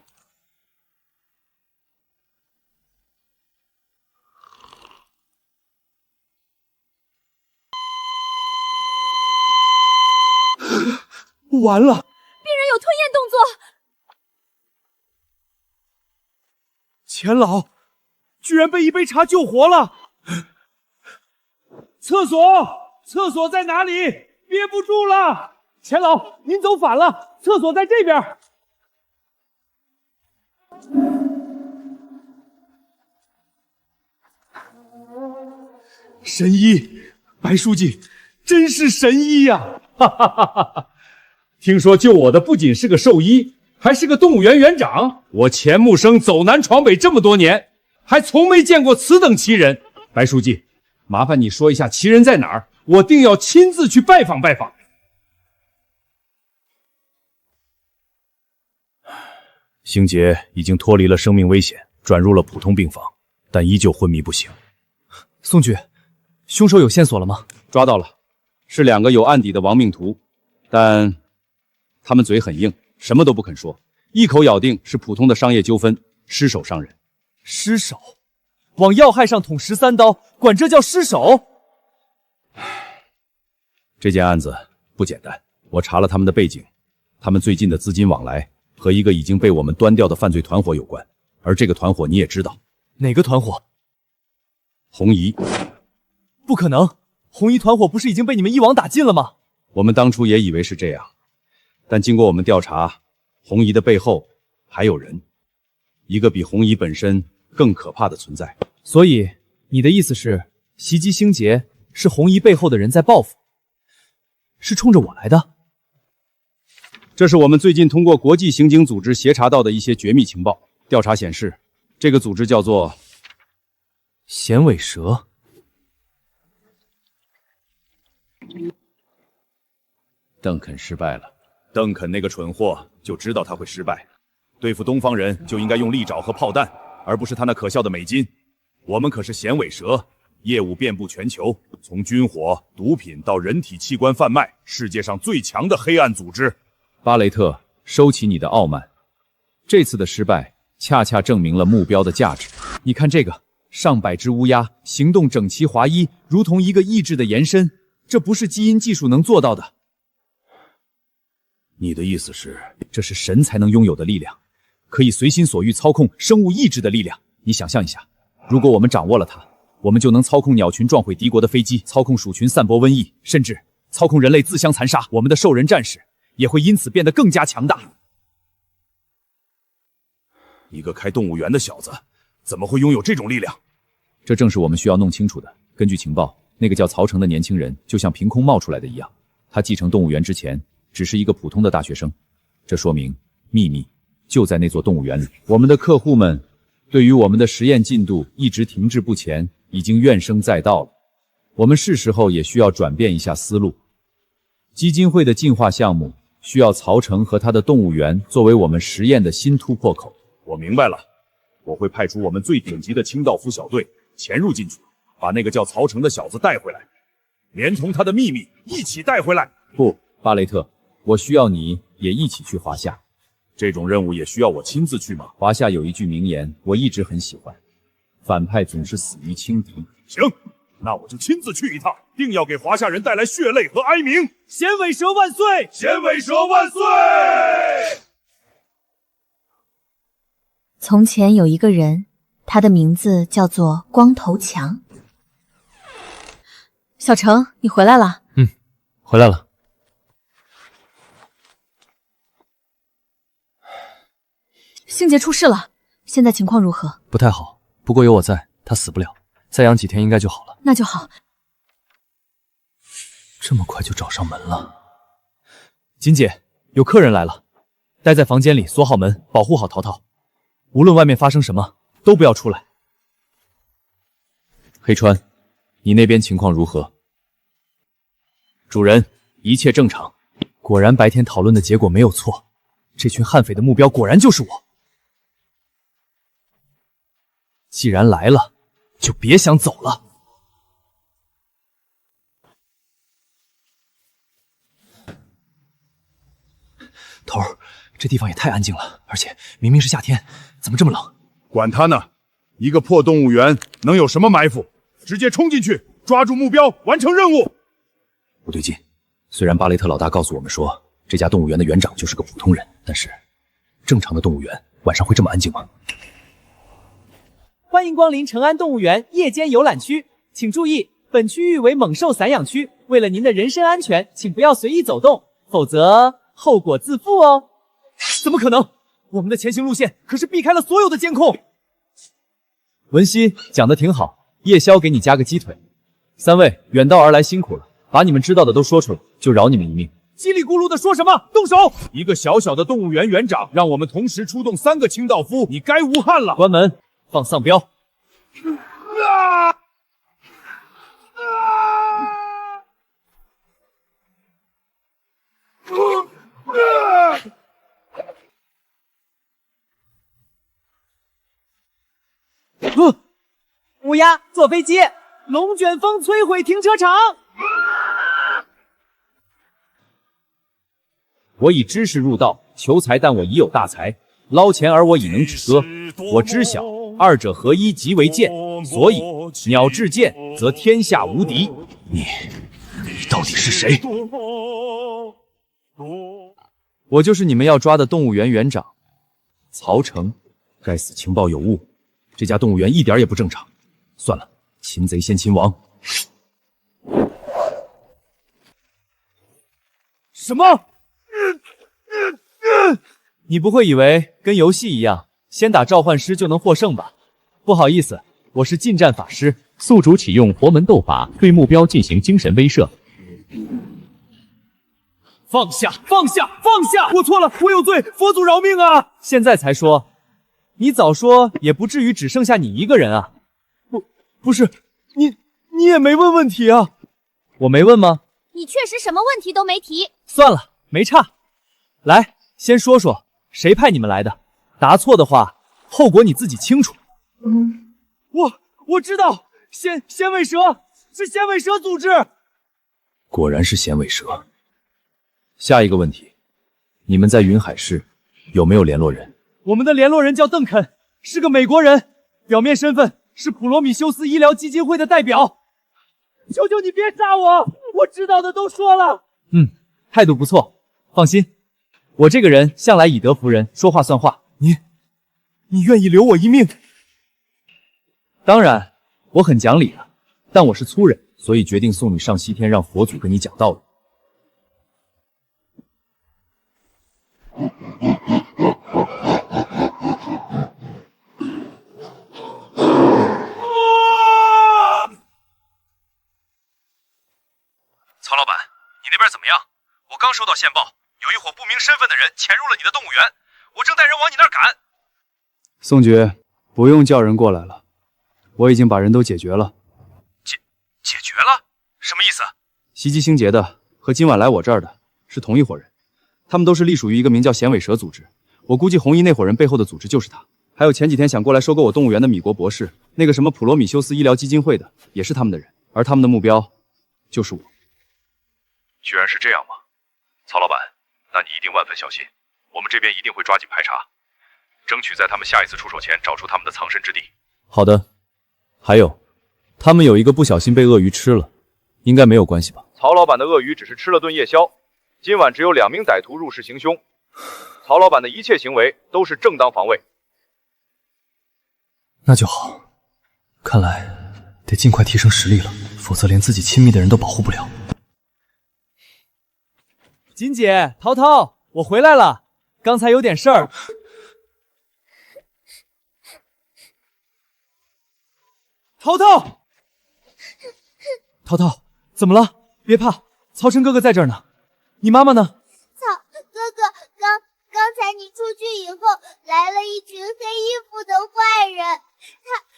完了，病人有吞咽动作。钱老居然被一杯茶救活了。厕所在哪里？憋不住了，钱老，您走反了，厕所在这边。神医，白书记，真是神医呀！哈哈哈哈！听说救我的不仅是个兽医，还是个动物园园长。我钱木生走南闯北这么多年，还从没见过此等奇人。白书记，麻烦你说一下奇人在哪儿，我定要亲自去拜访拜访。星杰已经脱离了生命危险，转入了普通病房，但依旧昏迷不醒。宋局，凶手有线索了吗？抓到了，是2个有案底的亡命徒，但他们嘴很硬，什么都不肯说，一口咬定是普通的商业纠纷，失手伤人。失手？往要害上捅13刀，管这叫失手？这件案子不简单，我查了他们的背景，他们最近的资金往来和一个已经被我们端掉的犯罪团伙有关，而这个团伙你也知道。哪个团伙？红夷。不可能，红夷团伙不是已经被你们一网打尽了吗？我们当初也以为是这样，但经过我们调查，红夷的背后还有人，一个比红夷本身更可怕的存在。所以你的意思是，袭击星杰是红夷背后的人在报复，是冲着我来的？这是我们最近通过国际刑警组织协查到的一些绝密情报。调查显示，这个组织叫做衔尾蛇。邓肯失败了。邓肯那个蠢货就知道他会失败。对付东方人就应该用利爪和炮弹，而不是他那可笑的美金。我们可是衔尾蛇，业务遍布全球，从军火、毒品到人体器官贩卖，世界上最强的黑暗组织。巴雷特，收起你的傲慢。这次的失败恰恰证明了目标的价值。你看这个，上百只乌鸦行动整齐划一，如同一个意志的延伸，这不是基因技术能做到的。你的意思是，这是神才能拥有的力量，可以随心所欲操控生物意志的力量。你想象一下，如果我们掌握了它，我们就能操控鸟群撞毁敌国的飞机，操控鼠群散播瘟疫，甚至操控人类自相残杀。我们的兽人战士也会因此变得更加强大。一个开动物园的小子，怎么会拥有这种力量？这正是我们需要弄清楚的。根据情报，那个叫曹成的年轻人就像凭空冒出来的一样，他继承动物园之前只是一个普通的大学生，这说明秘密就在那座动物园里。我们的客户们对于我们的实验进度一直停滞不前，已经怨声载道了。我们是时候也需要转变一下思路。基金会的进化项目需要曹成和他的动物园作为我们实验的新突破口。我明白了，我会派出我们最顶级的清道夫小队潜入进去，把那个叫曹成的小子带回来，连同他的秘密一起带回来。不，巴雷特，我需要你也一起去华夏。这种任务也需要我亲自去吗？华夏有一句名言，我一直很喜欢，反派总是死于轻敌。行，那我就亲自去一趟，定要给华夏人带来血泪和哀鸣。衔尾蛇万岁！衔尾蛇万岁！从前有一个人，他的名字叫做光头强。小程，你回来了。回来了。星杰出事了，现在情况如何？不太好，不过有我在，他死不了，再养几天应该就好了。那就好。这么快就找上门了。金姐，有客人来了，待在房间里，锁好门，保护好淘淘，无论外面发生什么，都不要出来。黑川，你那边情况如何？主人，一切正常。果然白天讨论的结果没有错，这群悍匪的目标果然就是我。既然来了，就别想走了。头儿，这地方也太安静了，而且明明是夏天，怎么这么冷？管他呢，一个破动物园能有什么埋伏？直接冲进去，抓住目标，完成任务。不对劲，虽然巴雷特老大告诉我们说这家动物园的园长就是个普通人，但是正常的动物园晚上会这么安静吗？欢迎光临成安动物园夜间游览区，请注意，本区域为猛兽散养区，为了您的人身安全，请不要随意走动。否则后果自负哦。怎么可能？我们的前行路线可是避开了所有的监控。文熙讲的挺好，夜宵给你加个鸡腿。三位远道而来辛苦了，把你们知道的都说出来，就饶你们一命。叽里咕噜的说什么？动手！一个小小的动物园园长，让我们同时出动3个清道夫，你该无憾了。关门，放丧标。乌鸦坐飞机，龙卷风摧毁停车场。我以知识入道，求财但我已有大财，捞钱而我已能止戈。我知晓二者合一即为剑，所以鸟至剑，则天下无敌。你到底是谁？我就是你们要抓的动物园园长曹成。该死，情报有误，这家动物园一点也不正常。算了，擒贼先擒王。什么？你不会以为跟游戏一样，先打召唤师就能获胜吧？不好意思，我是近战法师。宿主启用佛门斗法，对目标进行精神威慑。放下，放下，放下！我错了，我有罪，佛祖饶命啊！现在才说，你早说也不至于只剩下你一个人啊！不是，你也没问问题啊？我没问吗？你确实什么问题都没提。算了，没差。来，先说说谁派你们来的？答错的话，后果你自己清楚。我知道，纤尾蛇是纤尾蛇组织。果然是纤尾蛇。下一个问题，你们在云海市有没有联络人？我们的联络人叫邓肯，是个美国人，表面身份是普罗米修斯医疗基金会的代表。求求你别杀我，我知道的都说了。态度不错，放心，我这个人向来以德服人，说话算话。你愿意留我一命？当然，我很讲理的，但我是粗人，所以决定送你上西天，让佛祖跟你讲道理。曹老板，你那边怎么样？我刚收到线报，有一伙不明身份的人潜入了你的动物园，我正带人往你那儿赶。宋局，不用叫人过来了，我已经把人都解决了。解决了？什么意思？袭击星杰的和今晚来我这儿的是同一伙人，他们都是隶属于一个名叫衔尾蛇组织。我估计红衣那伙人背后的组织就是他。还有前几天想过来收购我动物园的米国博士，那个什么普罗米修斯医疗基金会的，也是他们的人，而他们的目标就是我。居然是这样吗？曹老板，那你一定万分小心，我们这边一定会抓紧排查，争取在他们下一次出手前找出他们的藏身之地。好的。还有，他们有一个不小心被鳄鱼吃了，应该没有关系吧？曹老板的鳄鱼只是吃了顿夜宵，今晚只有2名歹徒入室行凶，曹老板的一切行为都是正当防卫。那就好，看来得尽快提升实力了，否则连自己亲密的人都保护不了。锦姐，淘淘，我回来了，刚才有点事儿。淘淘，淘淘，怎么了？别怕，曹晨哥哥在这儿呢。你妈妈呢？哥哥，刚才你出去以后，来了一群黑衣服的坏人，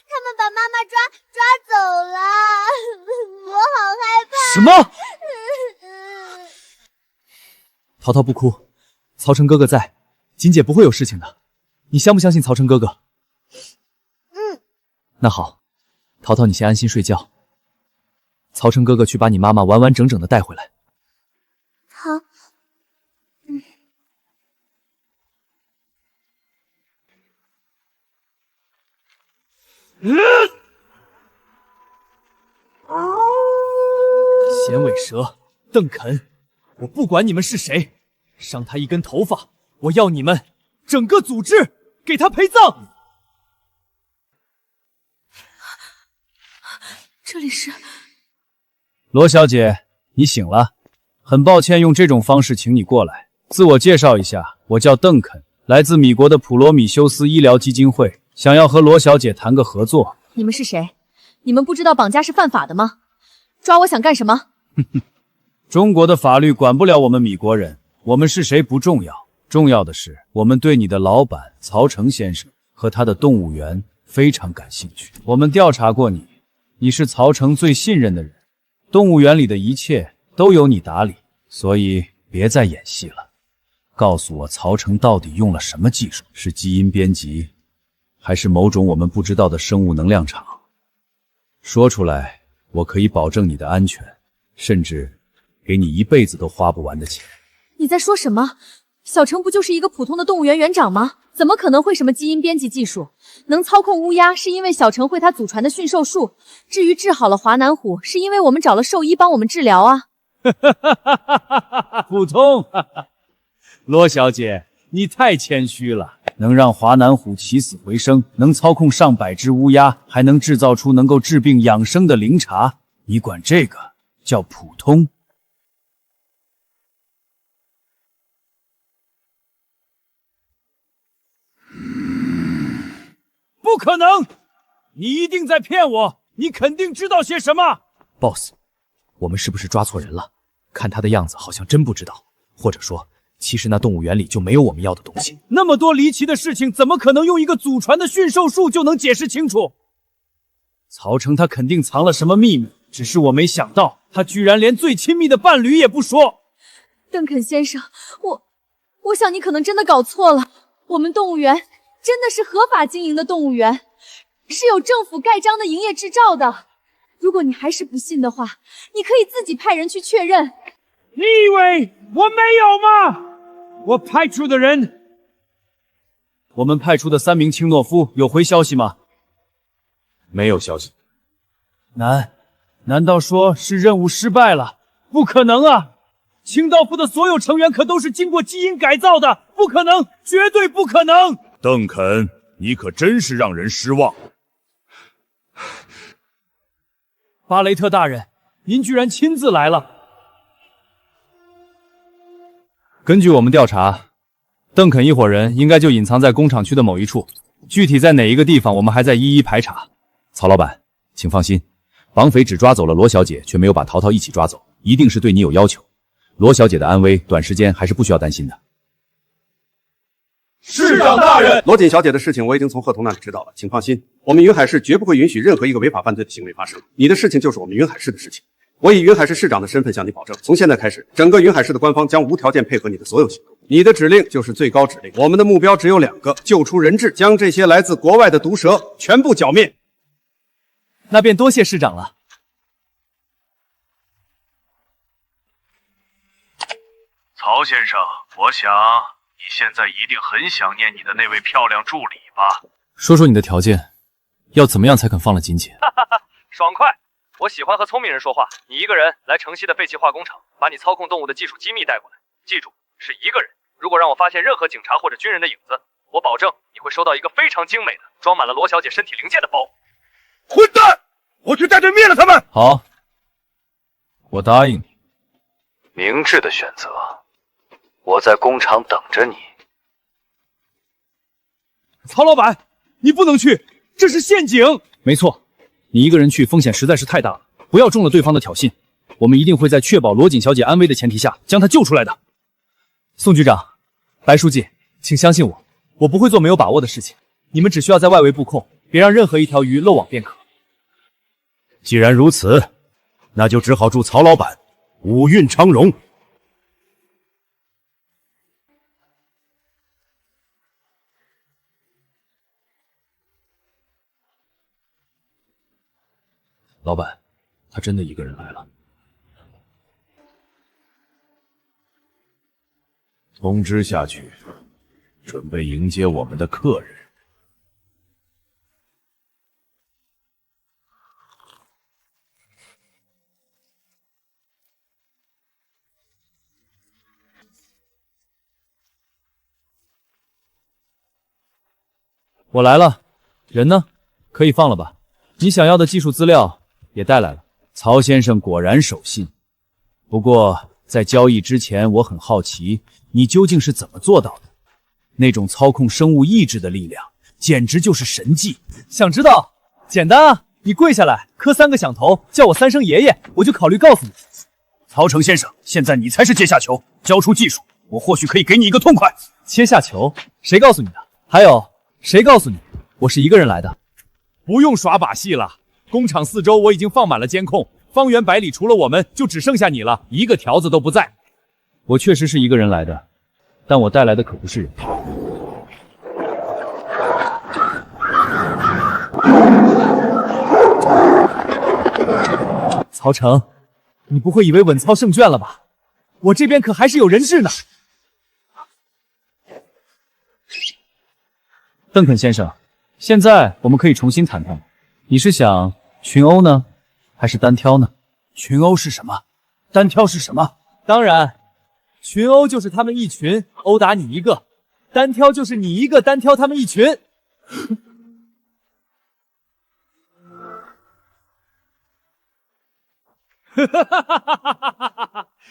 他们把妈妈抓走了，我好害怕。什么？淘淘不哭，曹晨哥哥在，锦姐不会有事情的。你相不相信曹晨哥哥？那好，淘淘你先安心睡觉，曹晨哥哥去把你妈妈完完整整的带回来。好。衔尾蛇，邓肯，我不管你们是谁，伤他一根头发，我要你们整个组织给他陪葬。这里是罗小姐，你醒了。很抱歉用这种方式请你过来。自我介绍一下，我叫邓肯，来自米国的普罗米修斯医疗基金会，想要和罗小姐谈个合作。你们是谁？你们不知道绑架是犯法的吗？抓我想干什么？中国的法律管不了我们米国人，我们是谁不重要，重要的是我们对你的老板曹成先生和他的动物园非常感兴趣。我们调查过你，你是曹成最信任的人，动物园里的一切都由你打理，所以别再演戏了。告诉我曹成到底用了什么技术？是基因编辑，还是某种我们不知道的生物能量场？说出来，我可以保证你的安全，甚至给你一辈子都花不完的钱。你在说什么？小成不就是一个普通的动物园园长吗？怎么可能会什么基因编辑技术？能操控乌鸦是因为小成会他祖传的驯兽术，至于治好了华南虎，是因为我们找了兽医帮我们治疗啊。普通。罗小姐，你太谦虚了。能让华南虎起死回生，能操控上百只乌鸦，还能制造出能够治病养生的灵茶，你管这个叫普通？不可能！你一定在骗我！你肯定知道些什么 ，Boss， 我们是不是抓错人了？看他的样子，好像真不知道，或者说，其实那动物园里就没有我们要的东西。那么多离奇的事情，怎么可能用一个祖传的驯兽术就能解释清楚？曹成他肯定藏了什么秘密，只是我没想到，他居然连最亲密的伴侣也不说。邓肯先生，我想你可能真的搞错了，我们动物园真的是合法经营的动物园，是有政府盖章的营业执照的。如果你还是不信的话，你可以自己派人去确认。你以为我没有吗？我派出的人，我们派出的3名清诺夫有回消息吗？没有消息。难道说是任务失败了？不可能啊！清道夫的所有成员可都是经过基因改造的，不可能，绝对不可能！邓肯，你可真是让人失望。巴雷特大人，您居然亲自来了。根据我们调查，邓肯一伙人应该就隐藏在工厂区的某一处，具体在哪一个地方，我们还在一一排查。曹老板，请放心，绑匪只抓走了罗小姐，却没有把陶陶一起抓走，一定是对你有要求。罗小姐的安危，短时间还是不需要担心的。市长大人，罗锦小姐的事情我已经从贺彤那里知道了，请放心，我们云海市绝不会允许任何一个违法犯罪的行为发生。你的事情就是我们云海市的事情，我以云海市市长的身份向你保证，从现在开始，整个云海市的官方将无条件配合你的所有行动。你的指令就是最高指令，我们的目标只有2个：救出人质，将这些来自国外的毒蛇全部剿灭。那便多谢市长了。曹先生，我想你现在一定很想念你的那位漂亮助理吧？说说你的条件，要怎么样才肯放了锦锦？哈哈哈，爽快！我喜欢和聪明人说话。你一个人来城西的废弃化工厂，把你操控动物的技术机密带过来。记住，是一个人。如果让我发现任何警察或者军人的影子，我保证你会收到一个非常精美的、装满了罗小姐身体零件的包。混蛋！我去带队灭了他们！好，我答应你。明智的选择。我在工厂等着你。曹老板，你不能去，这是陷阱。没错，你一个人去风险实在是太大了，不要中了对方的挑衅。我们一定会在确保罗锦小姐安危的前提下将她救出来的。宋局长，白书记，请相信我，我不会做没有把握的事情。你们只需要在外围布控，别让任何一条鱼漏网便可。既然如此，那就只好祝曹老板五运昌荣。老板，他真的一个人来了。通知下去，准备迎接我们的客人。我来了，人呢？可以放了吧？你想要的技术资料也带来了。曹先生果然守信，不过在交易之前，我很好奇你究竟是怎么做到的。那种操控生物意志的力量，简直就是神迹。想知道？简单啊，你跪下来磕3个响头，叫我3声爷爷，我就考虑告诉你。曹成先生，现在你才是阶下囚，交出技术，我或许可以给你一个痛快。阶下囚？谁告诉你的？还有，谁告诉你我是一个人来的？不用耍把戏了，工厂四周我已经放满了监控，方圆百里除了我们，就只剩下你了，一个条子都不在。我确实是一个人来的，但我带来的可不是人。曹成，你不会以为稳操胜券了吧？我这边可还是有人质呢。邓肯先生，现在我们可以重新谈谈，你是想群殴呢，还是单挑呢？群殴是什么？单挑是什么？当然，群殴就是他们一群殴打你一个，单挑就是你一个单挑他们一群。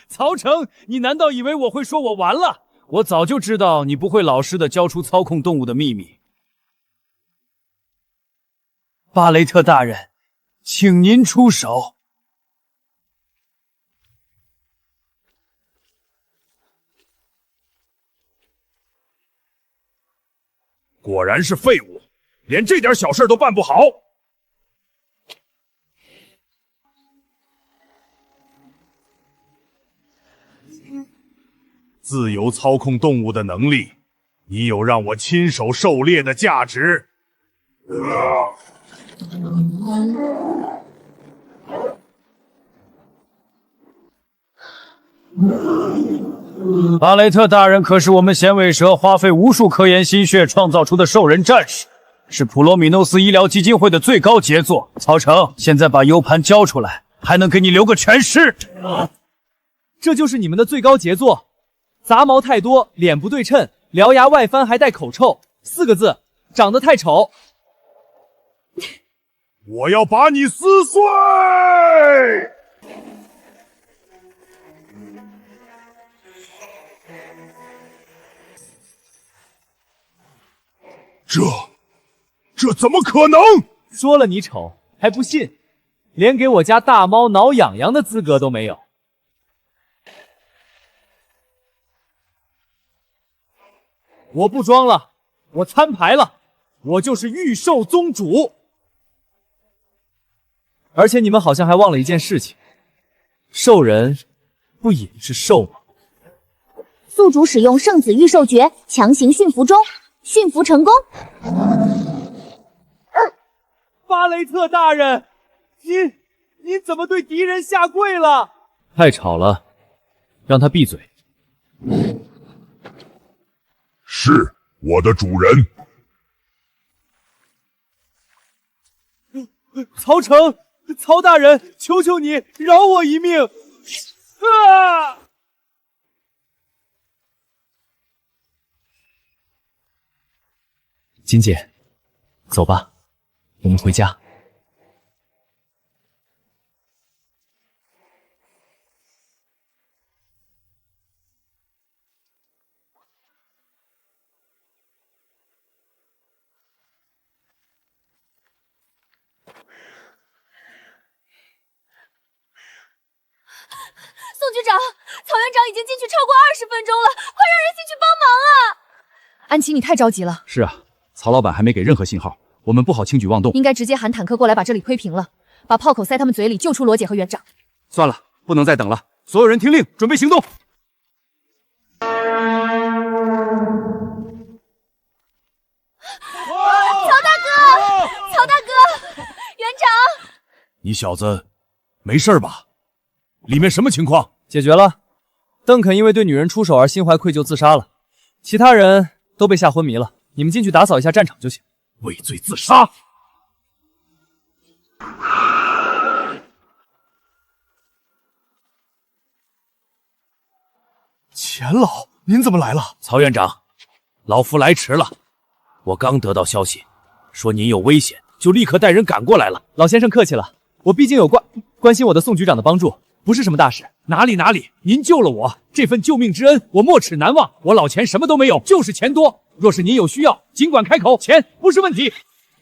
曹成，你难道以为我会说我完了？我早就知道你不会老实的交出操控动物的秘密。巴雷特大人，请您出手。果然是废物，连这点小事都办不好。自由操控动物的能力，你有让我亲手狩猎的价值。巴雷特大人可是我们响尾蛇花费无数科研心血创造出的兽人战士，是普罗米诺斯医疗基金会的最高杰作。曹成，现在把 U 盘交出来，还能给你留个全尸。这就是你们的最高杰作？杂毛太多，脸不对称，獠牙外翻还带口臭，4个字，长得太丑。我要把你撕碎！这怎么可能？说了你丑，还不信？连给我家大猫挠痒痒的资格都没有。我不装了，我摊牌了，我就是御兽宗主。而且你们好像还忘了一件事情，兽人不也是兽吗？宿主使用圣子御兽诀，强行驯服中，驯服成功。巴雷特大人，您怎么对敌人下跪了？太吵了，让他闭嘴。是我的主人。曹成，曹大人，求求你饶我一命！啊！金姐，走吧，我们回家。宋局长，曹园长已经进去超过20分钟了，快让人进去帮忙啊！安琪，你太着急了。是啊，曹老板还没给任何信号，我们不好轻举妄动。应该直接喊坦克过来把这里推平了，把炮口塞他们嘴里，救出罗姐和园长。算了，不能再等了，所有人听令，准备行动。曹大哥，曹大哥，园长，你小子没事吧？里面什么情况？解决了。邓肯因为对女人出手而心怀愧疚自杀了，其他人都被吓昏迷了。你们进去打扫一下战场就行。畏罪自杀？钱老，您怎么来了？曹院长，老夫来迟了。我刚得到消息，说您有危险，就立刻带人赶过来了。老先生客气了，我毕竟有关心我的宋局长的帮助，不是什么大事。哪里，您救了我，这份救命之恩我没齿难忘。我老钱什么都没有，就是钱多。若是您有需要，尽管开口，钱不是问题。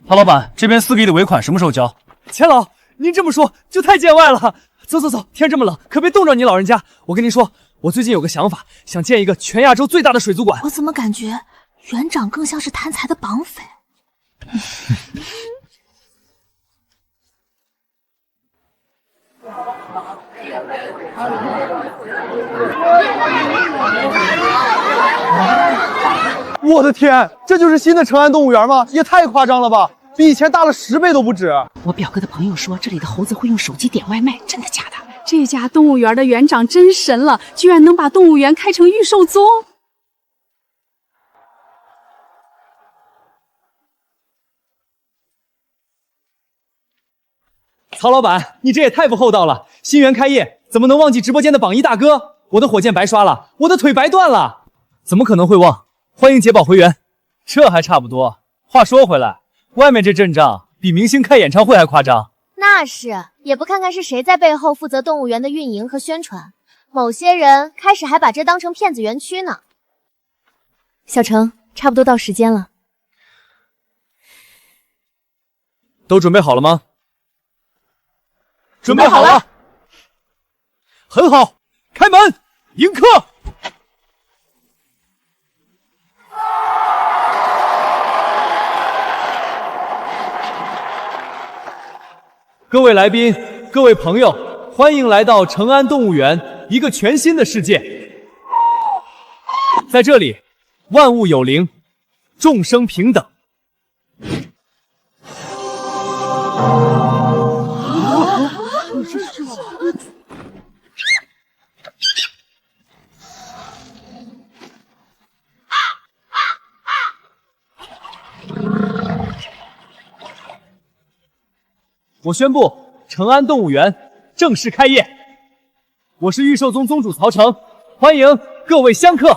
陶老板，这边4个亿的尾款什么时候交？钱老，您这么说就太见外了。走，天这么冷，可别冻着你老人家。我跟您说，我最近有个想法，想建一个全亚洲最大的水族馆。我怎么感觉园长更像是贪财的绑匪？我的天，这就是新的成安动物园吗？也太夸张了吧，比以前大了10倍都不止。我表哥的朋友说，这里的猴子会用手机点外卖，真的假的？这家动物园的园长真神了，居然能把动物园开成御兽宗。曹老板，你这也太不厚道了！新园开业，怎么能忘记直播间的榜一大哥？我的火箭白刷了，我的腿白断了，怎么可能会忘？欢迎解宝回原。这还差不多。话说回来，外面这阵仗比明星开演唱会还夸张。那是，也不看看是谁在背后负责动物园的运营和宣传。某些人开始还把这当成骗子园区呢。小程，差不多到时间了。都准备好了吗？准备好了。很好，开门，迎客。各位来宾，各位朋友，欢迎来到成安动物园，一个全新的世界。在这里，万物有灵，众生平等。我宣布，成安动物园正式开业。我是御兽宗宗主曹成，欢迎各位香客。